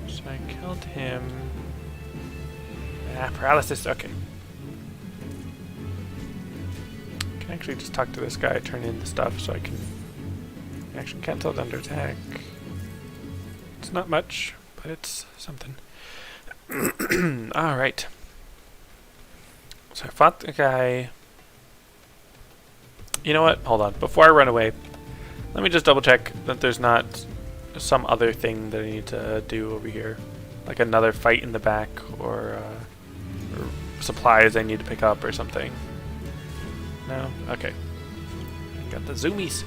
So I killed him. Ah, paralysis. Okay. I can actually just talk to this guy, turn in the stuff so I can action cancelled under attack. It's not much, but it's something. Alright. So I fought the guy. You know what? Hold on. Before I run away, let me just double check that there's not some other thing that I need to do over here. Like another fight in the back or supplies I need to pick up or something. No? Okay. Got the zoomies.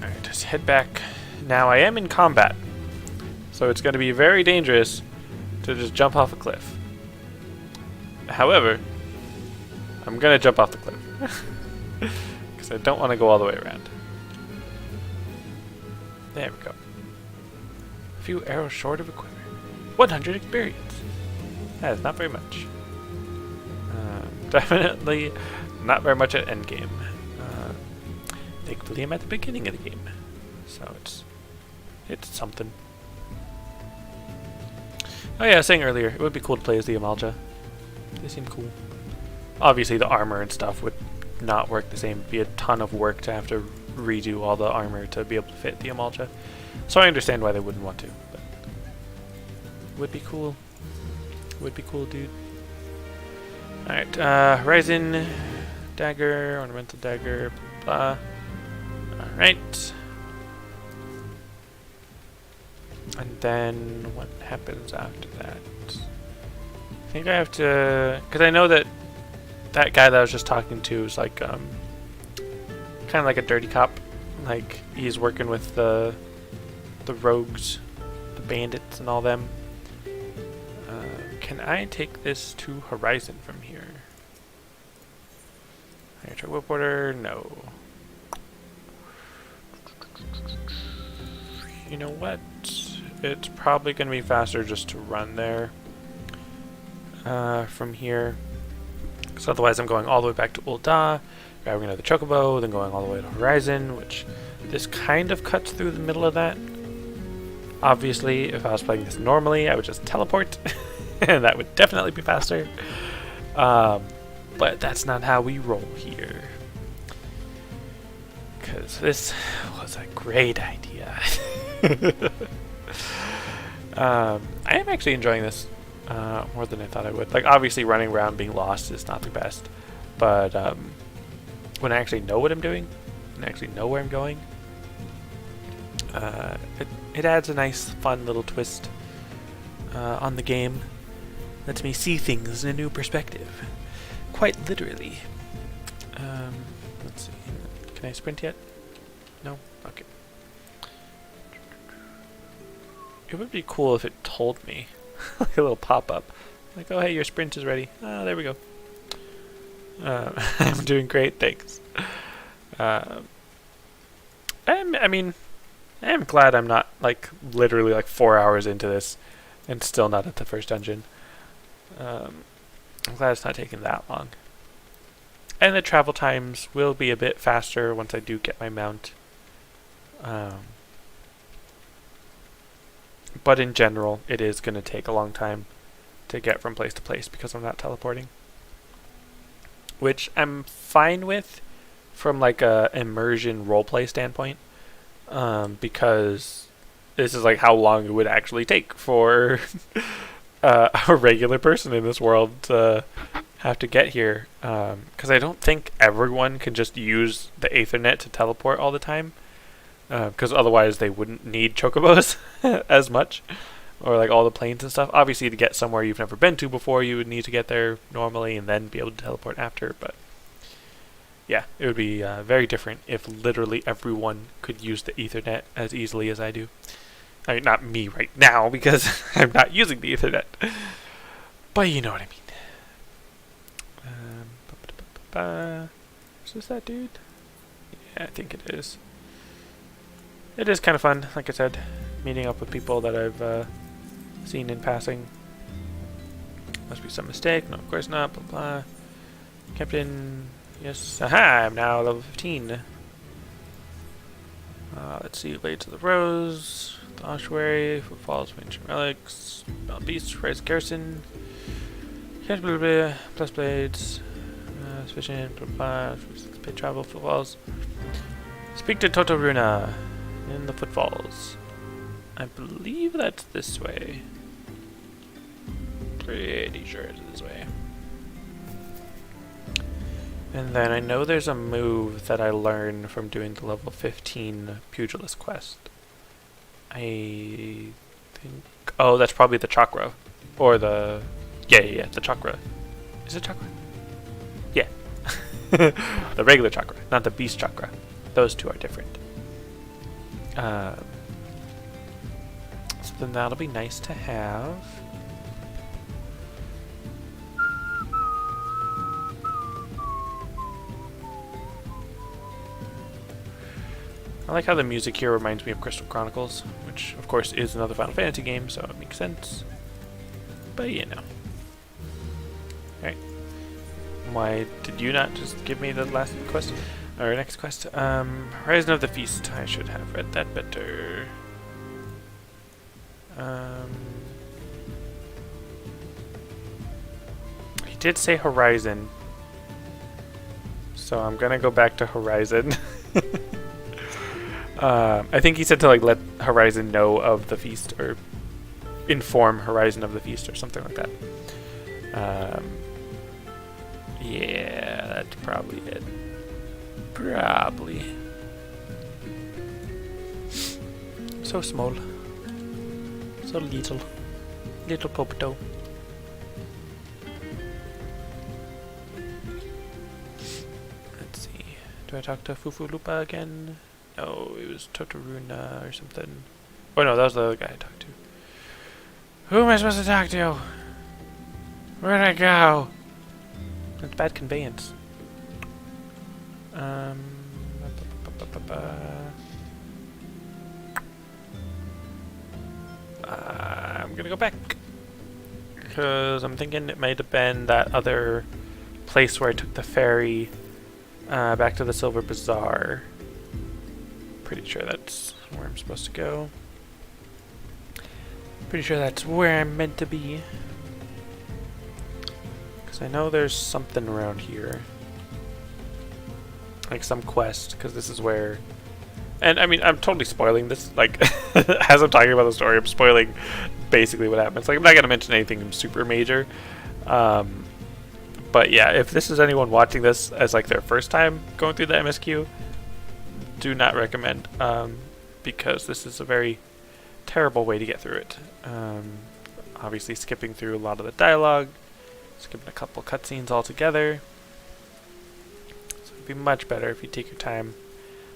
Alright, just head back. Now I am in combat, so it's going to be very dangerous to just jump off a cliff. However, I'm going to jump off the cliff. Because I don't want to go all the way around. There we go. A few arrows short of equipment. 100 experience. That is not very much. Definitely not very much at endgame. Thankfully I'm at the beginning of the game. So it's something. Oh yeah, I was saying earlier, it would be cool to play as the Amalja. They seem cool. Obviously the armor and stuff would not work the same. It'd be a ton of work to have to redo all the armor to be able to fit the Amalja. So I understand why they wouldn't want to, but would be cool. Would be cool, dude. Alright, Horizon, dagger, ornamental dagger, blah, blah. Alright. And then what happens after that? I think I have to, because I know that that guy that I was just talking to is like kind of like a dirty cop. Like he's working with the rogues, the bandits, and all them. Can I take this to Horizon from here? I gotta try whip order. No. You know what? It's probably gonna be faster just to run there from here. Because otherwise I'm going all the way back to Ul'dah, grabbing another chocobo, then going all the way to Horizon, which this kind of cuts through the middle of that. Obviously, if I was playing this normally, I would just teleport, and that would definitely be faster. But that's not how we roll here. Because this was a great idea. I am actually enjoying this more than I thought I would. Like, obviously running around being lost is not the best, but when I actually know what I'm doing and actually know where I'm going, it adds a nice fun little twist on the game. Lets me see things in a new perspective, quite literally. Let's see, can I sprint yet? No? Okay. It would be cool if it told me, like a little pop-up, like, oh hey, your sprint is ready. Oh, there we go. I'm doing great, thanks. I am glad I'm not, like, literally like 4 hours into this and still not at the first dungeon. I'm glad it's not taking that long. And the travel times will be a bit faster once I do get my mount. But in general, it is going to take a long time to get from place to place because I'm not teleporting. Which I'm fine with from like a immersion roleplay standpoint. Because this is like how long it would actually take for a regular person in this world to have to get here. Because I don't think everyone can just use the Aethernet to teleport all the time. Because otherwise they wouldn't need chocobos as much, or like all the planes and stuff. Obviously, to get somewhere you've never been to before, you would need to get there normally and then be able to teleport after. But yeah, it would be very different if literally everyone could use the Ethernet as easily as I do. I mean, not me right now because I'm not using the Ethernet, but you know what I mean. Is this that dude? Yeah, I think it is. It is kind of fun, like I said, meeting up with people that I've seen in passing. Must be some mistake. No, of course not. Blah, blah. Captain, yes. Aha, I'm now level 15. Let's see. Blades of the Rose, the Ossuary, Footfalls, Ancient Relics, Bound Beasts, Rise Garrison, plus Blades, Sufficient, blah, blah, Pay Travel, Footfalls. Speak to Totoruna in the Footfalls. I believe that's this way. Pretty sure it's this way. And then I know there's a move that I learned from doing the level 15 Pugilist quest. I think... Oh, that's probably the chakra. Or the... Yeah, the chakra. Is it chakra? Yeah. The regular chakra, not the beast chakra. Those two are different. So then that'll be nice to have. I like how the music here reminds me of Crystal Chronicles, which of course is another Final Fantasy game, so it makes sense. But you know. Alright. Why did you not just give me the last quest? Or next quest? Horizon of the Feast. I should have read that better. He did say Horizon. So I'm gonna go back to Horizon. I think he said to like let Horizon know of the feast or inform Horizon of the feast or something like that. Yeah, that's probably it. Probably. So small. So little. Little Popoto. Let's see. Do I talk to Fufu Lupa again? No, it was Totoruna or something. Oh no, that was the other guy I talked to. Who am I supposed to talk to? Where'd I go? That's bad conveyance. I'm gonna go back. Because I'm thinking it might have been that other place where I took the ferry back to the Silver Bazaar. Pretty sure that's where I'm supposed to go. Pretty sure that's where I'm meant to be. Because I know there's something around here. Like some quest, because this is where... And I mean, I'm totally spoiling this. Like, as I'm talking about the story, I'm spoiling basically what happens. Like, I'm not going to mention anything super major. But yeah, if this is anyone watching this as like their first time going through the MSQ, do not recommend. Because this is a very terrible way to get through it. Obviously skipping through a lot of the dialogue, skipping a couple cutscenes altogether. So it'd be much better if you take your time,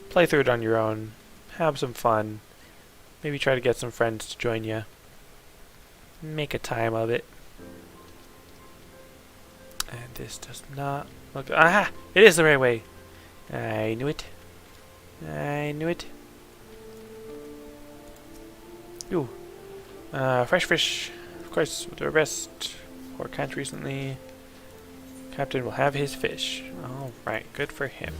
play through it on your own, have some fun, maybe try to get some friends to join you, make a time of it. And this does not look... Aha! It is the right way! I knew it. I knew it. Ooh. Fresh fish. Of course, with the rest. Or can't recently. Captain will have his fish. Alright, good for him.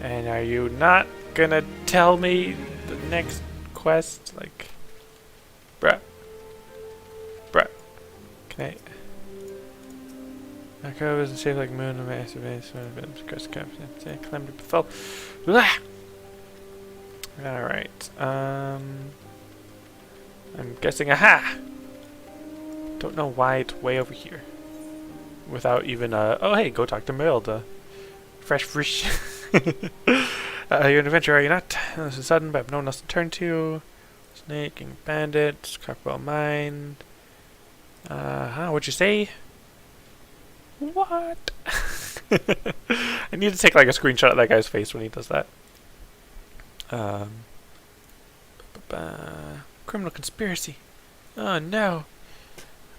And are you not gonna tell me the next quest? Like... Bruh. Bruh. Can I... Marco isn't shaped like moon of massive base. Climbed up the fell. Alright. I'm guessing, aha! Don't know why it's way over here. Without even oh hey, go talk to Marilda. Fresh fish. You're an adventurer, are you not? This is sudden, but I have no one else to turn to. Snake and bandits, crocodile mine. What'd you say? What? I need to take like a screenshot of that guy's face when he does that. Criminal conspiracy. Oh no.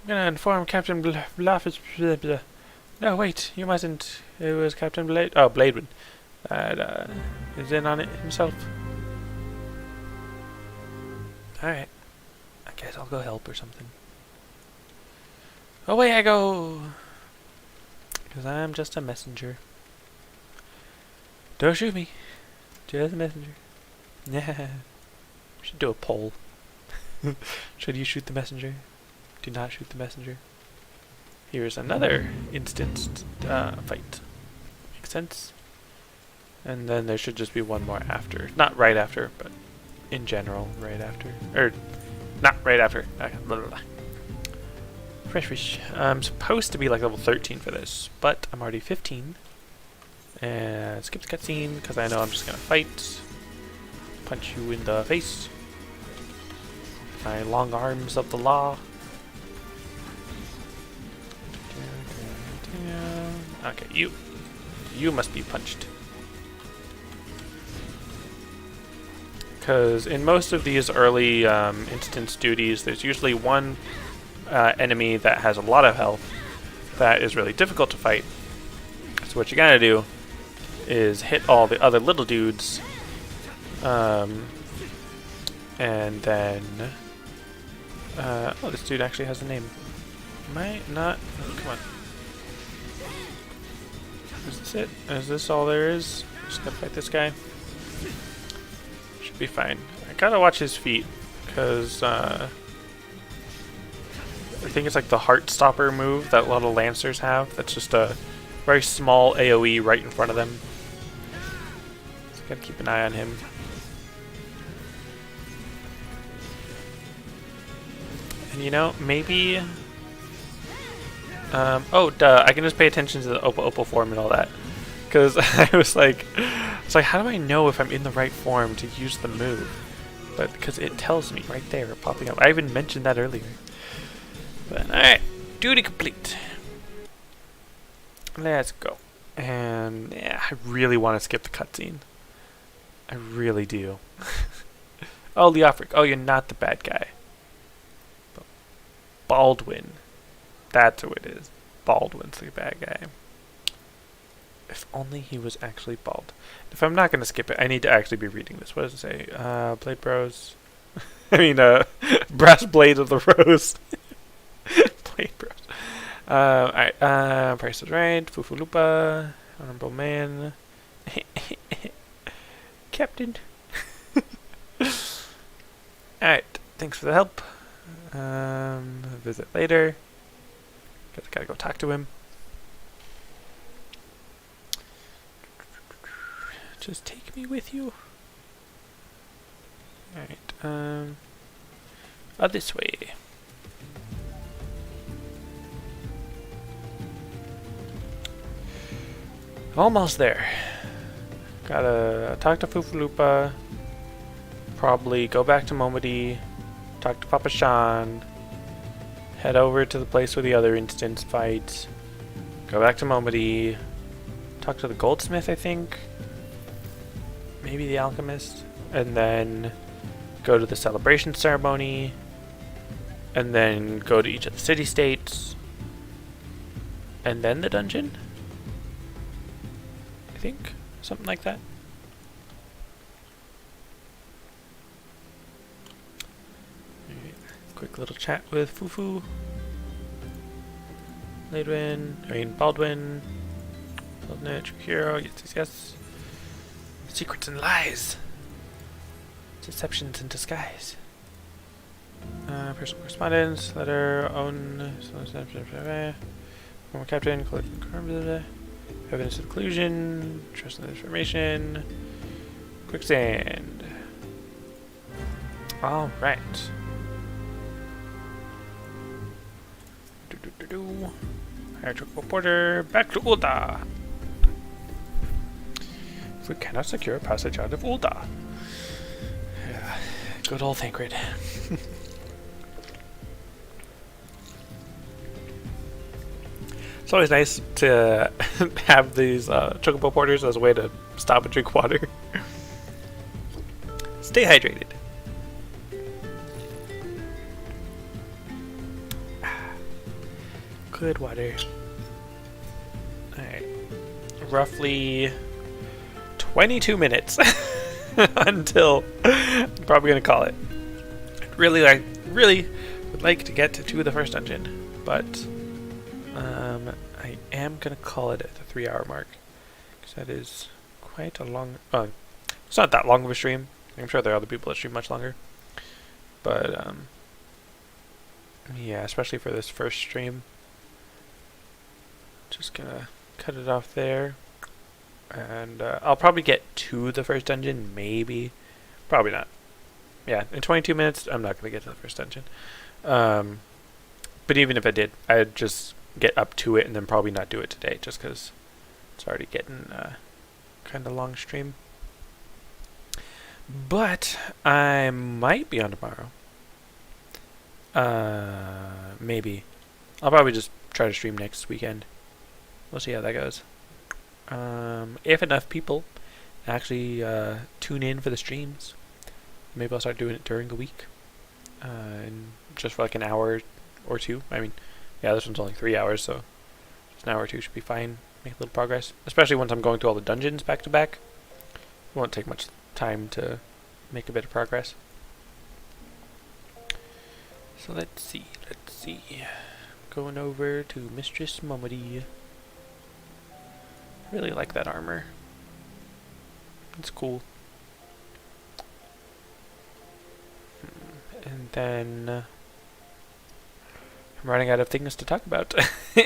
I'm gonna inform Captain Bluff. No, wait, you mustn't. It was Captain Blade. Oh, Blademan. That is in on it himself. Alright. I guess I'll go help or something. Away I go! Because I'm just a messenger. Don't shoot me. Just a messenger. Yeah. We should do a poll. Should you shoot the messenger? Do not shoot the messenger. Here's another instanced fight. Makes sense. And then there should just be one more after. Not right after, but in general, right after. Or, not right after. Blah, blah, blah. Fresh fish. I'm supposed to be like level 13 for this, but I'm already 15. And skip the cutscene, because I know I'm just going to fight. Punch you in the face. My long arms of the law. Okay, you must be punched. Because in most of these early instance duties, there's usually one enemy that has a lot of health that is really difficult to fight. So what you gotta do is hit all the other little dudes, and then oh, this dude actually has a name. Am I not? Oh, come on. Is this it? Is this all there is? Just gonna fight this guy. Should be fine. I gotta watch his feet, because I think it's like the Heart Stopper move that a lot of Lancers have. That's just a very small AoE right in front of them. So gotta keep an eye on him. And you know, maybe... oh, duh, I can just pay attention to the Oppo form and all that. Because I was like, it's like, how do I know if I'm in the right form to use the move? but because it tells me right there, popping up. I even mentioned that earlier. But alright, duty complete. Let's go. And yeah, I really want to skip the cutscene. I really do. Oh, Leofric. Oh, you're not the bad guy. Baldwin. That's who it is. Baldwin's the bad guy. If only he was actually bald. If I'm not going to skip it, I need to actually be reading this. What does it say? Blade Bros. I mean, Brass Blade of the Rose. Blade Bros. Alright, Price is Right. Fufulupa. Honorable Man. Captain. Alright, thanks for the help. Visit later. Gotta go talk to him. Just take me with you. Alright, this way. Almost there. Gotta talk to Fufulupa. Probably go back to Momody. Talk to Papa Shan. Head over to the place where the other instance fights. Go back to Momody. Talk to the goldsmith, I think. Maybe the alchemist. And then go to the celebration ceremony. And then go to each of the city-states. And then the dungeon? I think. Something like that. Alright. Quick little chat with Fufu. Baldwin. Baldwin, true hero. Yes. Secrets and lies. Deceptions in disguise. Personal correspondence. Letter. Own. Former captain. Evidence of collusion. Trust in information. Quicksand. Alright. Hierarchical reporter. Back to Ulda. If we cannot secure passage out of Ulda. Yeah. Good old Thancred. It's always nice to have these chocobo porters as a way to stop and drink water. Stay hydrated. Good water. Alright. Roughly 22 minutes until I'm probably going to call it. Really would like to get to the first dungeon, but I am going to call it at the 3-hour mark, because that is quite a long... it's not that long of a stream. I'm sure there are other people that stream much longer. But, yeah, especially for this first stream. Just going to cut it off there. And I'll probably get to the first dungeon, maybe. Probably not. Yeah, in 22 minutes, I'm not going to get to the first dungeon. But even if I did, I'd just get up to it and then probably not do it today, just because it's already getting kind of long stream. But I might be on tomorrow. Maybe. I'll probably just try to stream next weekend. We'll see how that goes. If enough people actually tune in for the streams, maybe I'll start doing it during the week. And just for like an hour or two. I mean, yeah, this one's only 3 hours, so just an hour or two should be fine. Make a little progress. Especially once I'm going through all the dungeons back to back. It won't take much time to make a bit of progress. So let's see. Going over to Mistress Momody. Really like that armor. It's cool. And then I'm running out of things to talk about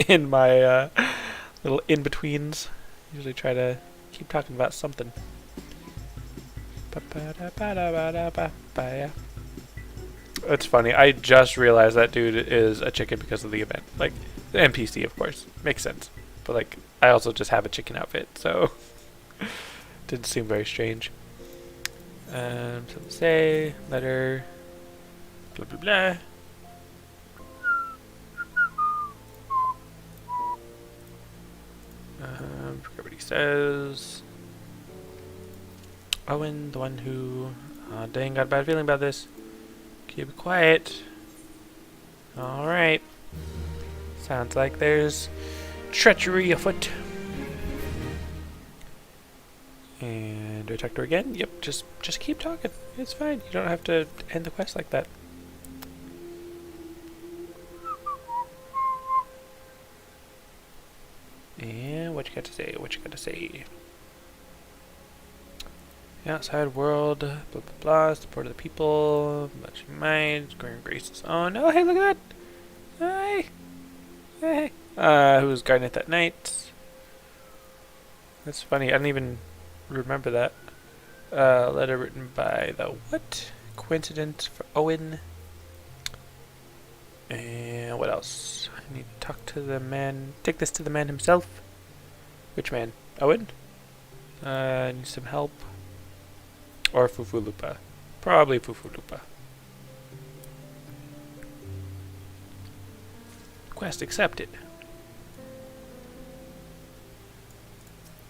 in my little in-betweens. Usually try to keep talking about something. It's funny, I just realized that dude is a chicken because of the event. Like, the NPC, of course. Makes sense. But, like, I also just have a chicken outfit, so didn't seem very strange. Something say, letter, blah blah blah. Forget what he says. Owen, the one who, dang, got a bad feeling about this. Keep it quiet. Alright. Sounds like there's treachery afoot. And do I talk to her again? Yep, just keep talking. It's fine. You don't have to end the quest like that. And what you got to say? What you got to say? The outside world, blah blah blah, support of the people, much minds, growing graces. Oh no, hey, look at that! Hey! Who was guarding it that night? That's funny, I didn't even remember that. Letter written by the what? Coincidence for Owen. And what else? I need to talk to the man. Take this to the man himself. Which man? Owen? Need some help. Or Fufulupa. Probably Fufulupa. Quest accepted.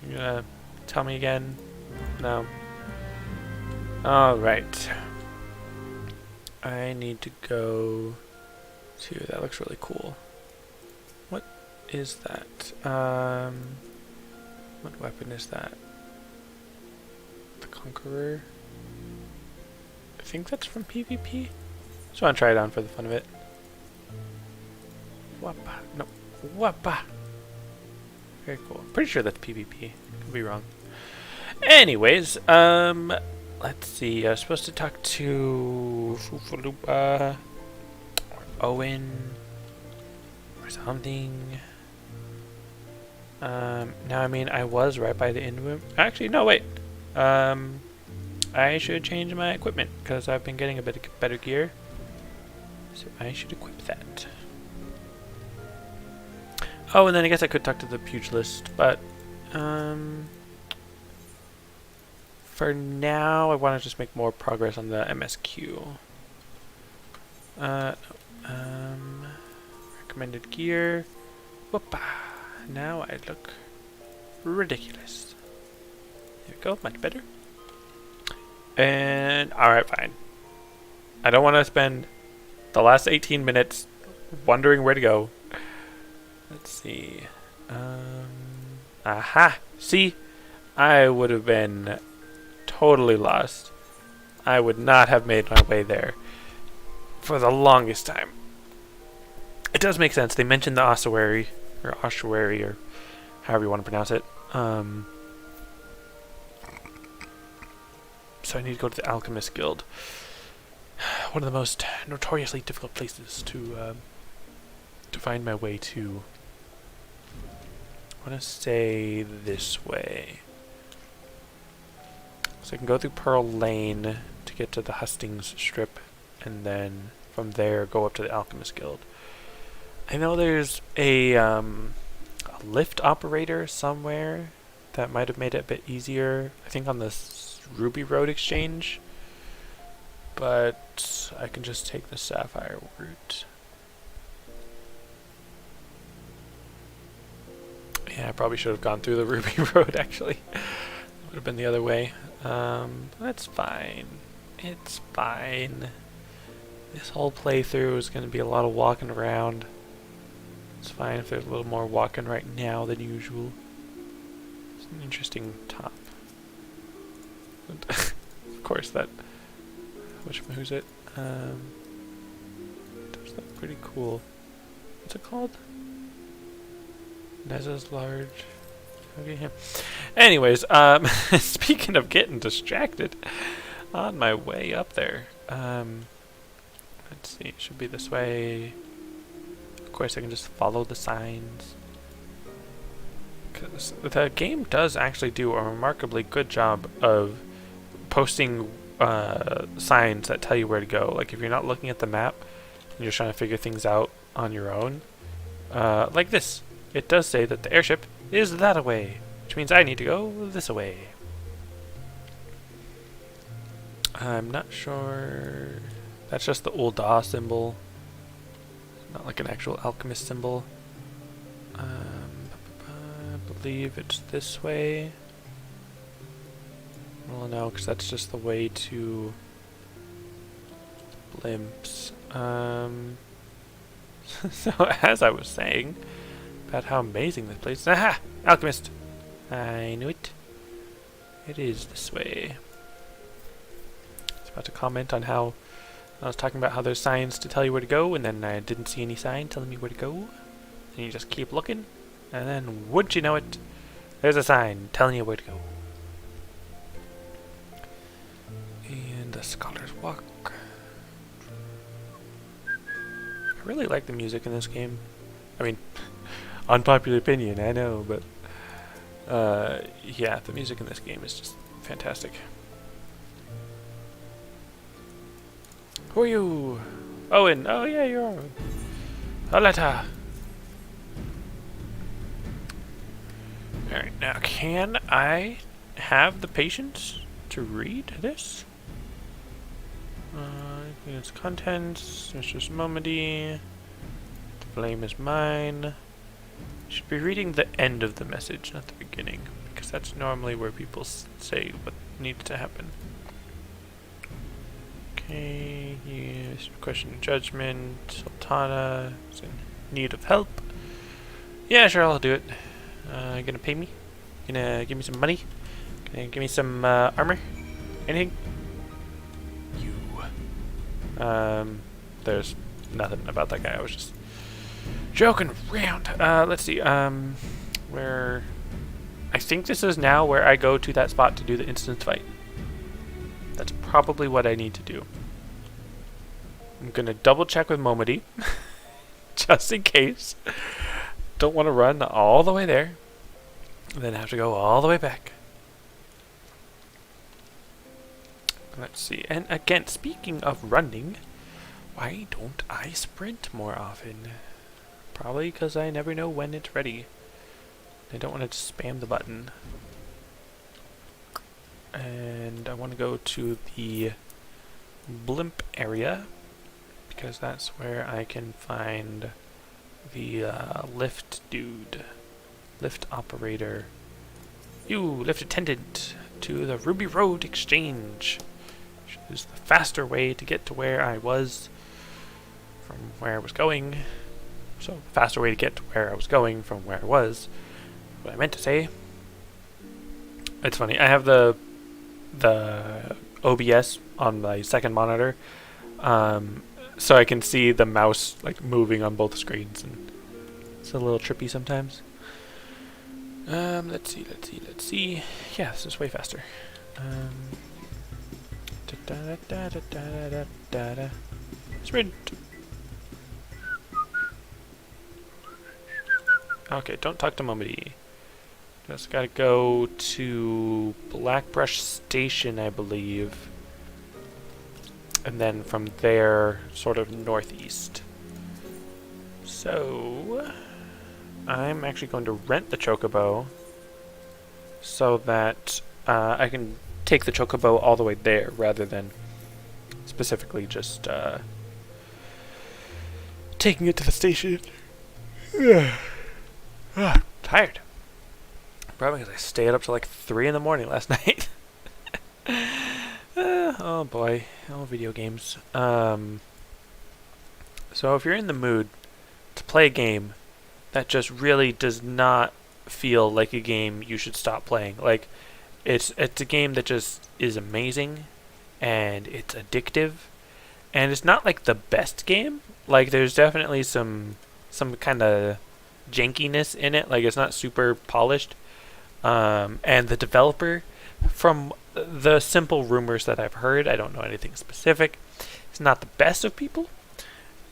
You gonna tell me again? No. Alright. I need to go to... That looks really cool. What is that? What weapon is that? The Conqueror? I think that's from PvP? Just want to try it on for the fun of it. Wappa. No. Wappa. Very cool. Pretty sure that's PvP. Could be wrong. Anyways, let's see. I was supposed to talk to Fufalupa or Owen or something. Now, I mean, I was right by the end of it. Actually, no, wait. I should change my equipment because I've been getting a bit of better gear. So I should equip that. Oh, and then I guess I could talk to the pugilist, but for now I want to just make more progress on the MSQ. Recommended gear. Whoopa. Now I look ridiculous. There we go, much better. And alright, fine. I don't want to spend the last 18 minutes wondering where to go. Let's see. Aha! See? I would have been totally lost. I would not have made my way there for the longest time. It does make sense. They mentioned the ossuary, or ossuary, or however you want to pronounce it. So I need to go to the Alchemist Guild. One of the most notoriously difficult places to find my way to. I want to say this way. So I can go through Pearl Lane to get to the Hustings Strip, and then from there go up to the Alchemist Guild. I know there's a lift operator somewhere that might have made it a bit easier. I think on the Ruby Road exchange. But I can just take the Sapphire route. Yeah, I probably should have gone through the Ruby Road, actually. Would have been the other way. That's fine. It's fine. This whole playthrough is going to be a lot of walking around. It's fine if there's a little more walking right now than usual. It's an interesting top. Of course, that... who's it? Does look pretty cool. What's it called? Neza's large. Okay, yeah. Anyways, speaking of getting distracted, on my way up there, let's see, it should be this way. Of course, I can just follow the signs. Because the game does actually do a remarkably good job of posting signs that tell you where to go. Like if you're not looking at the map and you're trying to figure things out on your own, like this. It does say that the airship is that-a-way, which means I need to go this-a-way. I'm not sure. That's just the Ul'dah symbol. Not like an actual alchemist symbol. I believe it's this way. Well, no, because that's just the way to blimps. So as I was saying about how amazing this place is. Aha! Alchemist! I knew it. It is this way. I was about to comment on how I was talking about how there's signs to tell you where to go, and then I didn't see any sign telling me where to go. And you just keep looking, and then wouldn't you know it, there's a sign telling you where to go. And the Scholar's Walk. I really like the music in this game. I mean, unpopular opinion, I know, but yeah, the music in this game is just fantastic. Who are you? Owen. Oh yeah, you're Owen. Aleta. Alright, now can I have the patience to read this? Its contents, Mr. Momedy. The blame is mine. Should be reading the end of the message, not the beginning, because that's normally where people say what needs to happen. Okay, yes, question of judgment. Sultana is in need of help. Yeah, sure, I'll do it. You gonna pay me? Gonna give me some money? Gonna give me some armor? Anything? You. There's nothing about that guy. I was just joking around. Let's see. Where? I think this is now where I go to that spot to do the instant fight. That's probably what I need to do. I'm gonna double check with Momedy, just in case. Don't want to run all the way there, and then have to go all the way back. Let's see. And again, speaking of running, why don't I sprint more often? Probably because I never know when it's ready. I don't want to just spam the button. And I want to go to the blimp area, because that's where I can find the lift dude. Lift operator. You, lift attendant to the Ruby Road Exchange, which is the faster way to get to where I was from where I was going. So, the faster way to get to where I was going from where I was. What I meant to say. It's funny, I have the OBS on my second monitor, so I can see the mouse like moving on both screens, and it's a little trippy sometimes. Let's see. Yeah, this is way faster. Sprint. Okay, don't talk to Momedy. Just gotta go to Blackbrush Station, I believe. And then from there, sort of northeast. So, I'm actually going to rent the Chocobo so that I can take the Chocobo all the way there rather than specifically just taking it to the station. Tired. Probably because I stayed up till like 3 in the morning last night. Oh boy, oh video games. So if you're in the mood to play a game that just really does not feel like a game you should stop playing, like it's a game that just is amazing and it's addictive, and it's not like the best game. Like there's definitely some kind of jankiness in it. Like it's not super polished. And the developer, from the simple rumors that I've heard, I don't know anything specific, it's not the best of people.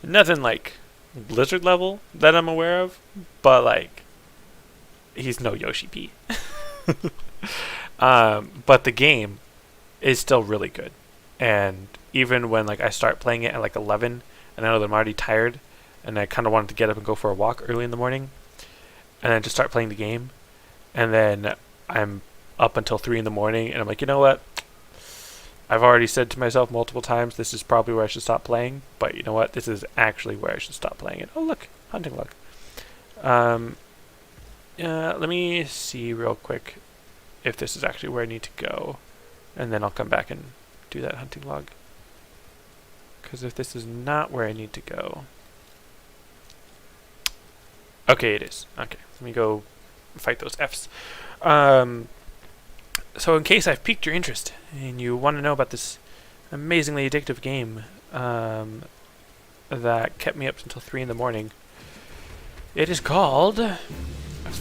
Nothing like Blizzard level that I'm aware of, but like he's no Yoshi P. But the game is still really good, and even when like I start playing it at like 11 and I know that I'm already tired and I kind of wanted to get up and go for a walk early in the morning, and then just start playing the game, and then I'm up until 3 in the morning and I'm like, you know what, I've already said to myself multiple times, this is probably where I should stop playing, but you know what? This is actually where I should stop playing it. Oh, look, hunting log. Let me see real quick if this is actually where I need to go, and then I'll come back and do that hunting log. Because if this is not where I need to go... Okay, it is. Okay, let me go fight those Fs. So in case I've piqued your interest and you want to know about this amazingly addictive game that kept me up until 3 in the morning, it is called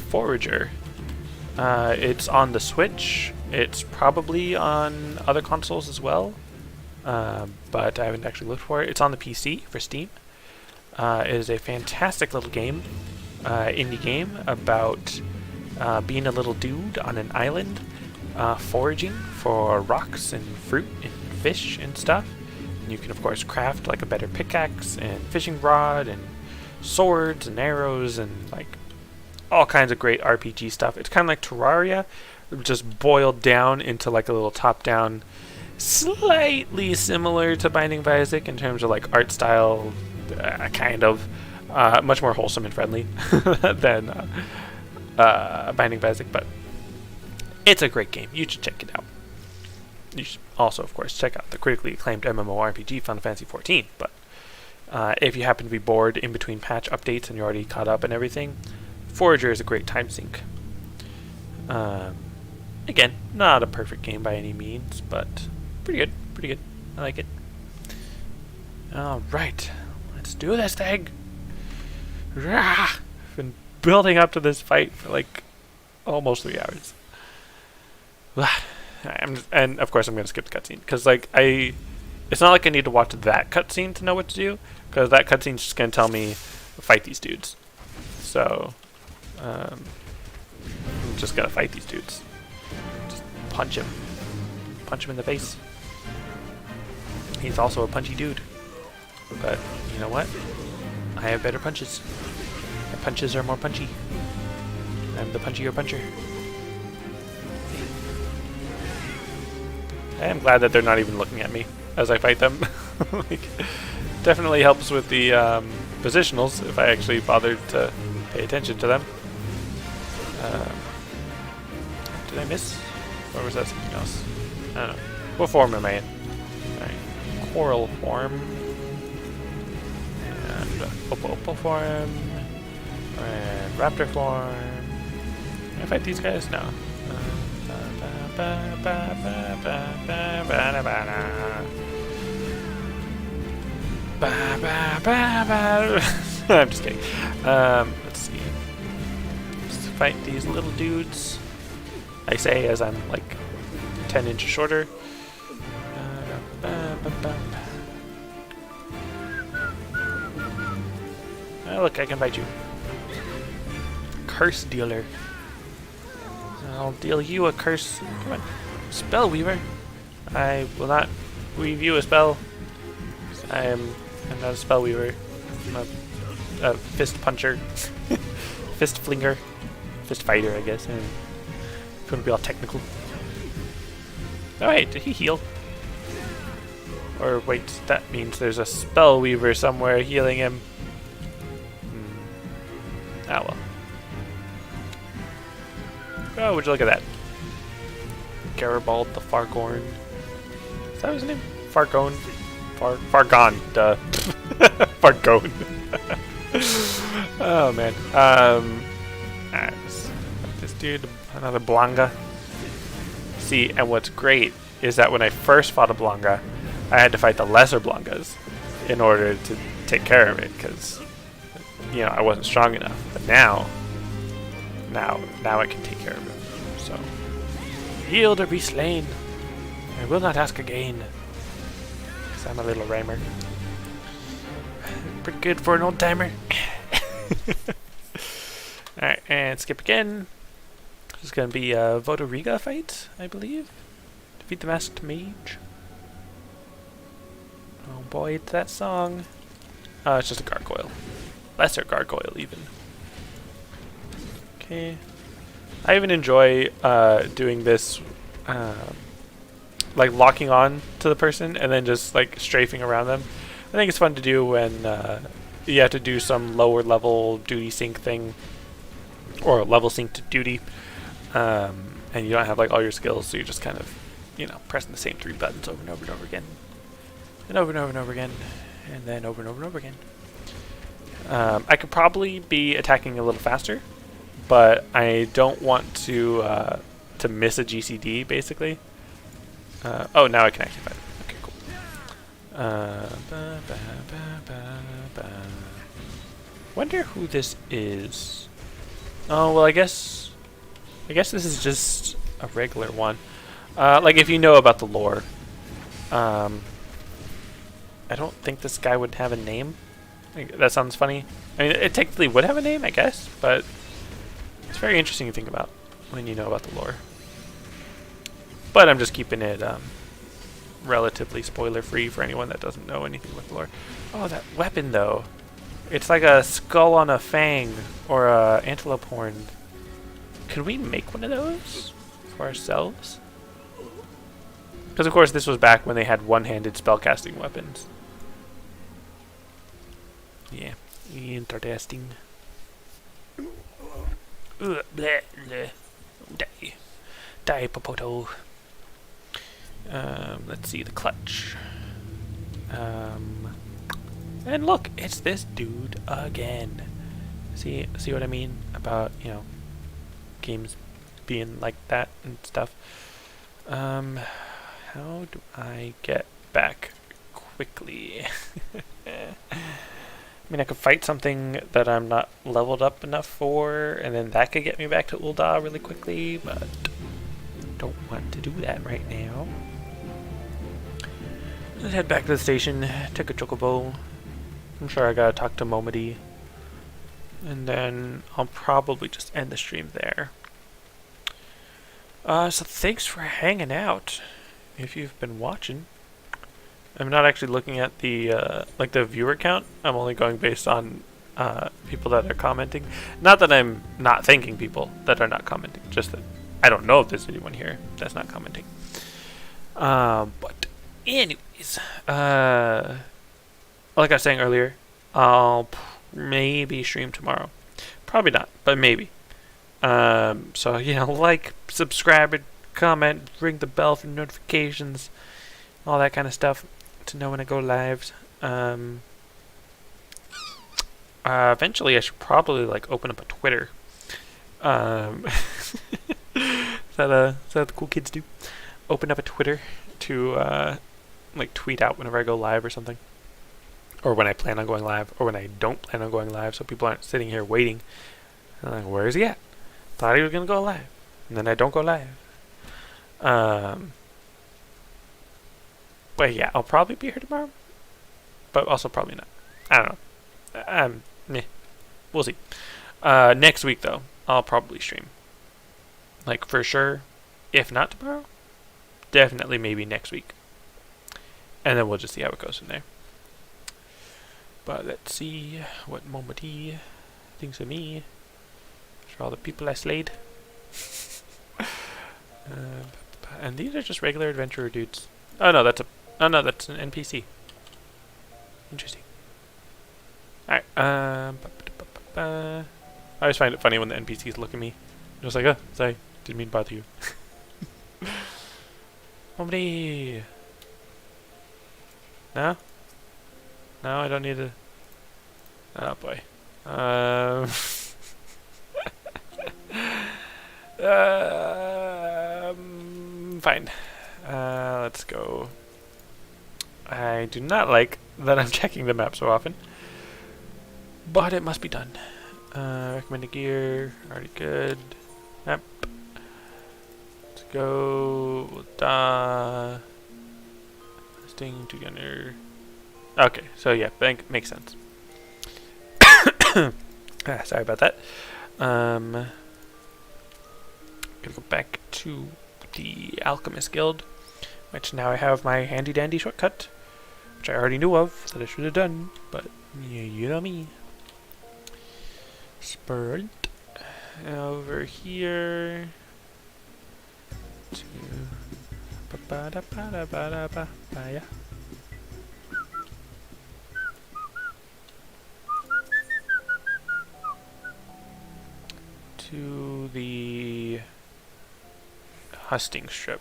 Forager. It's on the Switch. It's probably on other consoles as well, but I haven't actually looked for it. It's on the PC for Steam. It is a fantastic little game, indie game about being a little dude on an island, foraging for rocks and fruit and fish and stuff. And you can of course craft like a better pickaxe and fishing rod and swords and arrows and like all kinds of great RPG stuff. It's kind of like Terraria, just boiled down into like a little top-down, slightly similar to Binding of Isaac in terms of like art style, kind of much more wholesome and friendly than Binding of Isaac, but it's a great game. You should check it out. You should also, of course, check out the critically acclaimed MMORPG Final Fantasy XIV, but if you happen to be bored in between patch updates and you're already caught up and everything, Forager is a great time sink. Again, not a perfect game by any means, but pretty good, pretty good. I like it. Alright, let's do this thing! Rah! I've been building up to this fight for like almost 3 hours. And of course I'm going to skip the cutscene, because like it's not like I need to watch that cutscene to know what to do, because that cutscene's just going to tell me fight these dudes. So I'm just going to fight these dudes. Just punch him in the face. He's also a punchy dude, but you know what? I have better punches. My punches are more punchy. I'm the punchier puncher. I am glad that they're not even looking at me as I fight them. Like, definitely helps with the positionals if I actually bothered to pay attention to them. Did I miss? Or was that something else? I don't know. What form am I in? Alright. Coral form. And Opal form. And Raptor form. Can I fight these guys? No. I'm just kidding. Let's see. Let's fight these little dudes. I say as I'm like 10 inches shorter. Oh, look, I can bite you. Curse dealer. I'll deal you a curse. Come on. Spell Weaver. I will not weave you a spell. I'm not a spell weaver. I'm a fist puncher. Fist flinger. Fist fighter, I guess. And couldn't be all technical. Oh wait, did he heal? Or wait, that means there's a spell weaver somewhere healing him. Ah well. Oh, would you look at that? Garibald the Fargorn. Is that his name? Fargone? Fargon, duh. Fargone. Oh man. This dude, another Blanga. See, and what's great is that when I first fought a Blanga, I had to fight the lesser Blangas in order to take care of it, because you know I wasn't strong enough. But now I can take care of it. So, yield or be slain. I will not ask again. Because I'm a little rhymer. Pretty good for an old timer. Alright, and skip again. This is going to be a Vodoriga fight, I believe. Defeat the Masked Mage. Oh boy, it's that song. It's just a gargoyle. Lesser gargoyle, even. Okay. I even enjoy doing this like locking on to the person and then just like strafing around them. I think it's fun to do when you have to do some lower level duty sync thing, or level sync to duty, and you don't have like all your skills, so you're just kind of, you know, pressing the same 3 buttons over and over and over again, and over and over and over again, and then over and over and over again. I could probably be attacking a little faster, but I don't want to miss a GCD basically. Oh, now I can actually fight it. Okay, cool. Wonder who this is. Oh well, I guess this is just a regular one. Like if you know about the lore. I don't think this guy would have a name. That sounds funny. I mean, it technically would have a name, I guess, but it's very interesting to think about when you know about the lore. But I'm just keeping it relatively spoiler-free for anyone that doesn't know anything with the lore. Oh, that weapon, though. It's like a skull on a fang, or a antelope horn. Could we make one of those for ourselves? Because, of course, this was back when they had one-handed spellcasting weapons. Yeah, interesting. Bleh, bleh. Die, Popoto. Let's see the clutch. And look, it's this dude again. See what I mean about, you know, games being like that and stuff. How do I get back quickly? I mean, I could fight something that I'm not leveled up enough for, and then that could get me back to Ul'dah really quickly, but don't want to do that right now. Let's head back to the station, take a chocobo. I'm sure I gotta talk to Momody, and then I'll probably just end the stream there. So thanks for hanging out, if you've been watching. I'm not actually looking at the like the viewer count. I'm only going based on people that are commenting. Not that I'm not thanking people that are not commenting, just that I don't know if there's anyone here that's not commenting. But anyways, like I was saying earlier, I'll maybe stream tomorrow. Probably not, but maybe. So you know, like, subscribe, comment, ring the bell for notifications, all that kind of stuff to know when I go live. Eventually I should probably like open up a Twitter. Is that what the cool kids do? Open up a Twitter to like tweet out whenever I go live or something, or when I plan on going live, or when I don't plan on going live, so people aren't sitting here waiting. I'm like, where is he at? Thought he was gonna go live, and then I don't go live. But yeah, I'll probably be here tomorrow, but also probably not. I don't know. Meh. We'll see. Next week though, I'll probably stream. Like for sure, if not tomorrow, definitely maybe next week. And then we'll just see how it goes from there. But let's see what Momody thinks of me. For all the people I slayed. And these are just regular adventurer dudes. Oh no, that's an NPC. Interesting. Alright, I always find it funny when the NPCs look at me. Just like, oh, sorry, didn't mean to bother you. Nobody. No? No, I don't need to. Oh boy. Fine. Let's go. I do not like that I'm checking the map so often, but it must be done. Recommended gear, already good. Map. Let's go. Sting to gunner. Okay, so yeah, bank makes sense. Sorry about that. Gonna go back to the Alchemist Guild, which now I have my handy dandy shortcut, which I already knew of that I should have done, but you know me. Sprint over here to Yeah. To the husting strip.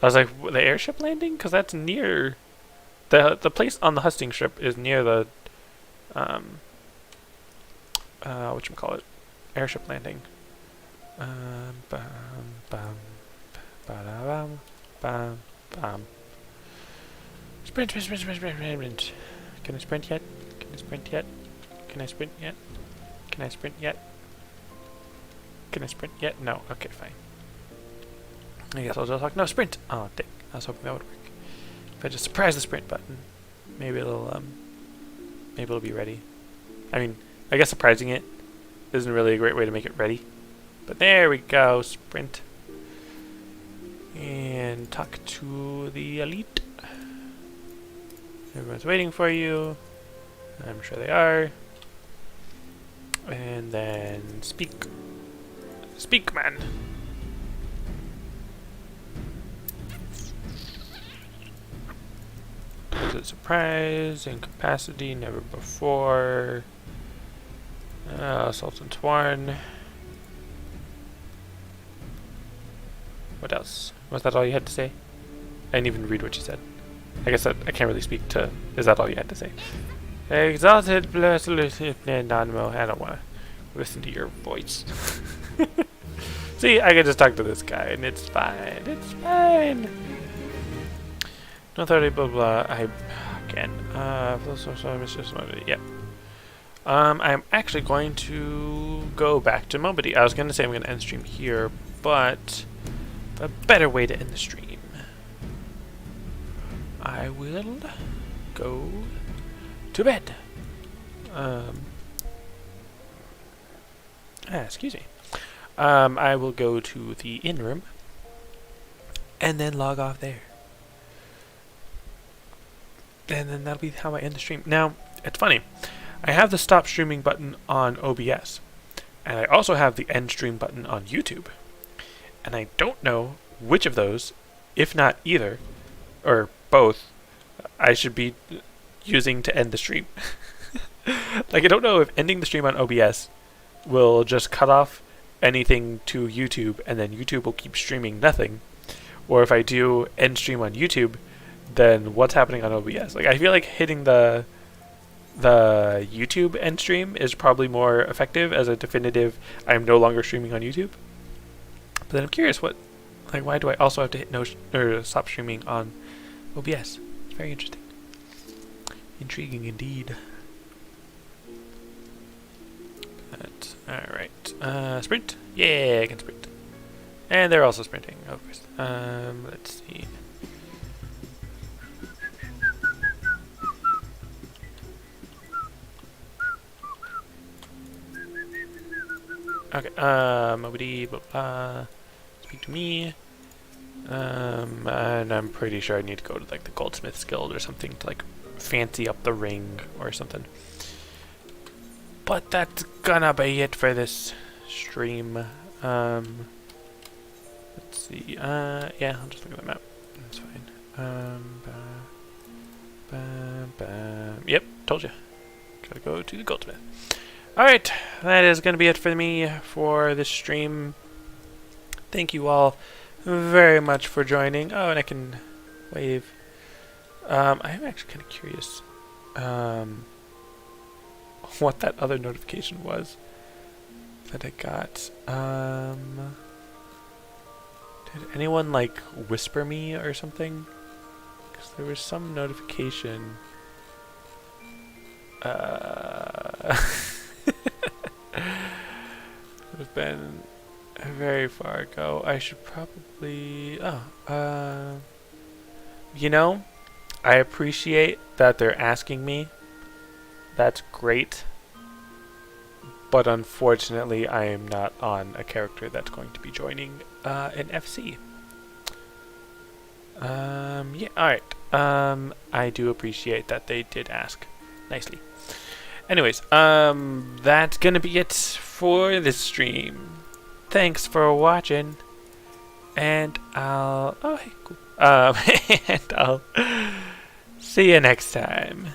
I was like, the airship landing? Because that's near... The place on the husting strip is near the... whatchamacallit? Airship landing. Bam, bam, ba-da-bam, bam, bam. Sprint, sprint, sprint, sprint, sprint, sprint. Can I sprint yet? Can I sprint yet? Can I sprint yet? Can I sprint yet? Can I sprint yet? No. Okay, fine. I guess I'll just like, no, sprint! Oh, dang. I was hoping that would work. If I just surprise the sprint button, maybe it'll be ready. I mean, I guess surprising it isn't really a great way to make it ready. But there we go, sprint. And talk to the elite. Everyone's waiting for you. I'm sure they are. And then speak. Speak, man. Visit surprise, incapacity, never before. Assault and Twarn. What else? Was that all you had to say? I didn't even read what you said. I guess I can't really speak to... Is that all you had to say? Exalted, blessed, non-mo. I don't want to listen to your voice. See, I can just talk to this guy, and it's fine. It's fine. No 30, blah, blah. Again. Yep. I'm actually going to go back to Mobity. I was going to say I'm going to end stream here, but a better way to end the stream. I will go to bed. Excuse me. I will go to the in room and then log off there. And then that'll be how I end the stream. Now, it's funny. I have the stop streaming button on OBS. And I also have the end stream button on YouTube. And I don't know which of those, if not either, or both, I should be using to end the stream. Like, I don't know if ending the stream on OBS will just cut off anything to YouTube, and then YouTube will keep streaming nothing. Or if I do end stream on YouTube, then what's happening on OBS? Like, I feel like hitting the YouTube end stream is probably more effective as a definitive I'm no longer streaming on YouTube. But then I'm curious why do I also have to hit or stop streaming on OBS? It's very interesting. Intriguing indeed. But, alright. Sprint? Yeah, I can sprint. And they're also sprinting, of course. Let's see. Okay, Mobity, blah, blah. Speak to me. And I'm pretty sure I need to go to like the Goldsmith's Guild or something to like fancy up the ring or something. But that's gonna be it for this stream. Let's see. Yeah, I'll just look at the map. That's fine. Yep, told you. Gotta go to the Goldsmith. Alright, that is gonna be it for me for this stream. Thank you all very much for joining. Oh, and I can wave. I'm actually kind of curious what that other notification was that I got. Did anyone like whisper me or something? Because there was some notification. Would have been very far ago. I should probably... you know, I appreciate that they're asking me. That's great. But unfortunately, I am not on a character that's going to be joining an FC. Yeah, alright. I do appreciate that they did ask nicely. Anyways, that's gonna be it for this stream. Thanks for watching. And I'll... Oh, hey, cool. And I'll see you next time.